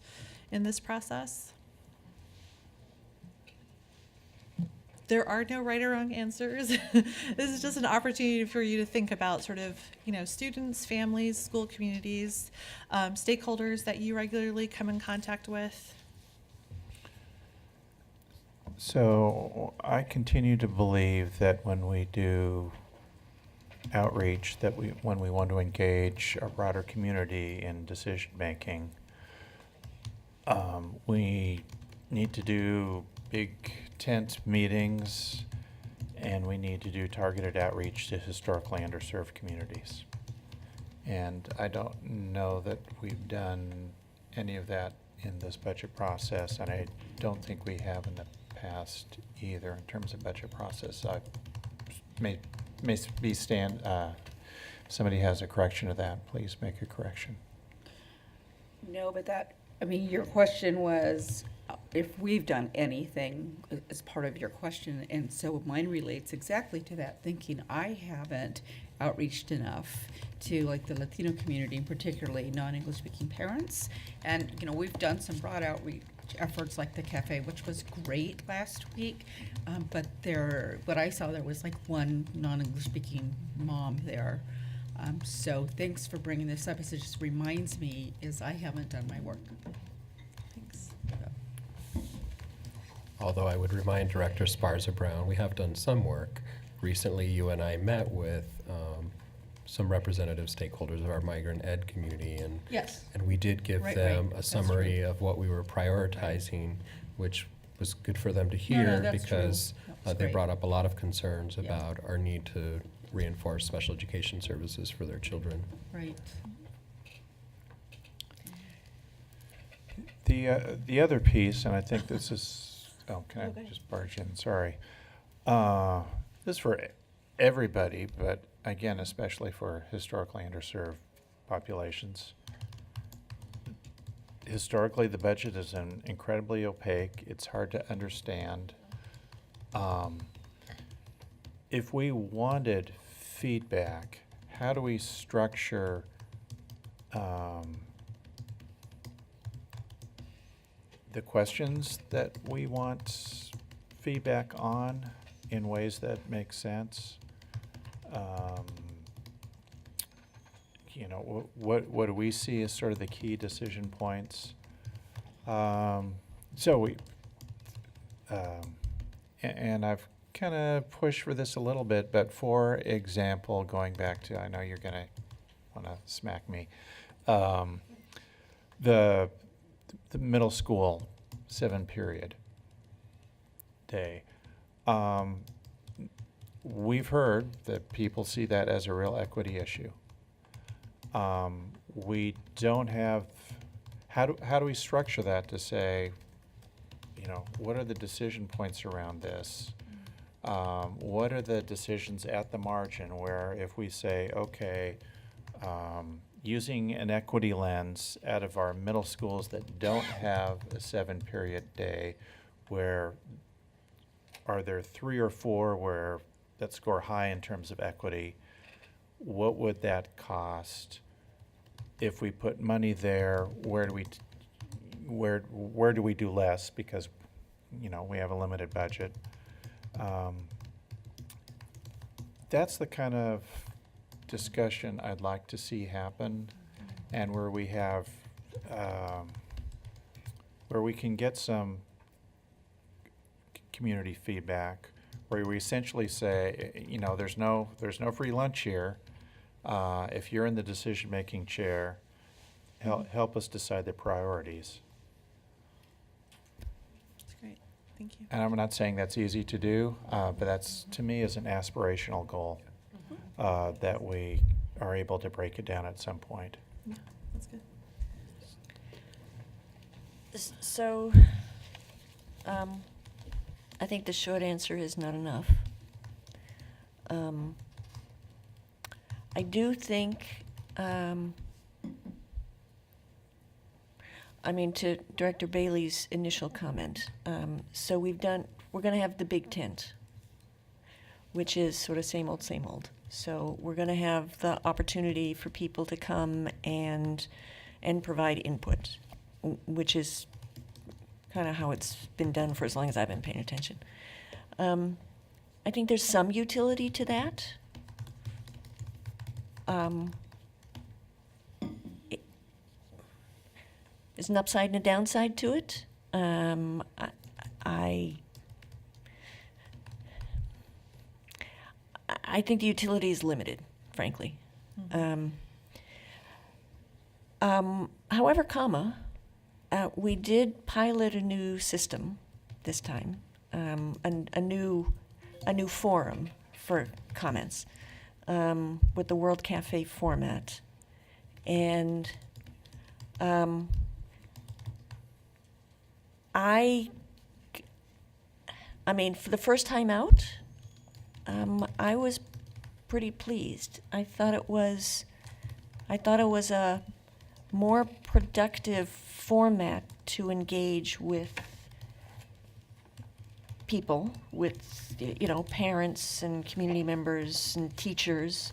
in this process? There are no right or wrong answers. This is just an opportunity for you to think about sort of, students, families, school communities, stakeholders that you regularly come in contact with. So I continue to believe that when we do outreach, when we want to engage our broader community in decision making, we need to do big tent meetings, and we need to do targeted outreach to historically underserved communities. And I don't know that we've done any of that in this budget process, and I don't think we have in the past either in terms of budget process. I may be somebody has a correction to that, please make a correction. No, but your question was if we've done anything as part of your question, and so mine relates exactly to that thinking. I haven't outreached enough to like the Latino community, and particularly non-English speaking parents. And, you know, we've done some broad outreach efforts like the cafe, which was great last week. But what I saw, there was like one non-English speaking mom there. So thanks for bringing this up. It just reminds me is I haven't done my work. Thanks. Although I would remind Director Sparza Brown, we have done some work. Recently, you and I met with some representative stakeholders of our migrant ed community, and Yes. and we did give Right, them right. a That's summary true. of what we were prioritizing, which was good for them to No, hear no, that's true. because That's they great. brought up a lot of concerns Yeah. about our need to reinforce special education services for their children. Right. The other piece, and I think this is, can go I ahead. just barge in? Sorry. This is for everybody, but again, especially for historically underserved populations. Historically, the budget is incredibly opaque. It's hard to understand. If we wanted feedback, how do we structure the questions that we want feedback on in ways that make sense? You know, what do we see as sort of the key decision points? So we, and I've kind of pushed for this a little bit, but for example, going back to, I know you're going to want to smack me, the middle school 7-period day. We've heard that people see that as a real equity issue. We don't have, how do we structure that to say, you know, what are the decision points around this? What are the decisions at the margin where if we say, okay, using an equity lens out of our middle schools that don't have a 7-period day, where are there 3 or 4 that score high in terms of equity? What would that cost? If we put money there, where do we do less because, you know, we have a limited budget? That's the kind of discussion I'd like to see happen, and where we have, where we can get some community feedback, where we essentially say, you know, there's no free lunch here. If you're in the decision-making chair, help us decide the priorities. That's great. Thank you. And I'm not saying that's easy to do, but that's, to me, is an aspirational goal, that we are able to break it down at some point. Yeah, that's good. So, I think the short answer is not enough. I do think, to Director Bailey's initial comment, so we're going to have the big tent, which is sort of same old, same old. So we're going to have the opportunity for people to come and provide input, which is kind of how it's been done for as long as I've been paying attention. I think there's some utility to that. There's an upside and a downside to it. I think the utility is limited, frankly. However, we did pilot a new system this time, a new forum for comments with the World Cafe format, and for the first time out, I was pretty pleased. I thought it was a more productive format to engage with people, with, you know, parents and community members and teachers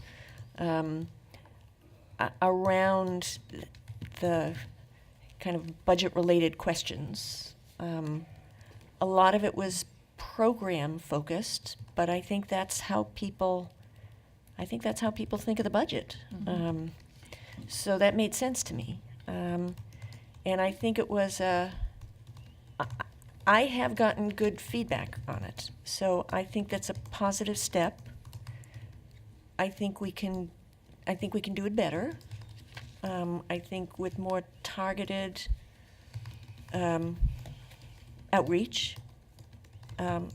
around the kind of budget-related questions. A lot of it was program-focused, but I think that's how people think of the budget. So that made sense to me. And I think it was I have gotten good feedback on it. So I think that's a positive step. I think we can do it better. I think with more targeted outreach.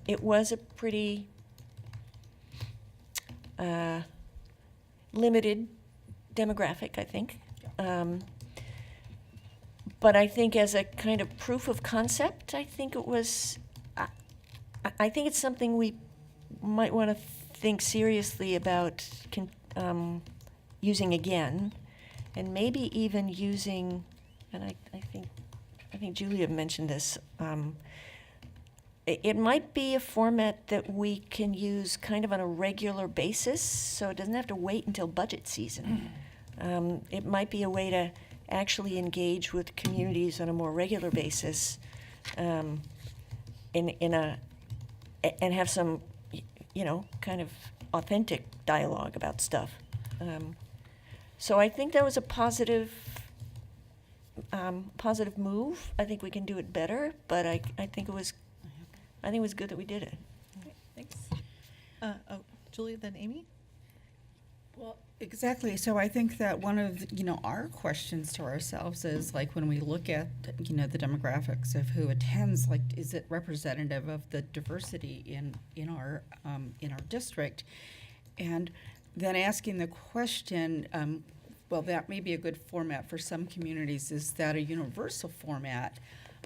It was a pretty limited demographic, I think. But I think as a kind of proof of concept, I think it was, I think it's something we might want to think seriously about using again, and maybe even using, and I think Julia mentioned this, it might be a format that we can use kind of on a regular basis, so it doesn't have to wait until budget season. It might be a way to actually engage with communities on a more regular basis, and have some, you know, kind of authentic dialogue about stuff. So I think that was a positive move. I think we can do it better, but I think it was good that we did it. Okay, thanks. Julia, then Amy? Well, exactly. So I think that one of, our questions to ourselves is, like, when we look at, the demographics of who attends, like, is it representative of the diversity in our district? And then asking the question, well, that may be a good format for some communities. Is that a universal format?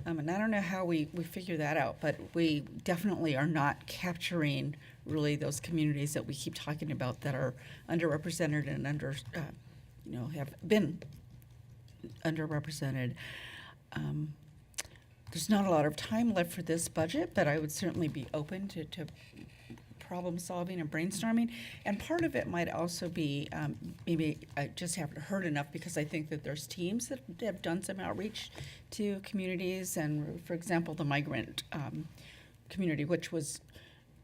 And I don't know how we figure that out, but we definitely are not capturing really those communities that we keep talking about that are underrepresented and have been underrepresented. There's not a lot of time left for this budget, but I would certainly be open to problem solving and brainstorming. And part of it might also be, maybe I just haven't heard enough, because I think that there's teams that have done some outreach to communities, and for example, the migrant community, which was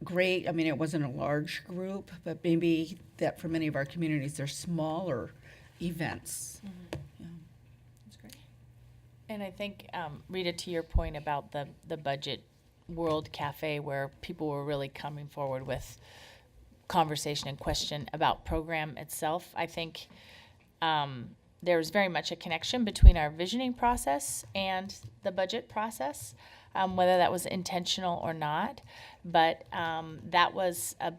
great. I mean, it wasn't a large group, but maybe that for many of our communities, they're smaller events. Yeah. That's great. And I think, Rita, to your point about the budget World Cafe, where people were really coming forward with conversation and question about program itself, I think there's very much a connection between our visioning process and the budget process, whether that was intentional or not. But that was a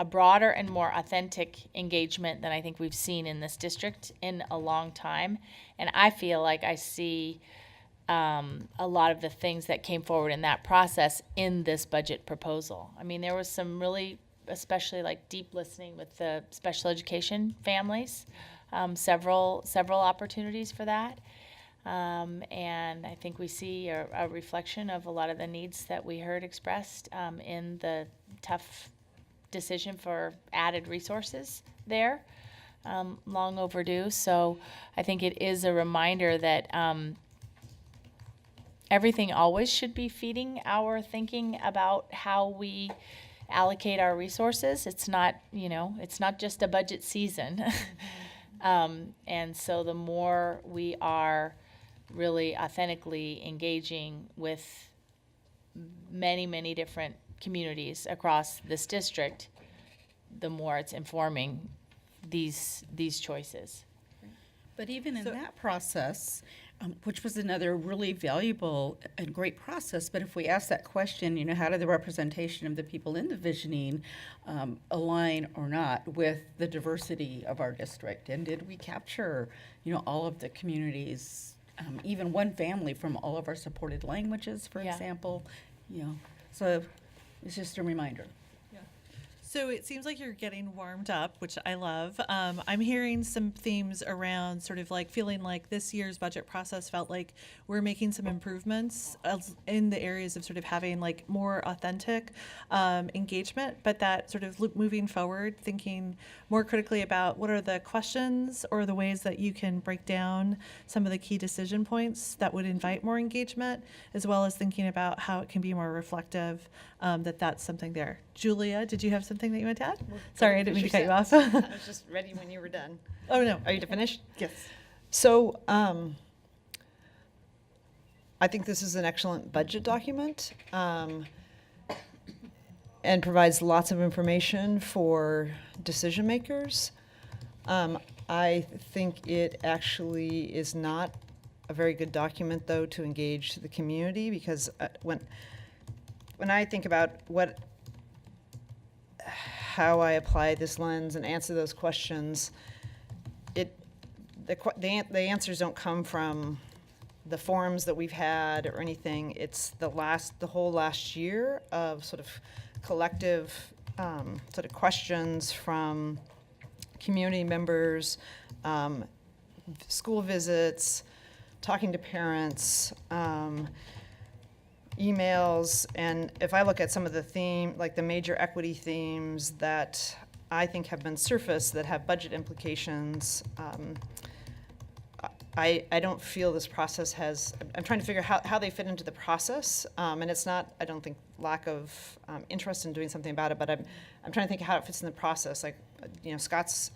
broader and more authentic engagement than I think we've seen in this district in a long time. And I feel like I see a lot of the things that came forward in that process in this budget proposal. I mean, there was some really, especially like deep listening with the special education families, several opportunities for that. And I think we see a reflection of a lot of the needs that we heard expressed in the tough decision for added resources there, long overdue. So I think it is a reminder that everything always should be feeding our thinking about how we allocate our resources. It's not just a budget season. And so the more we are really authentically engaging with many, many different communities across this district, the more it's informing these choices. But even in that process, which was another really valuable and great process, but if we ask that question, how did the representation of the people in the visioning align or not with the diversity of our district? And did we capture, all of the communities, even one family from all of our supported languages, for example? So it's just a reminder. So it seems like you're getting warmed up, which I love. I'm hearing some themes around sort of like feeling like this year's budget process felt like we're making some improvements in the areas of sort of having like more authentic engagement, but that sort of moving forward, thinking more critically about what are the questions or the ways that you can break down some of the key decision points that would invite more engagement, as well as thinking about how it can be more reflective, that's something there. Julia, did you have something that you wanted to add? Sorry, I didn't mean to cut you off. I was just ready when you were done. Oh, no. Are you finished? Yes. So, I think this is an excellent budget document, and provides lots of information for decision makers. I think it actually is not a very good document, though, to engage the community, because when I think about how I apply this lens and answer those questions, the answers don't come from the forums that we've had or anything. It's the whole last year of sort of collective sort of questions from community members, school visits, talking to parents, emails, and if I look at some of the the major equity themes that I think have been surfaced that have budget implications, I don't feel this process I'm trying to figure out how they fit into the process, and it's not, I don't think, lack of interest in doing something about it, but I'm trying to think how it fits in the process. Like, Scott's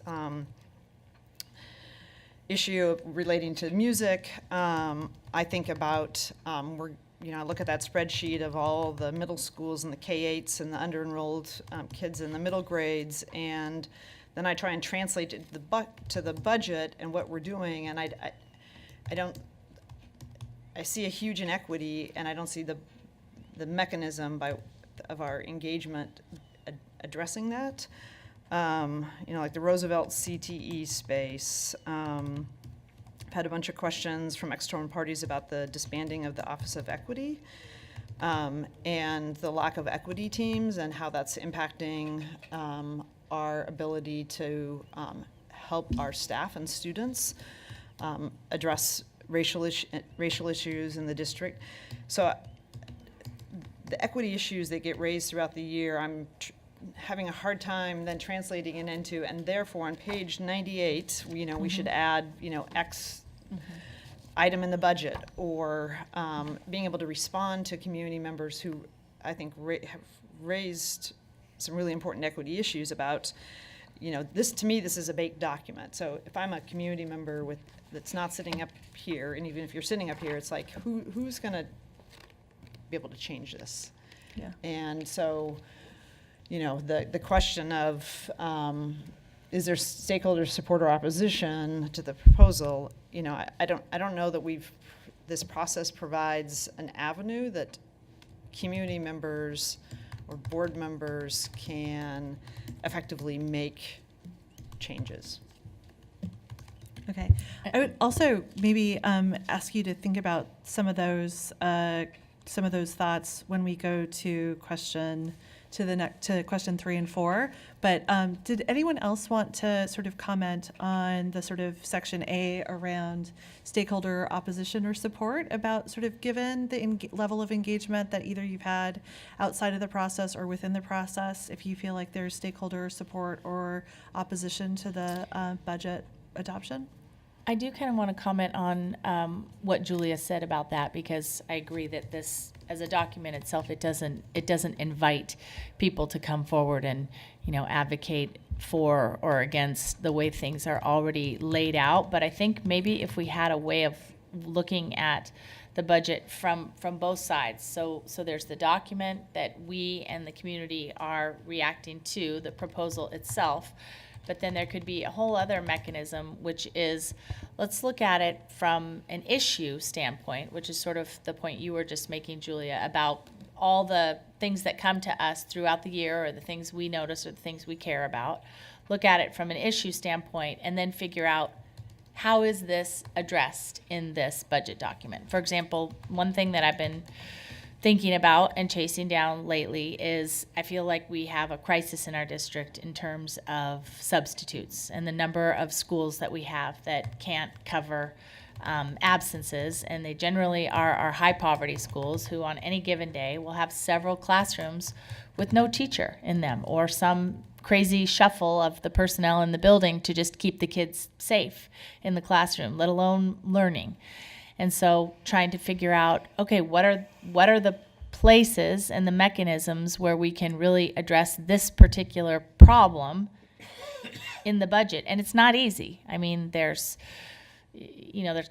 issue relating to music, I think about, I look at that spreadsheet of all the middle schools and the K-8s and the under-enrolled kids in the middle grades, and then I try and translate it to the budget and what we're doing, and I see a huge inequity, and I don't see the mechanism of our engagement addressing that. Like the Roosevelt CTE space. I've had a bunch of questions from external parties about the disbanding of the Office of Equity, and the lack of equity teams and how that's impacting our ability to help our staff and students address racial issues in the district. So the equity issues that get raised throughout the year, I'm having a hard time then translating it into, and therefore on page 98, we should add, X item in the budget, or being able to respond to community members who I think have raised some really important equity issues about, to me, this is a baked document. So if I'm a community member that's not sitting up here, and even if you're sitting up here, it's like, who's going to be able to change this? Yeah. And so, the question of, is there stakeholder support or opposition to the proposal? I don't know that this process provides an avenue that community members or board members can effectively make changes. Okay. I would also maybe ask you to think about some of those thoughts when we go to question 3 and 4. But did anyone else want to sort of comment on the sort of section A around stakeholder opposition or support, about sort of given the level of engagement that either you've had outside of the process or within the process, if you feel like there's stakeholder support or opposition to the budget adoption? I do kind of want to comment on what Julia said about that, because I agree that this, as a document itself, it doesn't invite people to come forward and advocate for or against the way things are already laid out. But I think maybe if we had a way of looking at the budget from both sides, so there's the document that we and the community are reacting to, the proposal itself. But then there could be a whole other mechanism, which is, let's look at it from an issue standpoint, which is sort of the point you were just making, Julia, about all the things that come to us throughout the year, or the things we notice, or the things we care about. Look at it from an issue standpoint, and then figure out, how is this addressed in this budget document? For example, one thing that I've been thinking about and chasing down lately is I feel like we have a crisis in our district in terms of substitutes and the number of schools that we have that can't cover absences, and they generally are our high poverty schools who on any given day will have several classrooms with no teacher in them or some crazy shuffle of the personnel in the building to just keep the kids safe in the classroom, let alone learning. And so trying to figure out, okay, what are the places and the mechanisms where we can really address this particular problem in the budget? And it's not easy. I mean, there's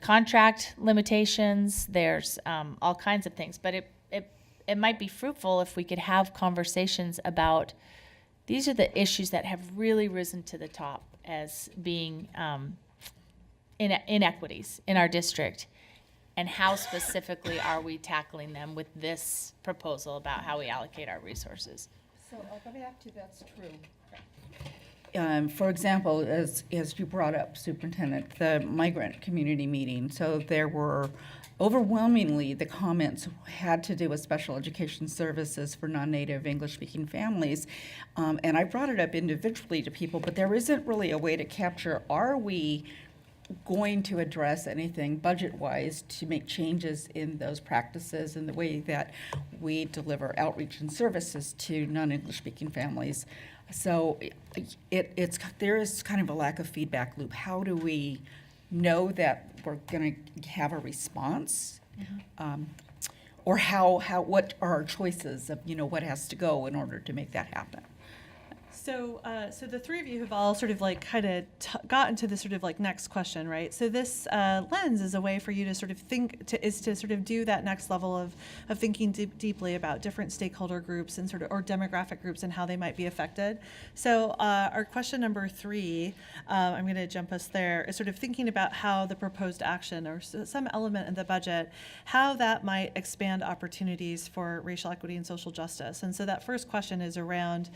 contract limitations, there's all kinds of things, but it might be fruitful if we could have conversations about these are the issues that have really risen to the top as being inequities in our district. And how specifically are we tackling them with this proposal about how we allocate our resources? So I'll go back to that's true. For example, as you brought up, Superintendent, the migrant community meeting. So there were overwhelmingly the comments had to do with special education services for non-native English-speaking families. And I brought it up individually to people, but there isn't really a way to capture, are we going to address anything budget-wise to make changes in those practices and the way that we deliver outreach and services to non-English speaking families. So there is kind of a lack of feedback loop. How do we know that we're going to have a response? Or what are our choices of, what has to go in order to make that happen? So the three of you have all sort of like kind of gotten to the sort of like next question, right? So this lens is a way for you to sort of to sort of do that next level of thinking deeply about different stakeholder groups and or demographic groups and how they might be affected. So our question number 3, I'm going to jump us there, is sort of thinking about how the proposed action or some element in the budget, how that might expand opportunities for racial equity and social justice. And so that first question is around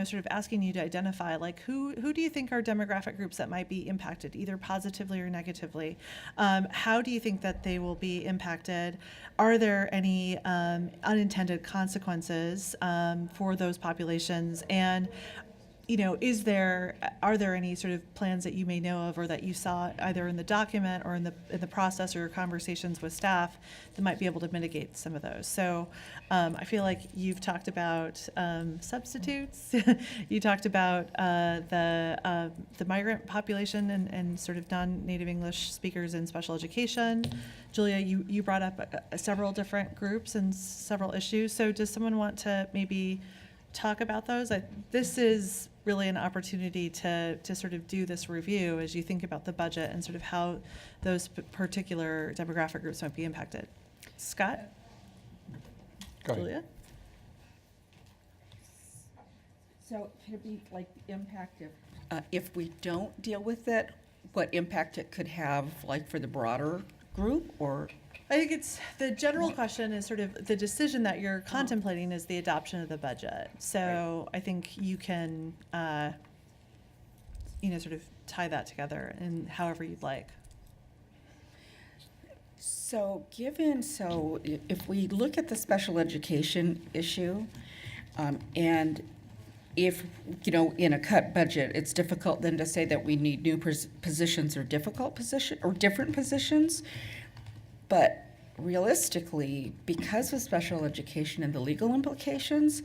sort of asking you to identify, like, who do you think are demographic groups that might be impacted, either positively or negatively? How do you think that they will be impacted? Are there any unintended consequences for those populations? And are there any sort of plans that you may know of or that you saw either in the document or in the process or your conversations with staff that might be able to mitigate some of those? So I feel like you've talked about substitutes. You talked about the migrant population and sort of non-native English speakers in special education. Julia, you brought up several different groups and several issues. So does someone want to maybe talk about those? This is really an opportunity to sort of do this review as you think about the budget and sort of how those particular demographic groups might be impacted. Scott? Go ahead. Julia? So could it be like the impact if we don't deal with it, what impact it could have like for the broader group? Or I think it's the general question is sort of the decision that you're contemplating is the adoption of the budget. So I think you can, sort of tie that together in however you'd like. So if we look at the special education issue, and if, in a cut budget, it's difficult then to say that we need new positions or different positions. But realistically, because of special education and the legal implications,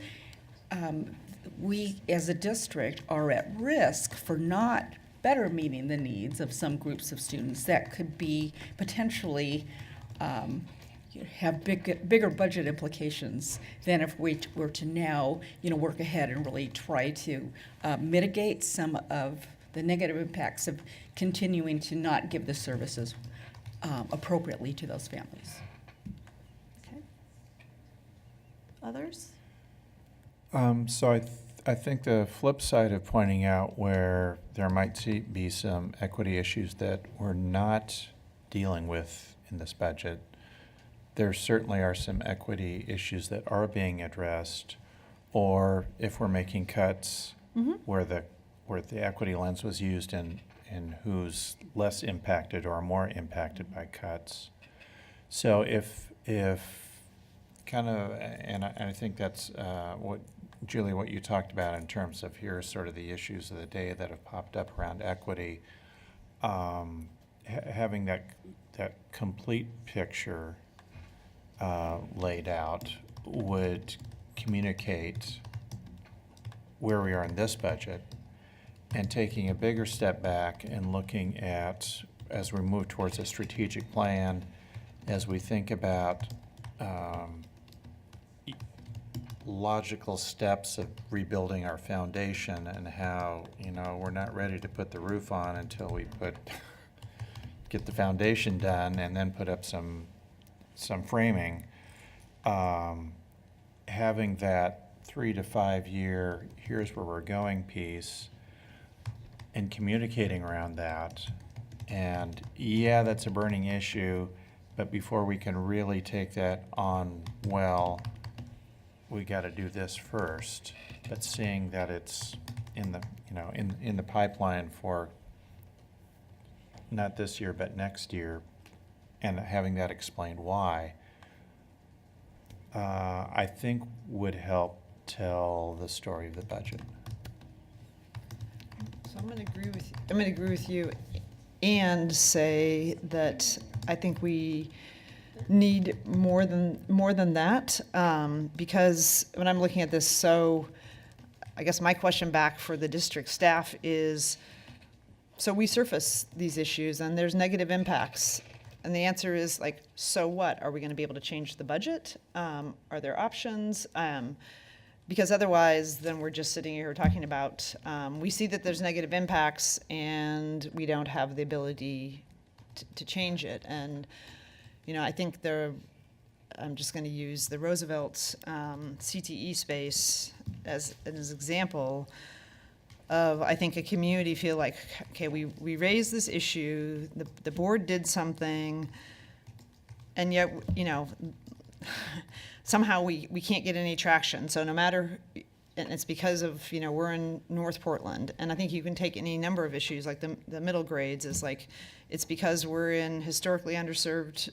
we as a district are at risk for not better meeting the needs of some groups of students that could be potentially have bigger budget implications than if we were to now, work ahead and really try to mitigate some of the negative impacts of continuing to not give the services appropriately to those families. Okay. Others? So I think the flip side of pointing out where there might be some equity issues that we're not dealing with in this budget, there certainly are some equity issues that are being addressed, or if we're making cuts where the equity lens was used in who's less impacted or more impacted by cuts. So if kind of, and I think that's what, Julie, what you talked about in terms of here are sort of the issues of the day that have popped up around equity. Having that complete picture laid out would communicate where we are in this budget, and taking a bigger step back and looking at, as we move towards a strategic plan, as we think about logical steps of rebuilding our foundation, and how, you know, we're not ready to put the roof on until we get the foundation done and then put up some framing. Having that 3 to 5 year, here's where we're going piece, and communicating around that. And yeah, that's a burning issue, but before we can really take that on well, we got to do this first. But seeing that it's in the, you know, in the pipeline for not this year but next year, and having that explained why, I think would help tell the story of the budget. So I'm going to agree with you and say that I think we need more than that, because when I'm looking at this, so I guess my question back for the district staff is, so we surface these issues and there's negative impacts, and the answer is like, so what? Are we going to be able to change the budget? Are there options? Because otherwise, then we're just sitting here talking about, we see that there's negative impacts and we don't have the ability to change it. And, you know, I think I'm just going to use the Roosevelt CTE space as an example of, I think, a community feel like, okay, we raised this issue, the board did something, and yet, you know, somehow we can't get any traction. So no matter, and it's because of, you know, we're in North Portland, and I think you can take any number of issues, like the middle grades is like, it's because we're in historically underserved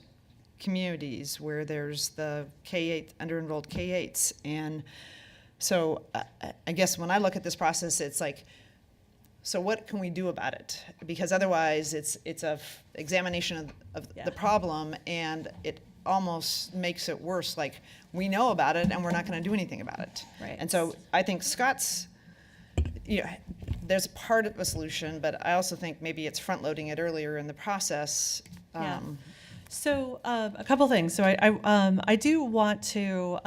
communities where there's the K-8, under-enrolled K-8s. And so I guess when I look at this process, it's like, so what can we do about it? Because otherwise it's a examination of the problem, and it almost makes it worse. Like, we know about it and we're not going to do anything about it. Right. And so I think Scott's, you know, there's part of a solution, but I also think maybe it's front loading it earlier in the process. Yeah. So a couple things. So I do want to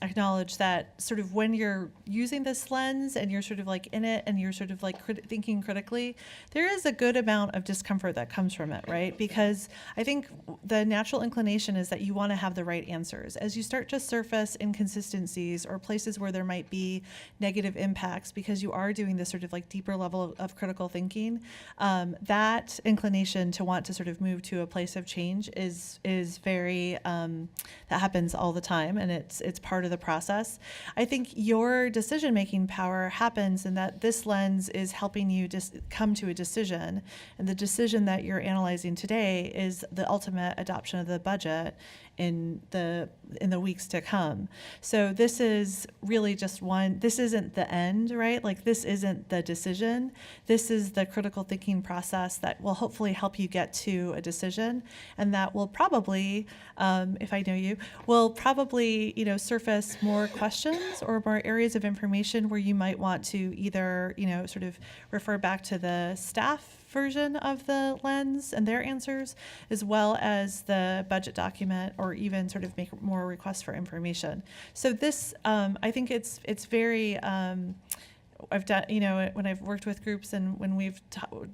acknowledge that sort of when you're using this lens and you're sort of like in it and you're sort of like thinking critically, there is a good amount of discomfort that comes from it, right? Because I think the natural inclination is that you want to have the right answers. As you start to surface inconsistencies or places where there might be negative impacts because you are doing this sort of like deeper level of critical thinking, that inclination to want to sort of move to a place of change is very that happens all the time, and it's part of the process. I think your decision-making power happens in that this lens is helping you just come to a decision, and the decision that you're analyzing today is the ultimate adoption of the budget in the weeks to come. So this is really just this isn't the end, right? Like, this isn't the decision. This is the critical thinking process that will hopefully help you get to a decision, and that will probably, if I know you, will probably, you know, surface more questions or more areas of information where you might want to either, you know, sort of refer back to the staff version of the lens and their answers, as well as the budget document, or even sort of make more requests for information. So this, I think it's very, I've done, you know, when I've worked with groups and when we've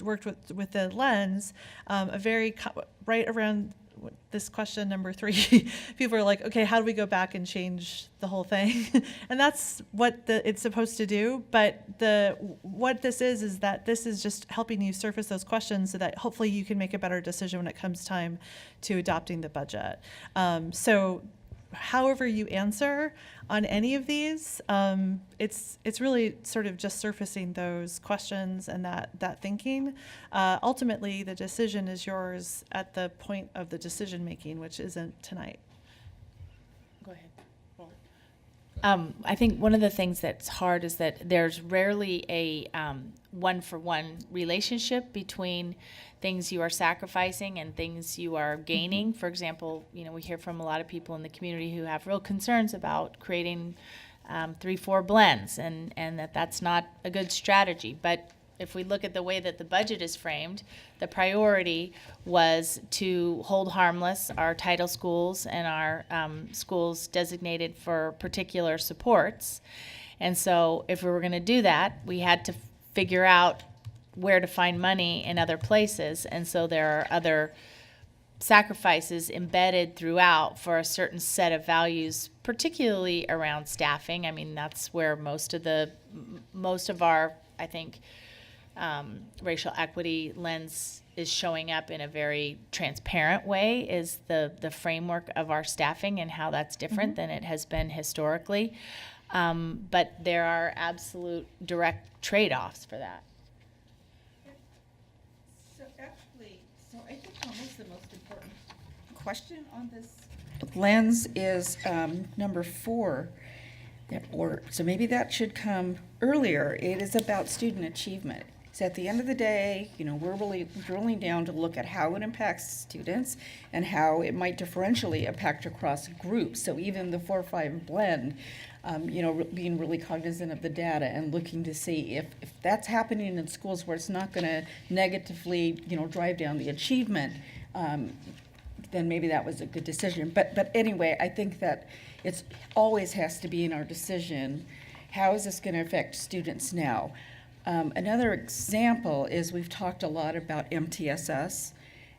worked with the lens, right around this question number 3, people are like, okay, how do we go back and change the whole thing? And that's what it's supposed to do. But what this is that this is just helping you surface those questions so that hopefully you can make a better decision when it comes time to adopting the budget. So however you answer on any of these, it's really sort of just surfacing those questions and that thinking. Ultimately, the decision is yours at the point of the decision making, which isn't tonight. Go ahead. I think one of the things that's hard is that there's rarely a one-for-one relationship between things you are sacrificing and things you are gaining. For example, we hear from a lot of people in the community who have real concerns about creating 3-4 blends, and that's not a good strategy. But if we look at the way that the budget is framed, the priority was to hold harmless our title schools and our schools designated for particular supports. And so if we were going to do that, we had to figure out where to find money in other places. And so there are other sacrifices embedded throughout for a certain set of values, particularly around staffing. I mean, that's where most of our, I think, racial equity lens is showing up in a very transparent way, is the framework of our staffing and how that's different than it has been historically. But there are absolute direct trade-offs for that. So I think almost the most important question on this lens is number 4. So maybe that should come earlier. It is about student achievement. So at the end of the day, we're really drilling down to look at how it impacts students and how it might differentially impact across groups. So even the 4-5 blend, being really cognizant of the data and looking to see if that's happening in schools where it's not going to negatively, drive down the achievement, then maybe that was a good decision. But anyway, I think that it's always has to be in our decision, how is this going to affect students now? Another example is we've talked a lot about MTSS,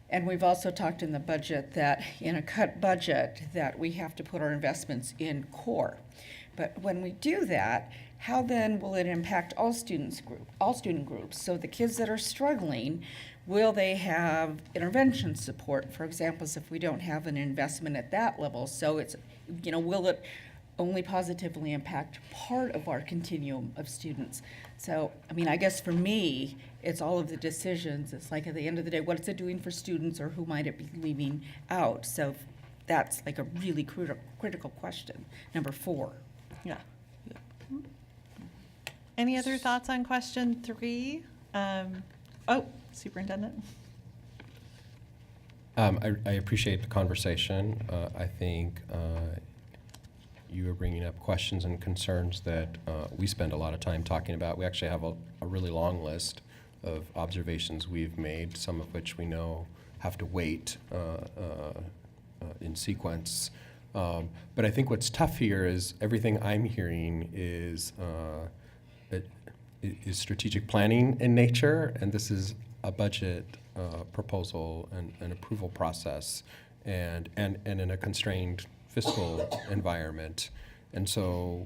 and we've also talked in the budget that in a cut budget that we have to put our investments in core. But when we do that, how then will it impact all student groups? So the kids that are struggling, will they have intervention support? For example, if we don't have an investment at that level, so it's, will it only positively impact part of our continuum of students? So, I guess for me, it's all of the decisions. It's like at the end of the day, what is it doing for students, or who might it be leaving out? So that's like a really critical question, number 4. Yeah. Any other thoughts on question 3? Superintendent. I appreciate the conversation. I think you are bringing up questions and concerns that we spend a lot of time talking about. We actually have a really long list of observations we've made, some of which we know have to wait in sequence. But I think what's tough here is everything I'm hearing is strategic planning in nature, and this is a budget proposal and an approval process, and in a constrained fiscal environment. And so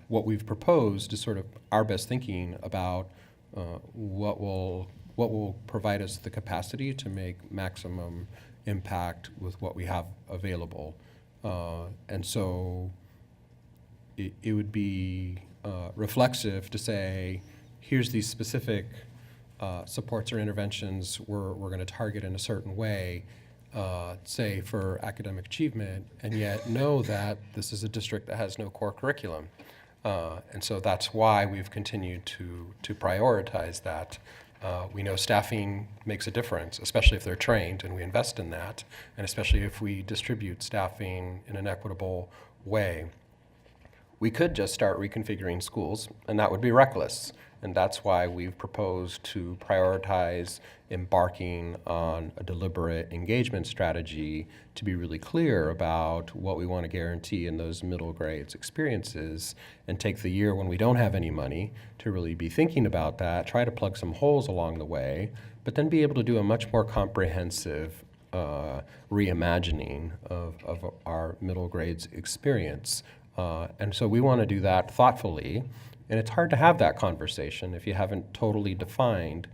what we've proposed is sort of our best thinking about what will provide us the capacity to make maximum impact with what we have available. And so it would be reflexive to say, here's these specific supports or interventions we're going to target in a certain way, say for academic achievement, and yet know that this is a district that has no core curriculum. And so that's why we've continued to prioritize that. We know staffing makes a difference, especially if they're trained, and we invest in that, and especially if we distribute staffing in an equitable way. We could just start reconfiguring schools, and that would be reckless. And that's why we've proposed to prioritize embarking on a deliberate engagement strategy to be really clear about what we want to guarantee in those middle grades experiences, and take the year when we don't have any money to really be thinking about that, try to plug some holes along the way, but then be able to do a much more comprehensive reimagining of our middle grades experience. And so we want to do that thoughtfully. And it's hard to have that conversation if you haven't totally defined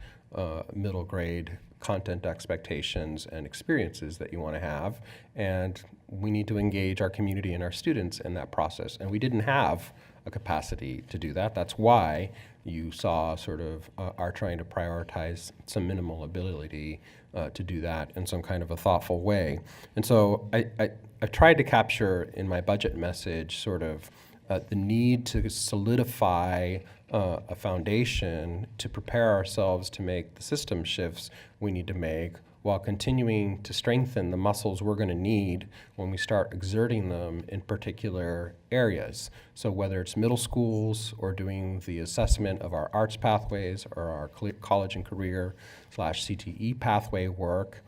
middle grade content expectations and experiences that you want to have. And we need to engage our community and our students in that process. And we didn't have a capacity to do that. That's why you saw sort of our trying to prioritize some minimal ability to do that in some kind of a thoughtful way. And so I've tried to capture in my budget message sort of the need to solidify a foundation to prepare ourselves to make the system shifts we need to make, while continuing to strengthen the muscles we're going to need when we start exerting them in particular areas. So whether it's middle schools or doing the assessment of our arts pathways or our college and career / CTE pathway work,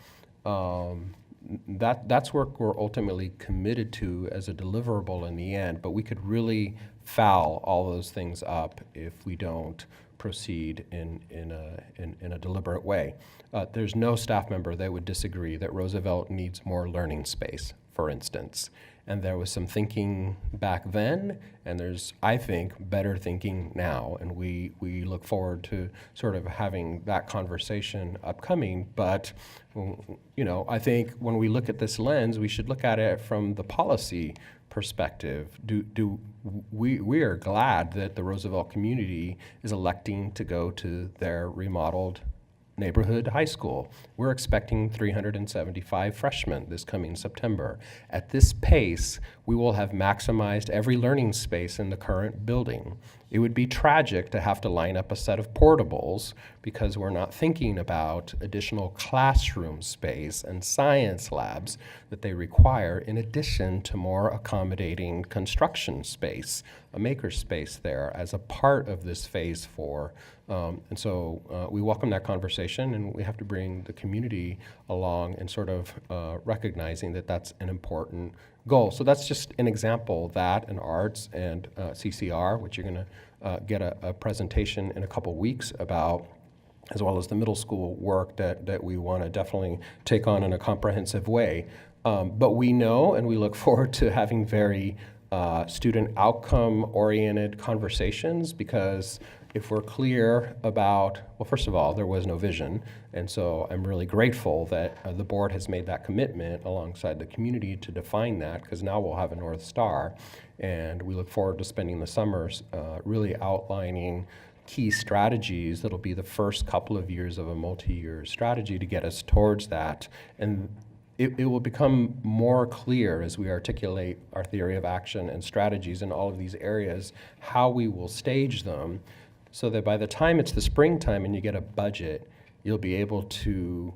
that's work we're ultimately committed to as a deliverable in the end, but we could really foul all those things up if we don't proceed in a deliberate way. There's no staff member that would disagree that Roosevelt needs more learning space, for instance. And there was some thinking back then, and there's, I think, better thinking now. And we look forward to sort of having that conversation upcoming. But, you know, I think when we look at this lens, we should look at it from the policy perspective. We are glad that the Roosevelt community is electing to go to their remodeled neighborhood high school. We're expecting 375 freshmen this coming September. At this pace, we will have maximized every learning space in the current building. It would be tragic to have to line up a set of portables because we're not thinking about additional classroom space and science labs that they require, in addition to more accommodating construction space, a maker space there as a part of this phase 4. And so we welcome that conversation, and we have to bring the community along and sort of recognizing that that's an important goal. So that's just an example, that and arts and CCR, which you're going to get a presentation in a couple weeks about, as well as the middle school work that we want to definitely take on in a comprehensive way. But we know and we look forward to having very student outcome-oriented conversations, because if we're clear about, well, first of all, there was no vision, and so I'm really grateful that the board has made that commitment alongside the community to define that, because now we'll have a North Star, and we look forward to spending the summers really outlining key strategies that'll be the first couple of years of a multi-year strategy to get us towards that. And it will become more clear as we articulate our theory of action and strategies in all of these areas, how we will stage them, so that by the time it's the springtime and you get a budget, you'll be able to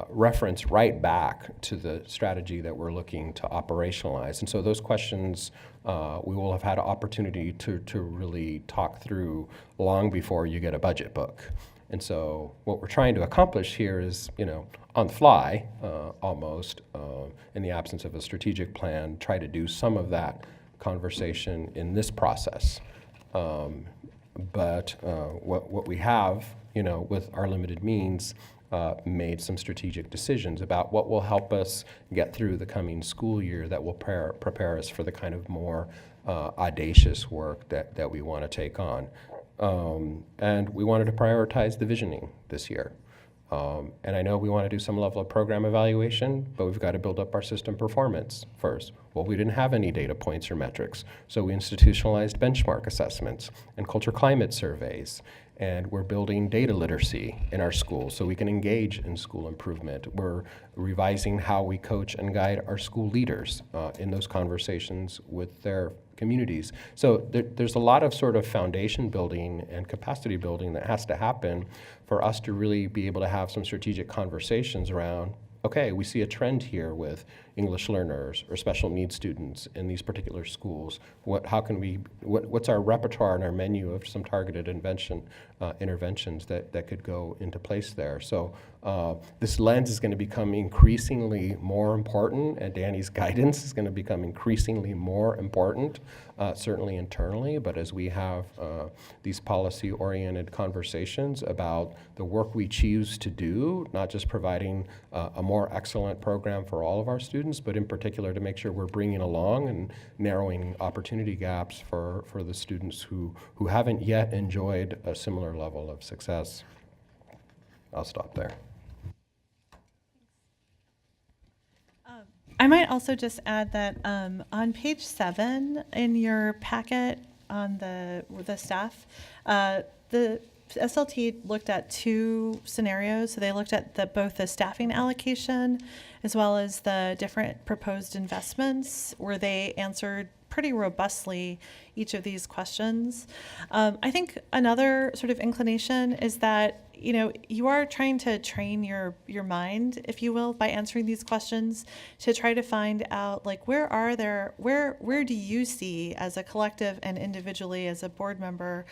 reference right back to the strategy that we're looking to operationalize. And so those questions we will have had an opportunity to really talk through long before you get a budget book. And so what we're trying to accomplish here is, you know, on the fly, almost, in the absence of a strategic plan, try to do some of that conversation in this process. But what we have, you know, with our limited means, made some strategic decisions about what will help us get through the coming school year that will prepare us for the kind of more audacious work that we want to take on. And we wanted to prioritize the visioning this year. And I know we want to do some level of program evaluation, but we've got to build up our system performance first. Well, we didn't have any data points or metrics, so we institutionalized benchmark assessments and culture climate surveys. And we're building data literacy in our schools so we can engage in school improvement. We're revising how we coach and guide our school leaders in those conversations with their communities. So there's a lot of sort of foundation building and capacity building that has to happen for us to really be able to have some strategic conversations around, okay, we see a trend here with English learners or special needs students in these particular schools. What's our repertoire and our menu of some targeted interventions that could go into place there? So this lens is going to become increasingly more important, and Danny's guidance is going to become increasingly more important, certainly internally, but as we have these policy-oriented conversations about the work we choose to do, not just providing a more excellent program for all of our students, but in particular to make sure we're bringing along and narrowing opportunity gaps for the students who haven't yet enjoyed a similar level of success. I'll stop there. I might also just add that on page 7 in your packet on the staff, the SLT looked at 2 scenarios. So they looked at both the staffing allocation as well as the different proposed investments, where they answered pretty robustly each of these questions. I think another sort of inclination is that, you know, you are trying to train your mind, if you will, by answering these questions to try to find out, like, where do you see, as a collective and individually as a board member,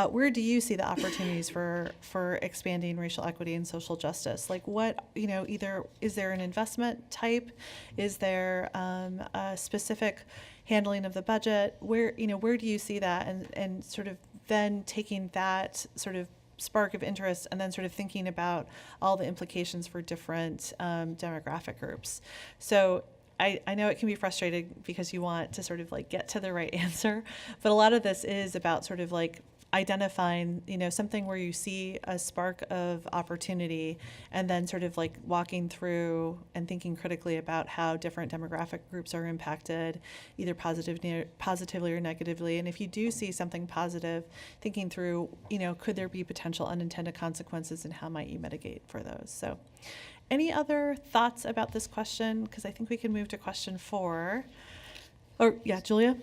where do you see the opportunities for expanding racial equity and social justice? Like, what, you know, either is there an investment type? Is there a specific handling of the budget? Where do you see that? And sort of then taking that sort of spark of interest and then sort of thinking about all the implications for different demographic groups. So I know it can be frustrating because you want to sort of like get to the right answer, but a lot of this is about sort of like identifying, you know, something where you see a spark of opportunity and then sort of like walking through and thinking critically about how different demographic groups are impacted, either positively or negatively. And if you do see something positive, thinking through, you know, could there be potential unintended consequences and how might you mitigate for those? So any other thoughts about this question? Because I think we can move to question 4. Or yeah, Julia?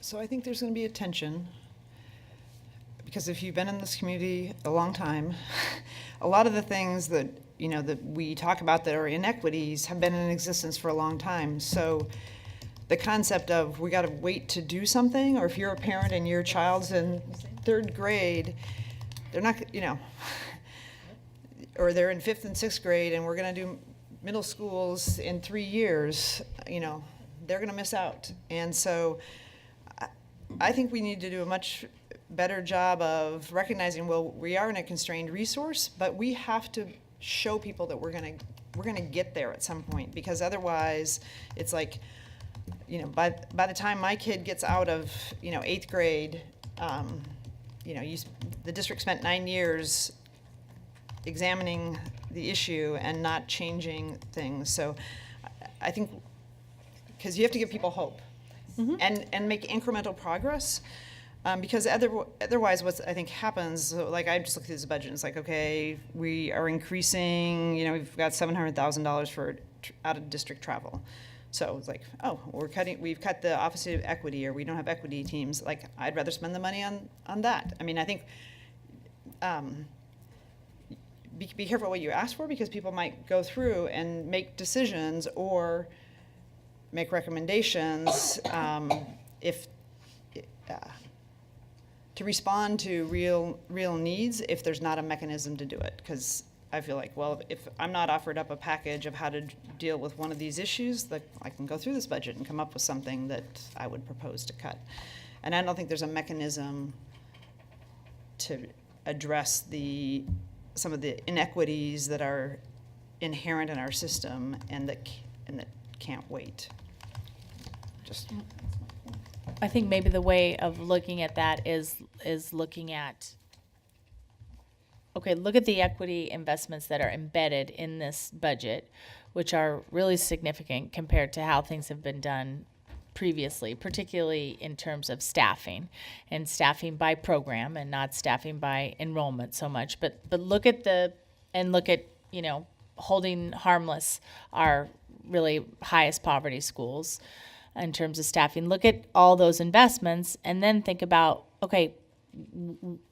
So I think there's going to be a tension, because if you've been in this community a long time, a lot of the things that, you know, that we talk about that are inequities have been in existence for a long time. So the concept of we got to wait to do something, or if you're a parent and your child's in 3rd grade, they're not, you know, or they're in 5th and 6th grade and we're going to do middle schools in 3 years, you know, they're going to miss out. And so I think we need to do a much better job of recognizing, well, we are in a constrained resource, but we have to show people that we're gonna get there at some point, because otherwise it's like, you know, by the time my kid gets out of, you know, 8th grade, you know, the district spent 9 years examining the issue and not changing things. So I think, because you have to give people hope, and make incremental progress. Because otherwise what I think happens, so like I just looked at this budget and it's like, okay, we are increasing, you know, we've got $700,000 for out-of-district travel. So it's like, oh, we've cut the Office of Equity, or we don't have equity teams. Like, I'd rather spend the money on that. I mean, I think be careful what you ask for, because people might go through and make decisions or make recommendations to respond to real needs if there's not a mechanism to do it. Because I feel like, well, if I'm not offered up a package of how to deal with one of these issues, that I can go through this budget and come up with something that I would propose to cut. And I don't think there's a mechanism to address some of the inequities that are inherent in our system and that can't wait. I think maybe the way of looking at that is looking at, okay, look at the equity investments that are embedded in this budget, which are really significant compared to how things have been done previously, particularly in terms of staffing, and staffing by program and not staffing by enrollment so much. But look at you know, holding harmless our really highest poverty schools in terms of staffing. Look at all those investments and then think about, okay,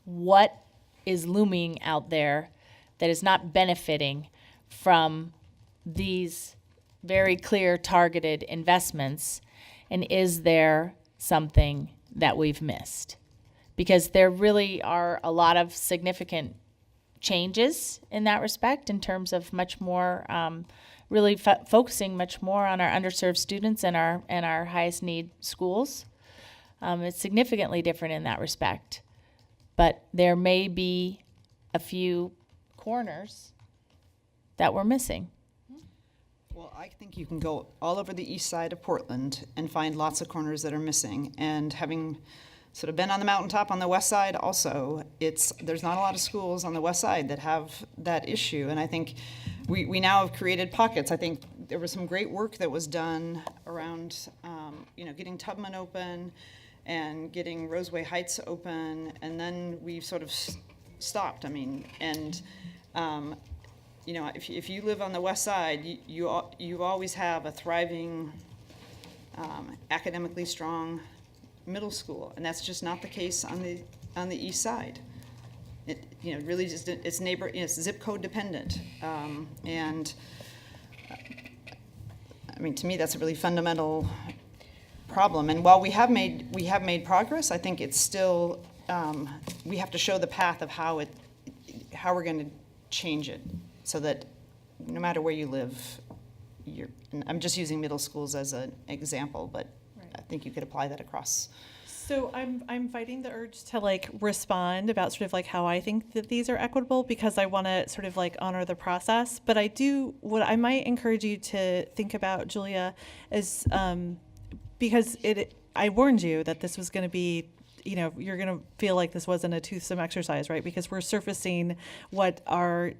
what is looming out there that is not benefiting from these very clear targeted investments, and is there something that we've missed? Because there really are a lot of significant changes in that respect, in terms of much more really focusing much more on our underserved students and our highest need schools. It's significantly different in that respect. But there may be a few corners that we're missing. Well, I think you can go all over the east side of Portland and find lots of corners that are missing. And having sort of been on the mountaintop on the west side also, there's not a lot of schools on the west side that have that issue. And I think we now have created pockets. I think there was some great work that was done around, you know, getting Tubman open and getting Roseway Heights open, and then we've sort of stopped. I mean, and you know, if you live on the west side, you always have a thriving academically strong middle school, and that's just not the case on the east side. It, you know, really just, it's zip code dependent. And I mean, to me, that's a really fundamental problem. And while we have made progress, I think it's still, we have to show the path of how we're going to change it, so that no matter where you live, and I'm just using middle schools as an example, but I think you could apply that across. So I'm fighting the urge to like respond about sort of like how I think that these are equitable, because I want to sort of like honor the process. But what I might encourage you to think about, Julia, is because I warned you that this was going to be, you know, you're going to feel like this wasn't a toothsome exercise, right? Because we're surfacing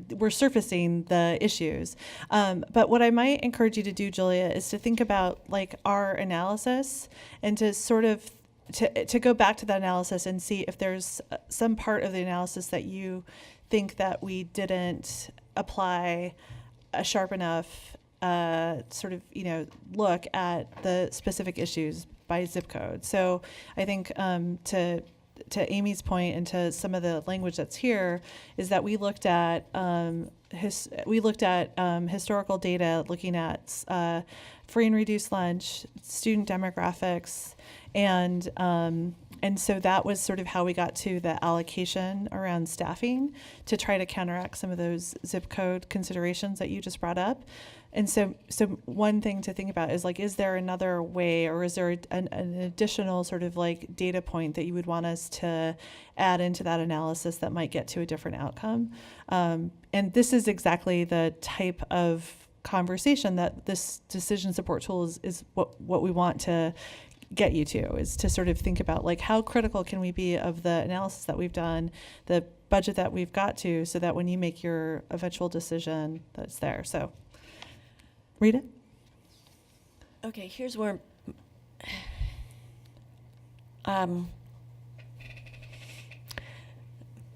the issues. But what I might encourage you to do, Julia, is to think about like our analysis, and to sort of to go back to that analysis and see if there's some part of the analysis that you think that we didn't apply a sharp enough sort of, you know, look at the specific issues by zip code. So I think to Amy's point and to some of the language that's here is that we looked at historical data, looking at free and reduced lunch, student demographics, and so that was sort of how we got to the allocation around staffing, to try to counteract some of those zip code considerations that you just brought up. And so one thing to think about is like, is there another way, or is there an additional sort of like data point that you would want us to add into that analysis that might get to a different outcome? And this is exactly the type of conversation that this decision support tool is what we want to get you to, is to sort of think about like, how critical can we be of the analysis that we've done, the budget that we've got to, so that when you make your eventual decision, that's there. So read it. Okay, here's where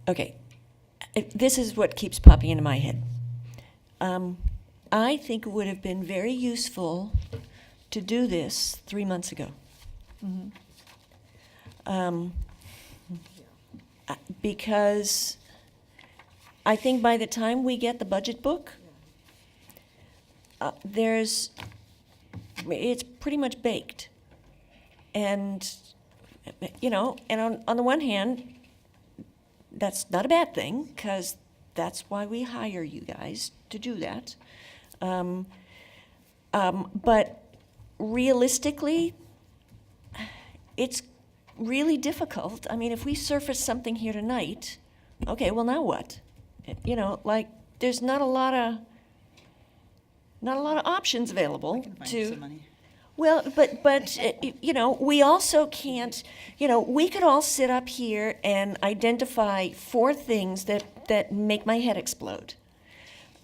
okay, this is what keeps popping into my head. I think it would have been very useful to do this 3 months ago. Because I think by the time we get the budget book, it's pretty much baked. And, you know, and on the one hand, that's not a bad thing, because that's why we hire you guys to do that. But realistically, it's really difficult. I mean, if we surface something here tonight, okay, well, now what? You know, like, there's not a lot of options available to. Well, but you know, we also can't. You know, we could all sit up here and identify 4 things that make my head explode.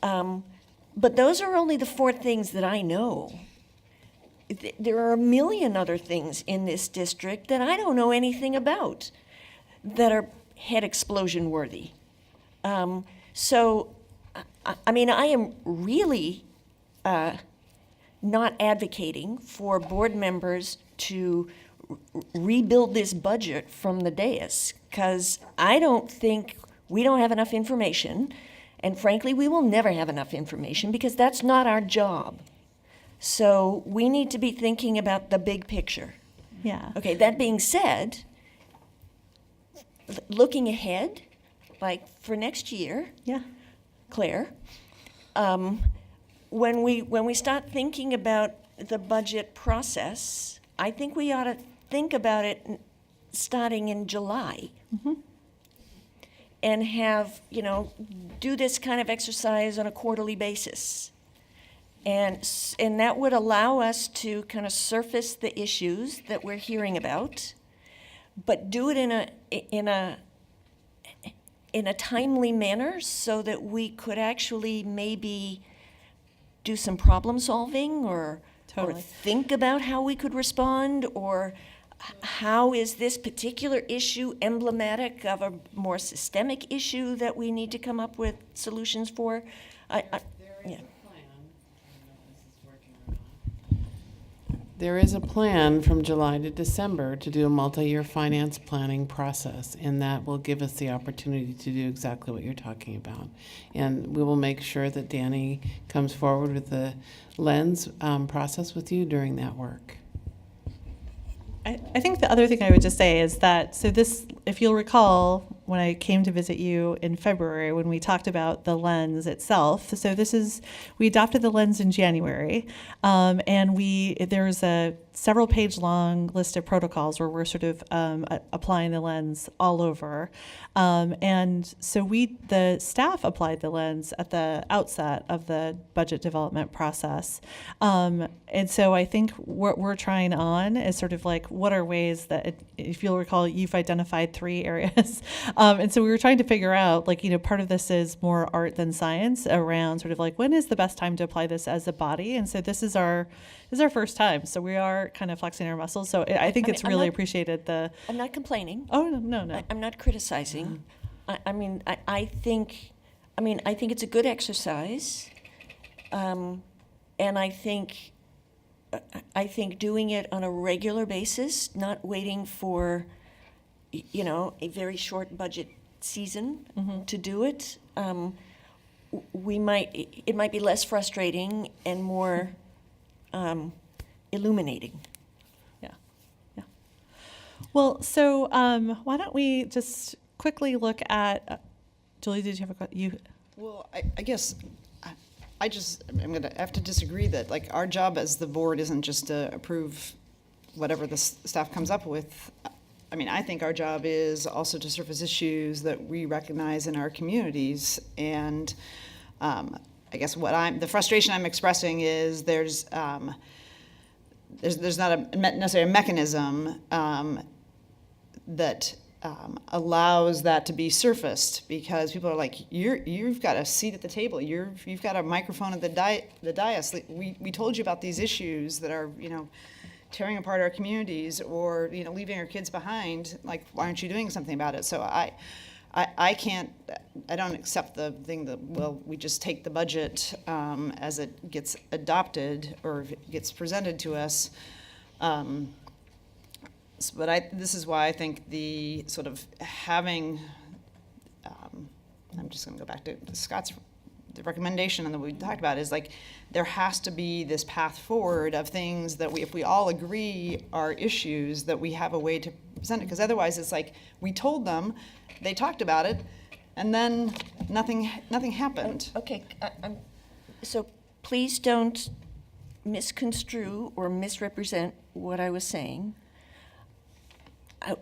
But those are only the 4 things that I know. There are a million other things in this district that I don't know anything about that are head explosion worthy. So, I mean, I am really not advocating for board members to rebuild this budget from the dais, because I don't think we don't have enough information, and frankly, we will never have enough information, because that's not our job. So we need to be thinking about the big picture. Yeah. Okay, that being said, looking ahead, like for next year, Yeah. Claire, when we start thinking about the budget process, I think we ought to think about it starting in July. And have, you know, do this kind of exercise on a quarterly basis. And that would allow us to kind of surface the issues that we're hearing about, but do it in a timely manner, so that we could actually maybe do some problem solving, or think about how we could respond, or how is this particular issue emblematic of a more systemic issue that we need to come up with solutions for? There is Yeah. a plan. I don't know if this is working or not. There is a plan from July to December to do a multi-year finance planning process, and that will give us the opportunity to do exactly what you're talking about. And we will make sure that Danny comes forward with the lens process with you during that work. I think the other thing I would just say is that, so this, if you'll recall, when I came to visit you in February, when we talked about the lens itself, so we adopted the lens in January, and there's a several page long list of protocols where we're sort of applying the lens all over. And so the staff applied the lens at the outset of the budget development process. And so I think what we're trying on is sort of like, what are ways that, if you'll recall, you've identified 3 areas. And so we were trying to figure out, like, part of this is more art than science around sort of like, when is the best time to apply this as a body? And so this is our first time. So we are kind of flexing our muscles. So I think it's really appreciated. I'm not complaining. Oh, no. I'm not criticizing. I think it's a good exercise. And I think doing it on a regular basis, not waiting for, a very short budget season to do it, it might be less frustrating and more illuminating. Yeah. Well, so why don't we just quickly look at, Julie, did you have a question? Well, I guess I'm going to have to disagree that, like, our job as the board isn't just to approve whatever the staff comes up with. I mean, I think our job is also to surface issues that we recognize in our communities. And I guess the frustration I'm expressing is there's not necessarily a mechanism that allows that to be surfaced, because people are like, you've got a seat at the table, you've got a microphone at the dais. We told you about these issues that are tearing apart our communities, or leaving our kids behind. Like, why aren't you doing something about it? So I don't accept the thing that, well, we just take the budget as it gets adopted or gets presented to us. But this is why I think the sort of having, I'm just going to go back to Scott's the recommendation and that we talked about, is like, there has to be this path forward of things that if we all agree are issues, that we have a way to present it. Because otherwise it's like, we told them, they talked about it, and then nothing happened. Okay, so please don't misconstrue or misrepresent what I was saying.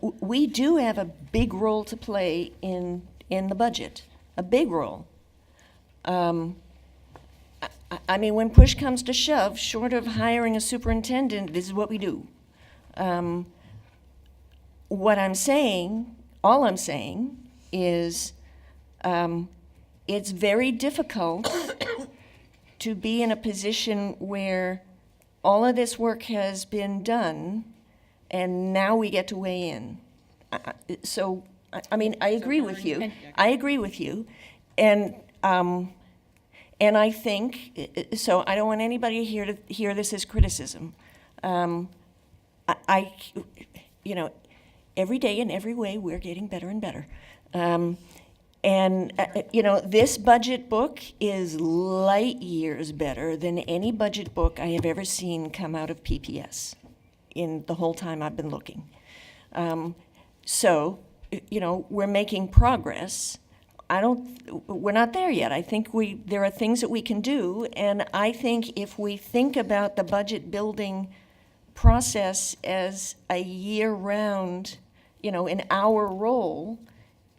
We do have a big role to play in the budget, a big role. I mean, when push comes to shove, short of hiring a superintendent, this is what we do. What I'm saying, all I'm saying, is it's very difficult to be in a position where all of this work has been done, and now we get to weigh in. So, I mean, I agree with you. And I think, so I don't want anybody here to hear this as criticism. Every day in every way, we're getting better and better. This budget book is light years better than any budget book I have ever seen come out of PPS in the whole time I've been looking. We're making progress. We're not there yet. I think there are things that we can do, and I think if we think about the budget building process as a year-round, in our role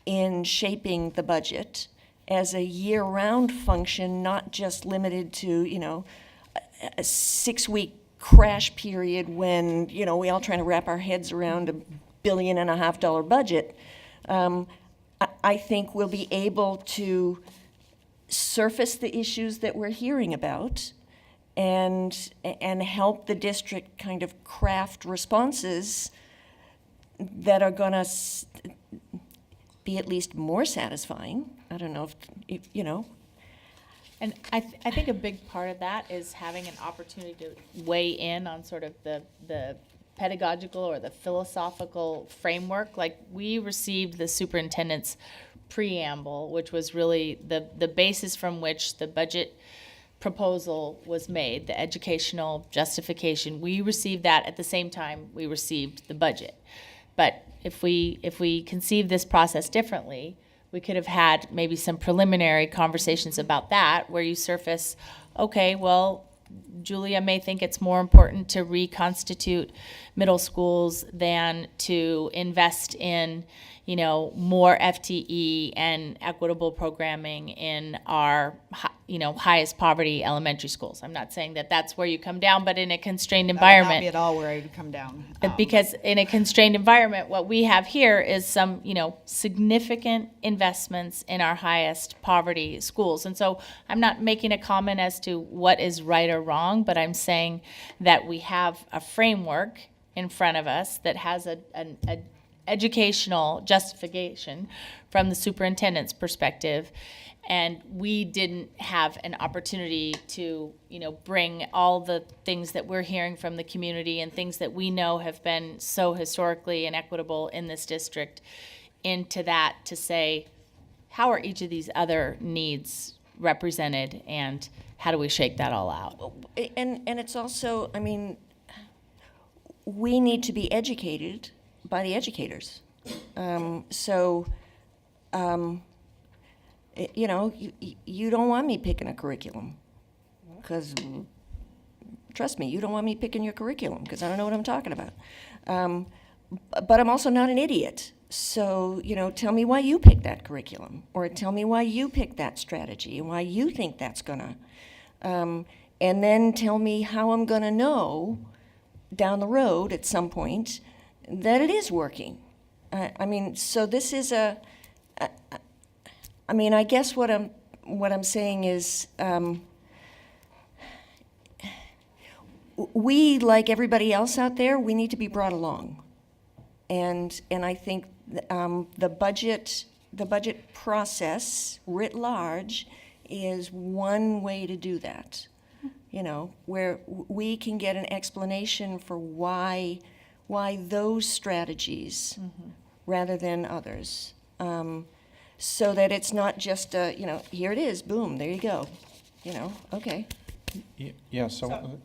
in shaping the budget, as a year-round function, not just limited to, a 6-week crash period when, we all trying to wrap our heads around $1.5 billion budget, I think we'll be able to surface the issues that we're hearing about and help the district kind of craft responses that are going to be at least more satisfying. I don't know if. And I think a big part of that is having an opportunity to weigh in on sort of the pedagogical or the philosophical framework. Like, we received the superintendent's preamble, which was really the basis from which the budget proposal was made, the educational justification. We received that at the same time we received the budget. But if we conceive this process differently, we could have had maybe some preliminary conversations about that, where you surface, okay, well, Julia may think it's more important to reconstitute middle schools than to invest in, more FTE and equitable programming in our, highest poverty elementary schools. I'm not saying that that's where you come down, but in a constrained environment. That would not be at all where I would come down. Because in a constrained environment, what we have here is some, significant investments in our highest poverty schools. And so I'm not making a comment as to what is right or wrong, but I'm saying that we have a framework in front of us that has an educational justification from the superintendent's perspective. And we didn't have an opportunity to, bring all the things that we're hearing from the community and things that we know have been so historically inequitable in this district into that, to say, how are each of these other needs represented and how do we shake that all out? And it's also, we need to be educated by the educators. You don't want me picking a curriculum, because trust me, you don't want me picking your curriculum, because I don't know what I'm talking about. But I'm also not an idiot. So, tell me why you picked that curriculum, or tell me why you picked that strategy and why you think that's gonna, and then tell me how I'm gonna know down the road at some point that it is working. So this is I guess what I'm saying is, we, like everybody else out there, we need to be brought along, and I think the budget process writ large is one way to do that. Where we can get an explanation for why those strategies rather than others. So that it's not just here it is, boom, there you go. Okay. Yeah, so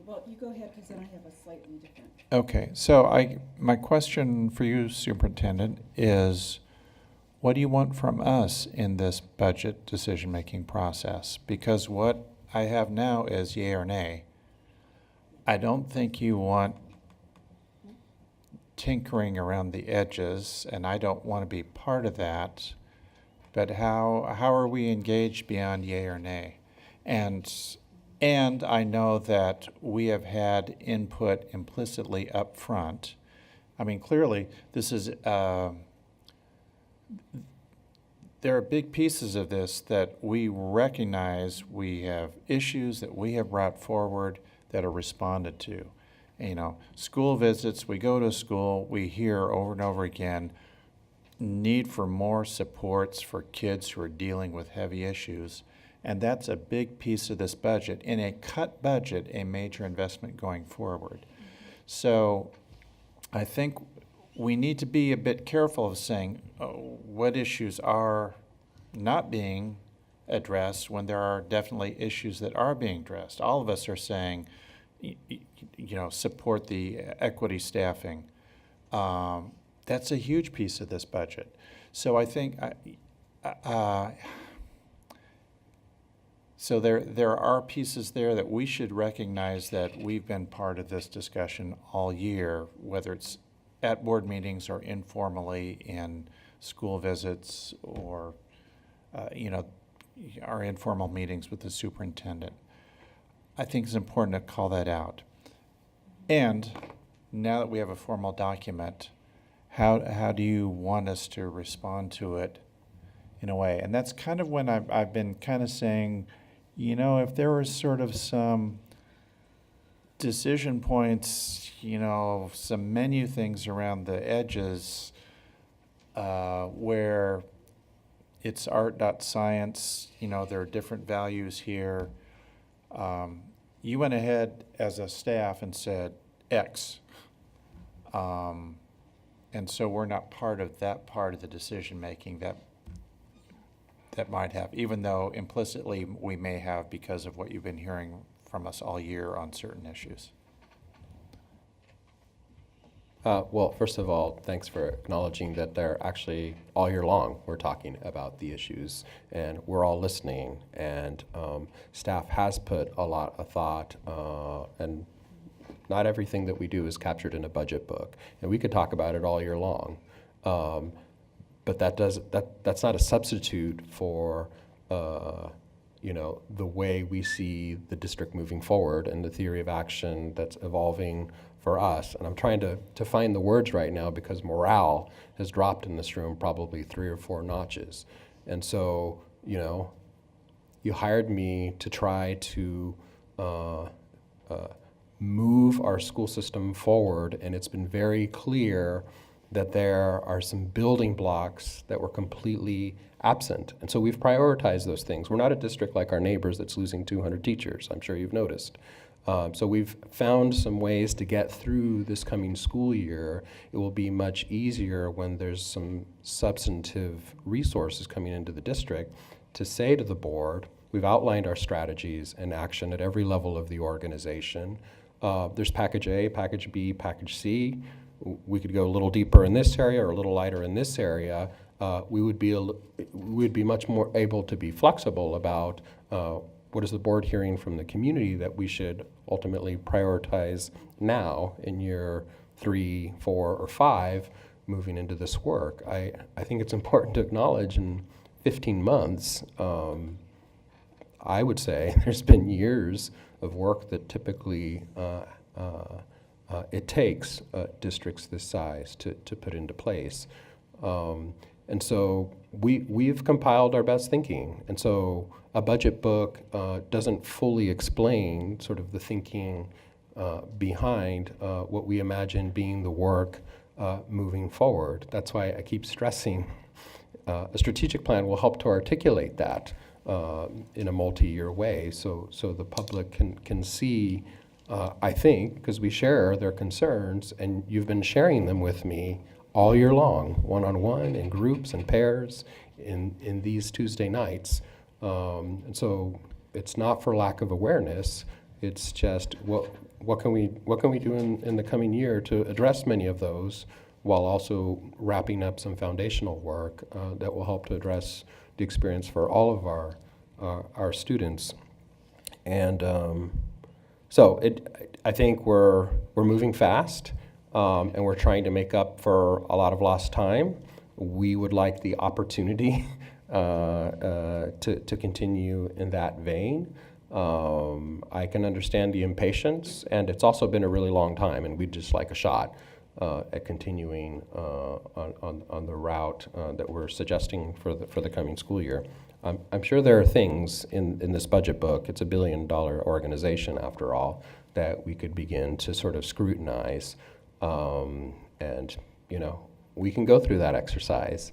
Well, you go ahead, because then I have a slightly different. okay, so my question for you, Superintendent, is what do you want from us in this budget decision-making process? Because what I have now is yay or nay. I don't think you want tinkering around the edges, and I don't want to be part of that. But how are we engaged beyond yay or nay? And I know that we have had input implicitly up front. Clearly, this is there are big pieces of this that we recognize we have issues that we have brought forward that are responded to. School visits, we go to school, we hear over and over again, need for more supports for kids who are dealing with heavy issues. And that's a big piece of this budget. In a cut budget, a major investment going forward. So I think we need to be a bit careful of saying what issues are not being addressed when there are definitely issues that are being addressed. All of us are saying, support the equity staffing. That's a huge piece of this budget. So I think, so there are pieces there that we should recognize that we've been part of this discussion all year, whether it's at board meetings or informally in school visits or, our informal meetings with the superintendent. I think it's important to call that out. And now that we have a formal document, how do you want us to respond to it in a way? And that's kind of when I've been kind of saying, if there was sort of some decision points, some menu things around the edges where it's art, not science. You know, there are different values here. You went ahead as a staff and said X. And so we're not part of that part of the decision-making that might have, even though implicitly we may have because of what you've been hearing from us all year on certain issues. Well, first of all, thanks for acknowledging that they're actually all year long we're talking about the issues and we're all listening, and staff has put a lot of thought, and not everything that we do is captured in a budget book, and we could talk about it all year long. But that's not a substitute for you know, the way we see the district moving forward and the theory of action that's evolving for us. And I'm trying to find the words right now because morale has dropped in this room probably 3 or 4 notches. And so, you know, you hired me to try to move our school system forward, and it's been very clear that there are some building blocks that were completely absent. And so we've prioritized those things. We're not a district like our neighbors that's losing 200 teachers. I'm sure you've noticed. So we've found some ways to get through this coming school year. It will be much easier when there's some substantive resources coming into the district to say to the board, we've outlined our strategies and action at every level of the organization. There's package A, package B, package C. We could go a little deeper in this area or a little lighter in this area. We would be much more able to be flexible about what is the board hearing from the community that we should ultimately prioritize now in year 3, 4, or 5 moving into this work. I think it's important to acknowledge in 15 months, I would say there's been years of work that typically it takes districts this size to put into place. And so we've compiled our best thinking. And so a budget book doesn't fully explain sort of the thinking behind what we imagine being the work moving forward. That's why I keep stressing a strategic plan will help to articulate that in a multi-year way so the public can see, I think, because we share their concerns, and you've been sharing them with me all year long, one-on-one, in groups and pairs, in these Tuesday nights. And so it's not for lack of awareness, it's just what can we do in the coming year to address many of those while also wrapping up some foundational work that will help to address the experience for all of our students. And so I think we're moving fast, and we're trying to make up for a lot of lost time. We would like the opportunity to continue in that vein. I can understand the impatience, and it's also been a really long time, and we'd just like a shot at continuing on the route that we're suggesting for the coming school year. I'm sure there are things in this budget book, it's $1 billion organization after all, that we could begin to sort of scrutinize. And, you know, we can go through that exercise.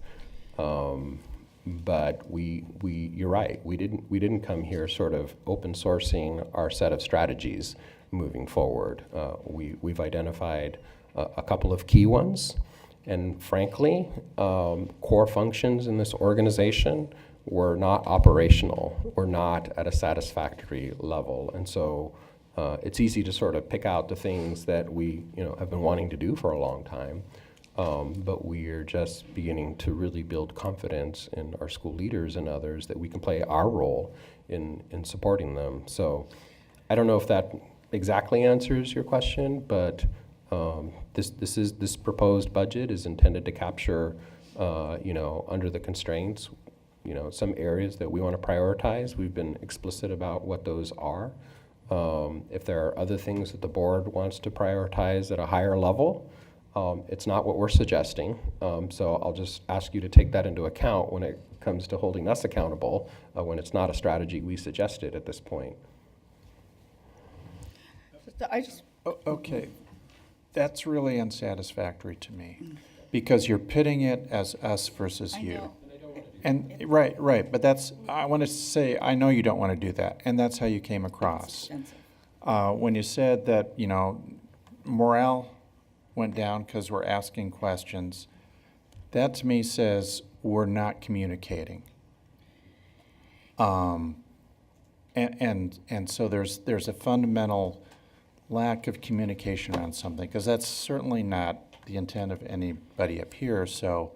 But you're right, we didn't come here sort of open sourcing our set of strategies moving forward. We've identified a couple of key ones, and frankly, core functions in this organization were not operational, were not at a satisfactory level. And so it's easy to sort of pick out the things that we have been wanting to do for a long time. But we are just beginning to really build confidence in our school leaders and others that we can play our role in supporting them. So I don't know if that exactly answers your question, but this proposed budget is intended to capture, under the constraints, some areas that we want to prioritize. We've been explicit about what those are. If there are other things that the board wants to prioritize at a higher level, it's not what we're suggesting, so I'll just ask you to take that into account when it comes to holding us accountable, when it's not a strategy we suggested at this point. Okay, that's really unsatisfactory to me, because you're pitting it as us versus you. And, right, but I want to say, I know you don't want to do that, and that's how you came across. When you said that, morale went down because we're asking questions, that to me says we're not communicating. And so there's a fundamental lack of communication around something, because that's certainly not the intent of anybody up here. So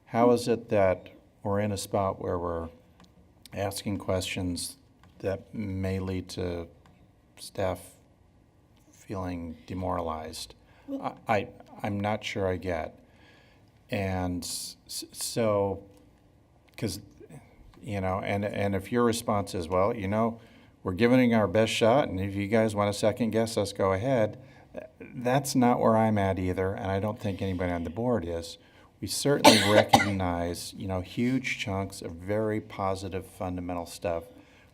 how is it that we're in a spot where we're asking questions that may lead to staff feeling demoralized? I'm not sure I get. And so, because, and if your response is, well, we're giving it our best shot, and if you guys want to second guess us, go ahead. That's not where I'm at either, and I don't think anybody on the board is. We certainly recognize, huge chunks of very positive fundamental stuff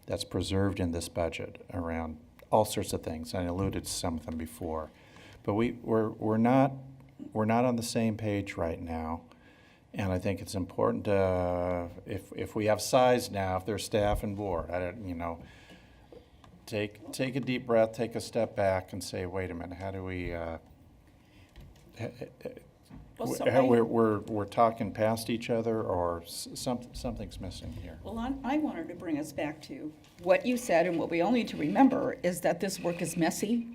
that's preserved in this budget around all sorts of things. I alluded to some of them before, but we're not on the same page right now, and I think it's important to, if we have size now, if there's staff and board, take a deep breath, take a step back, and say, wait a minute, how do we? We're talking past each other, or something's missing here. Well, I wanted to bring us back to what you said, and what we all need to remember is that this work is messy,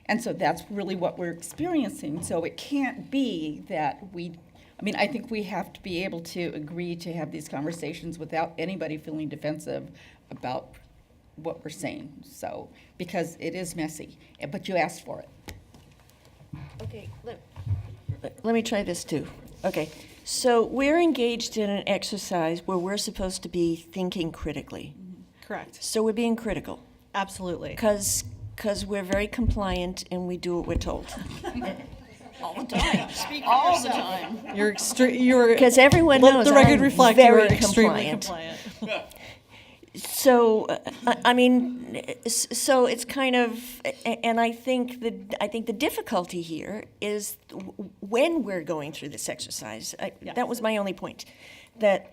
and so that's really what we're experiencing. So it can't be that I think we have to be able to agree to have these conversations without anybody feeling defensive about what we're saying. So, because it is messy, but you asked for it. Okay, let me try this too. Okay, so we're engaged in an exercise where we're supposed to be thinking critically. Correct. So we're being critical. Absolutely. Because we're very compliant and we do what we're told. All the time. Speak for all yourself. The time. You're because everyone knows the record I'm reflect very you are extremely compliant. So, so it's kind of, and I think the difficulty here is when we're going through this exercise. Yes. That was my only point, that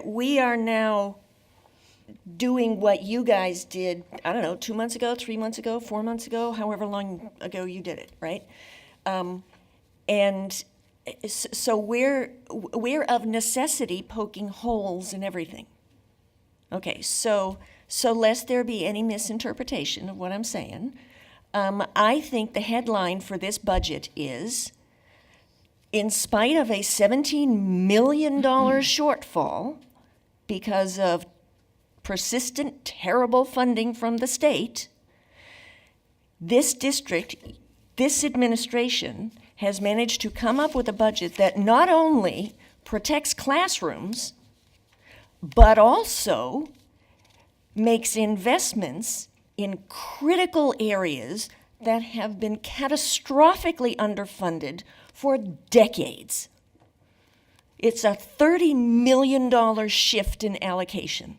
we are now doing what you guys did. I don't know, 2 months ago, 3 months ago, 4 months ago, however long ago you did it, right? And so we're of necessity poking holes in everything. Okay, so lest there be any misinterpretation of what I'm saying, I think the headline for this budget is, in spite of a $17 million shortfall because of persistent, terrible funding from the state, this district, this administration has managed to come up with a budget that not only protects classrooms, but also makes investments in critical areas that have been catastrophically underfunded for decades. It's a $30 million shift in allocation.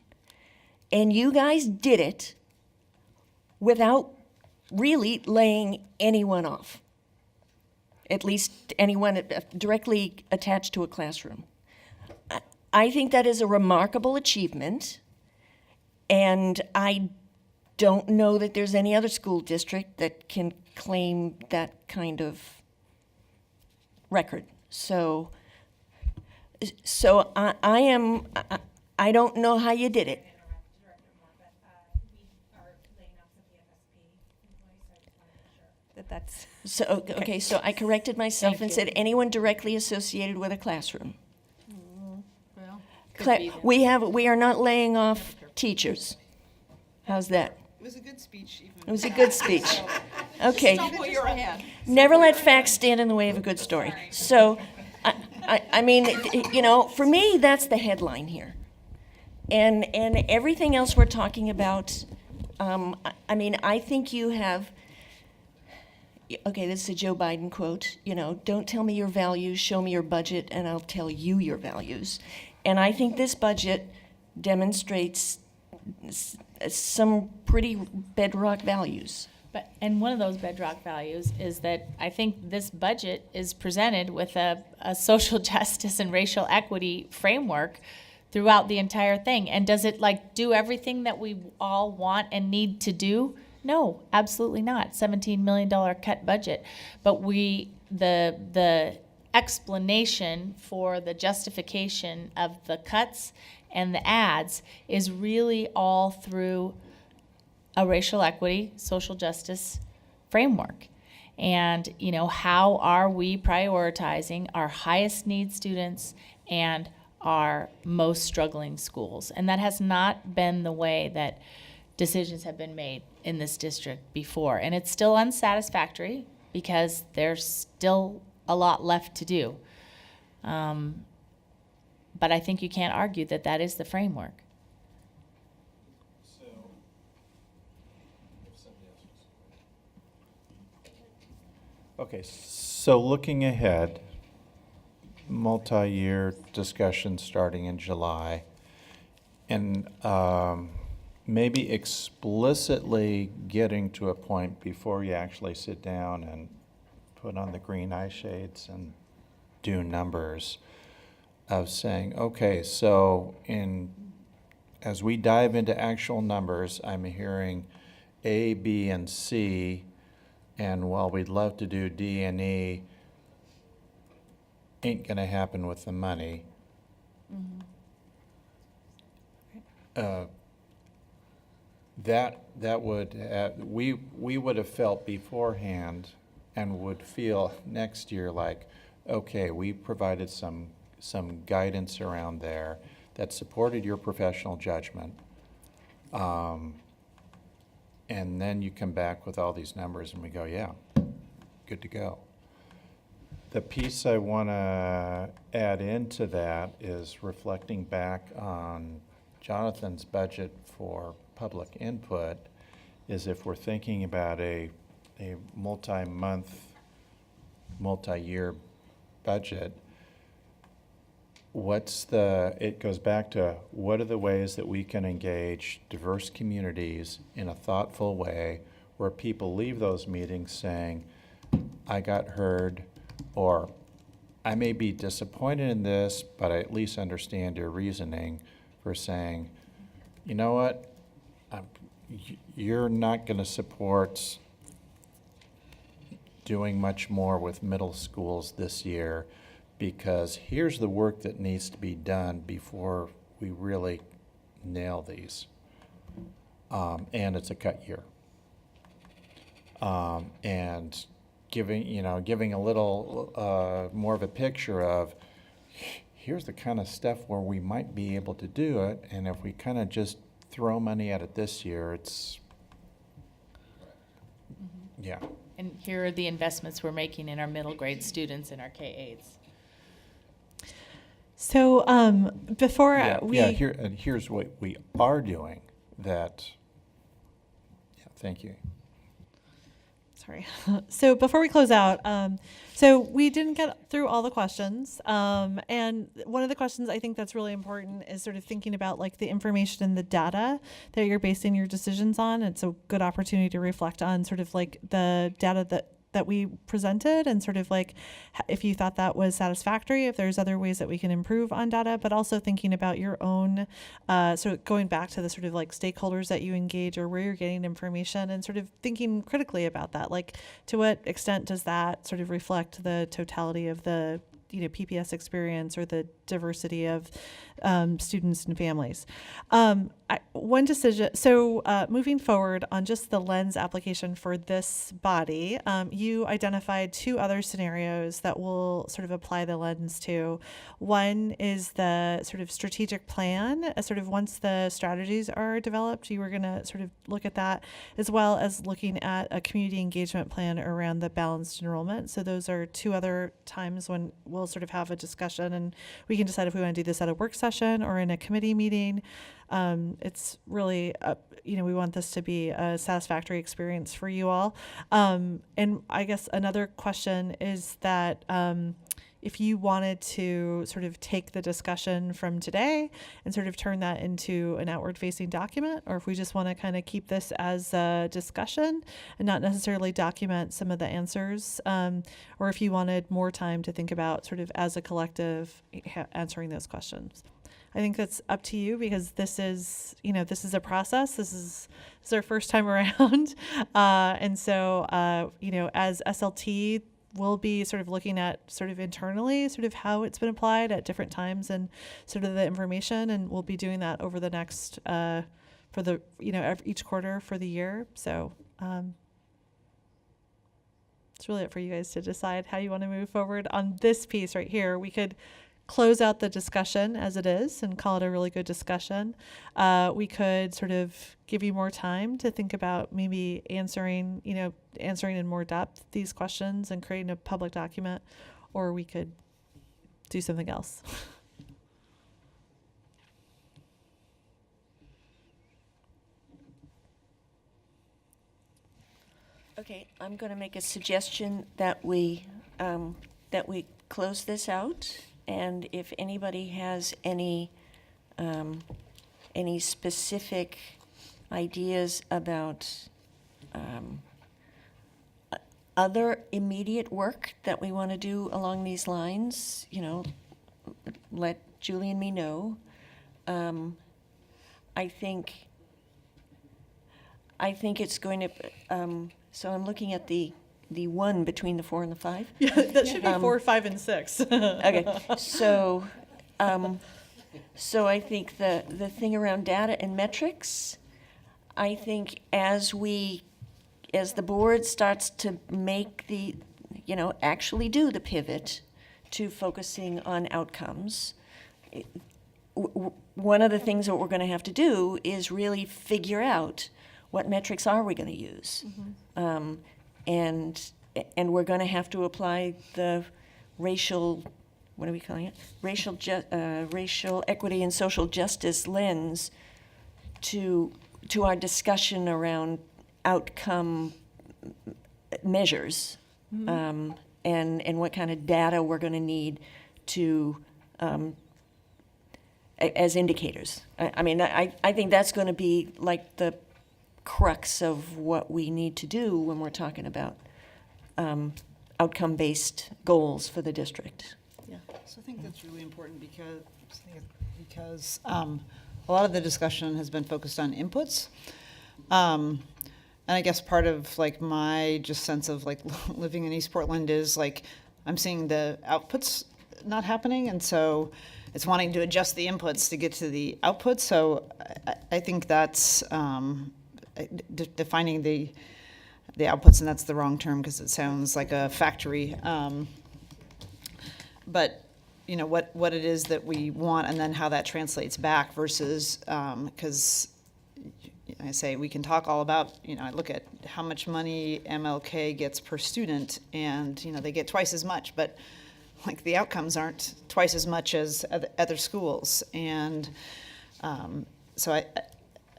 And you guys did it without really laying anyone off, at least anyone directly attached to a classroom. I think that is a remarkable achievement, and I don't know that there's any other school district that can claim that kind of record. So I don't know how you did it. So, okay, so I corrected myself and said anyone directly associated with a classroom. We are not laying off teachers. How's that? It was a good speech. It was a good speech. Okay. Don't put your hand. Never let facts stand in the way of a good story. So, I mean, for me, that's the headline here. And everything else we're talking about, I think you have, okay, this is a Joe Biden quote, don't tell me your values, show me your budget, and I'll tell you your values. And I think this budget demonstrates some pretty bedrock values. And one of those bedrock values is that I think this budget is presented with a social justice and racial equity framework throughout the entire thing. And does it do everything that we all want and need to do? No, absolutely not. $17 million cut budget. But the explanation for the justification of the cuts and the ads is really all through a racial equity, social justice framework. And, how are we prioritizing our highest need students and our most struggling schools? And that has not been the way that decisions have been made in this district before. And it's still unsatisfactory because there's still a lot left to do. But I think you can't argue that that is the framework. Okay, so looking ahead, multi-year discussion starting in July, and maybe explicitly getting to a point before you actually sit down and put on the green eye shades and do numbers of saying, okay, so as we dive into actual numbers, I'm hearing A, B, and C, and while we'd love to do D and E, ain't gonna happen with the money. That would, we would have felt beforehand and would feel next year like, okay, we provided some guidance around there that supported your professional judgment. And then you come back with all these numbers and we go, yeah, good to go. The piece I want to add into that is reflecting back on Jonathan's budget for public input, is if we're thinking about a multi-month, multi-year budget, it goes back to what are the ways that we can engage diverse communities in a thoughtful way where people leave those meetings saying, I got heard, or I may be disappointed in this, but I at least understand your reasoning for saying, you know what, you're not going to support doing much more with middle schools this year, because here's the work that needs to be done before we really nail these. And it's a cut year. And giving a little more of a picture of here's the kind of stuff where we might be able to do it, and if we kind of just throw money at it this year, it's, yeah. And here are the investments we're making in our middle grade students and our K-8s. So before here's what we are doing that, thank you. Sorry. So before we close out, so we didn't get through all the questions. And one of the questions I think that's really important is sort of thinking about the information and the data that you're basing your decisions on. It's a good opportunity to reflect on sort of the data that we presented and sort of if you thought that was satisfactory, if there's other ways that we can improve on data, but also thinking about your own, so going back to the sort of stakeholders that you engage or where you're getting information and sort of thinking critically about that. To what extent does that sort of reflect the totality of the PPS experience or the diversity of students and families. One decision, so moving forward on just the lens application for this body, you identified two other scenarios that we'll sort of apply the lens to. One is the sort of strategic plan, sort of once the strategies are developed, you were going to sort of look at that, as well as looking at a community engagement plan around the balanced enrollment. So those are two other times when we'll sort of have a discussion and we can decide if we want to do this at a work session or in a committee meeting. It's really, we want this to be a satisfactory experience for you all. And I guess another question is that, if you wanted to sort of take the discussion from today and sort of turn that into an outward facing document, or if we just want to kind of keep this as a discussion and not necessarily document some of the answers, or if you wanted more time to think about sort of as a collective answering those questions. I think that's up to you, because this is a process. This is our first time around. And so, as SLT, we'll be sort of looking at sort of internally, sort of how it's been applied at different times and sort of the information. And we'll be doing that over the next, for the, each quarter for the year. So it's really up for you guys to decide how you want to move forward on this piece right here. We could close out the discussion as it is and call it a really good discussion. We could sort of give you more time to think about maybe answering in more depth these questions and creating a public document, or we could do something else. Okay, I'm going to make a suggestion that we close this out. And if anybody has any specific ideas about other immediate work that we want to do along these lines, let Julie and me know. I think it's going to. So I'm looking at the 1 between the 4 and the 5. Yeah, that should be 4, 5, and 6. Okay, so I think the thing around data and metrics, I think as the board starts to make actually do the pivot to focusing on outcomes, one of the things that we're going to have to do is really figure out what metrics are we going to use. Mm-hmm. And we're going to have to apply the racial, what are we calling it? Racial equity and social justice lens to our discussion around outcome measures, mm-hmm. And what kind of data we're going to need to as indicators. I think that's going to be like the crux of what we need to do when we're talking about outcome-based goals for the district. Yeah, so I think that's really important because a lot of the discussion has been focused on inputs. And I guess part of my just sense of living in East Portland is I'm seeing the outputs not happening, and so it's wanting to adjust the inputs to get to the outputs. So I think that's defining the outputs, and that's the wrong term because it sounds like a factory. But what it is that we want, and then how that translates back versus because I say we can talk all about I look at how much money MLK gets per student, and they get twice as much, but the outcomes aren't twice as much as other schools, and so I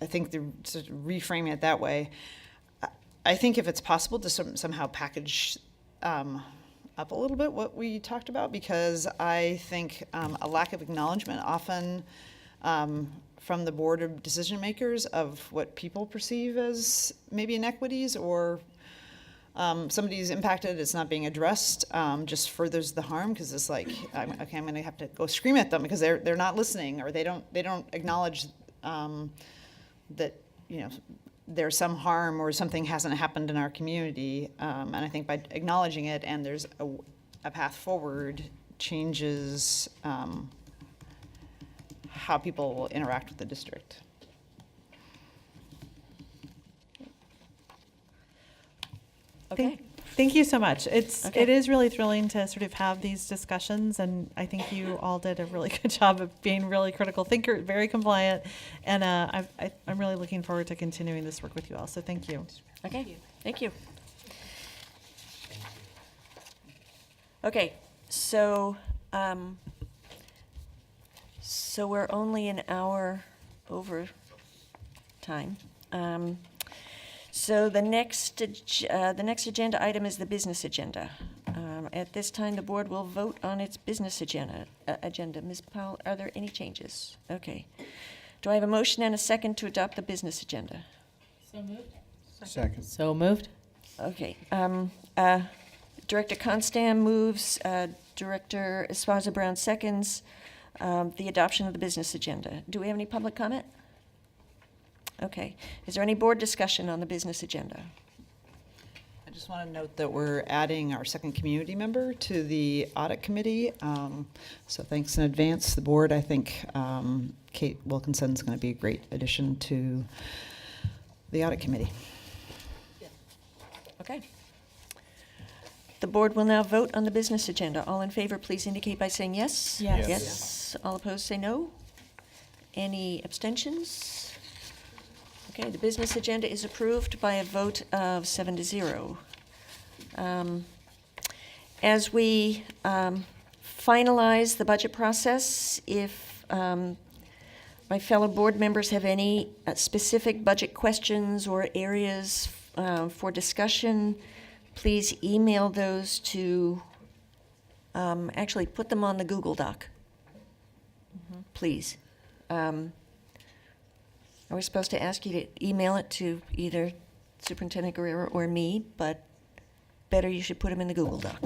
think to reframing it that way. I think if it's possible to somehow package up a little bit what we talked about, because I think a lack of acknowledgement often from the board of decision makers of what people perceive as maybe inequities, or somebody's impacted, it's not being addressed, just furthers the harm, because it's I'm going to have to go scream at them because they're not listening, or they don't acknowledge that there's some harm or something hasn't happened in our community, and I think by acknowledging it and there's a path forward changes how people will interact with the district. Okay. Thank you so much. It is really thrilling to sort of have these discussions, and I think you all did a really good job of being really critical thinker, very compliant, and I'm really looking forward to continuing this work with you all. So thank you. Okay. Thank you. Okay. So we're only an hour over time. So the next agenda item is the business agenda. At this time, the board will vote on its business agenda. Ms. Powell, are there any changes? Okay. Do I have a motion and a second to adopt the business agenda? So moved. Second. So moved. Okay. Director Constam moves, Director Esparza Brown seconds the adoption of the business agenda. Do we have any public comment? Okay. Is there any board discussion on the business agenda? I just want to note that we're adding our second community member to the audit committee. So thanks in advance, the board. I think Kate Wilkinson is going to be a great addition to the audit committee. Okay. The board will now vote on the business agenda. All in favor, please indicate by saying yes. Yes. Yes. All opposed, say no. Any abstentions? Okay, the business agenda is approved by a vote of 7-0. As we finalize the budget process, if my fellow board members have any specific budget questions or areas for discussion, please email those to, actually put them on the Google Doc, please. I was supposed to ask you to email it to either Superintendent Guerrero or me, but better you should put them in the Google Doc,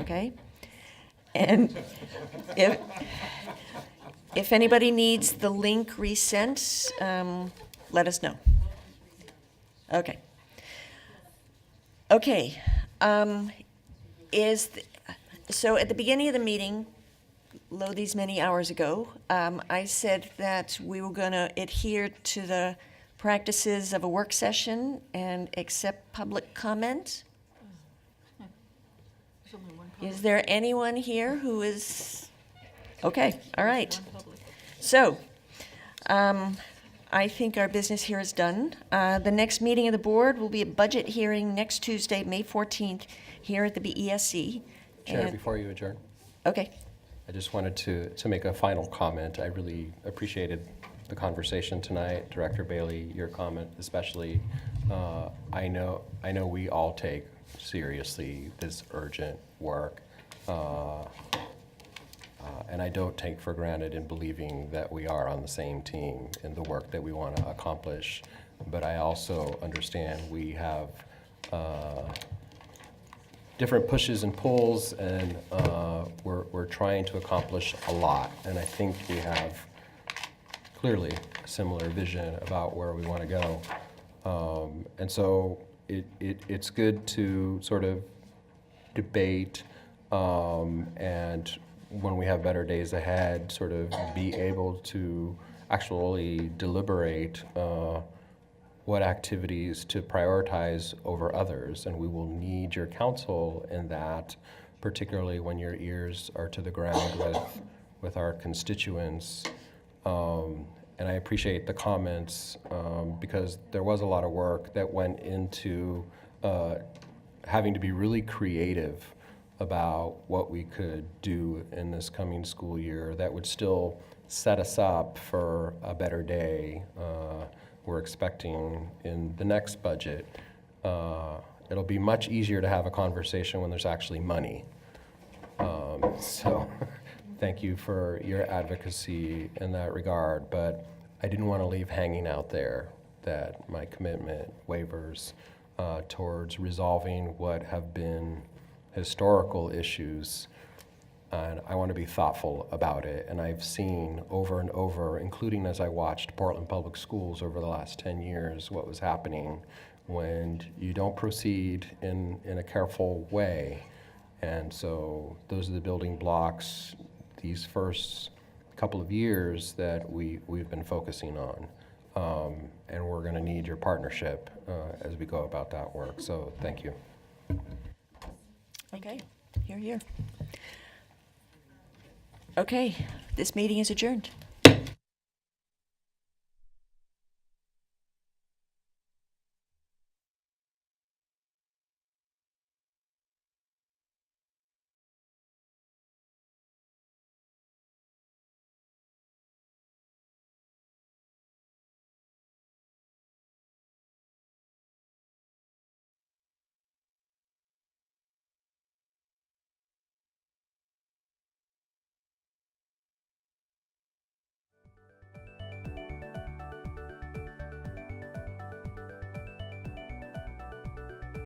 okay? And if anybody needs the link resent, let us know. Okay. Okay. So at the beginning of the meeting, lo these many hours ago, I said that we were going to adhere to the practices of a work session and accept public comment. Is there anyone here who is? Okay, all right. So, I think our business here is done. The next meeting of the board will be a budget hearing next Tuesday, May 14th, here at the BESC. Chair, And- before you adjourn, Okay. I just wanted to make a final comment. I really appreciated the conversation tonight. Director Bailey, your comment especially. I know we all take seriously this urgent work. And I don't take for granted in believing that we are on the same team in the work that we want to accomplish. But I also understand we have different pushes and pulls, and we're trying to accomplish a lot. And I think we have clearly a similar vision about where we want to go. And so it's good to sort of debate and when we have better days ahead, sort of be able to actually deliberate what activities to prioritize over others. And we will need your counsel in that, particularly when your ears are to the ground with our constituents. And I appreciate the comments because there was a lot of work that went into having to be really creative about what we could do in this coming school year that would still set us up for a better day. We're expecting in the next budget. It'll be much easier to have a conversation when there's actually money. So thank you for your advocacy in that regard, but I didn't want to leave hanging out there that my commitment wavers towards resolving what have been historical issues, and I want to be thoughtful about it. And I've seen over and over, including as I watched Portland Public Schools over the last 10 years, what was happening when you don't proceed in a careful way. And so those are the building blocks these first couple of years that we've been focusing on. And we're going to need your partnership as we go about that work. So thank you. Okay, here. Okay, this meeting is adjourned.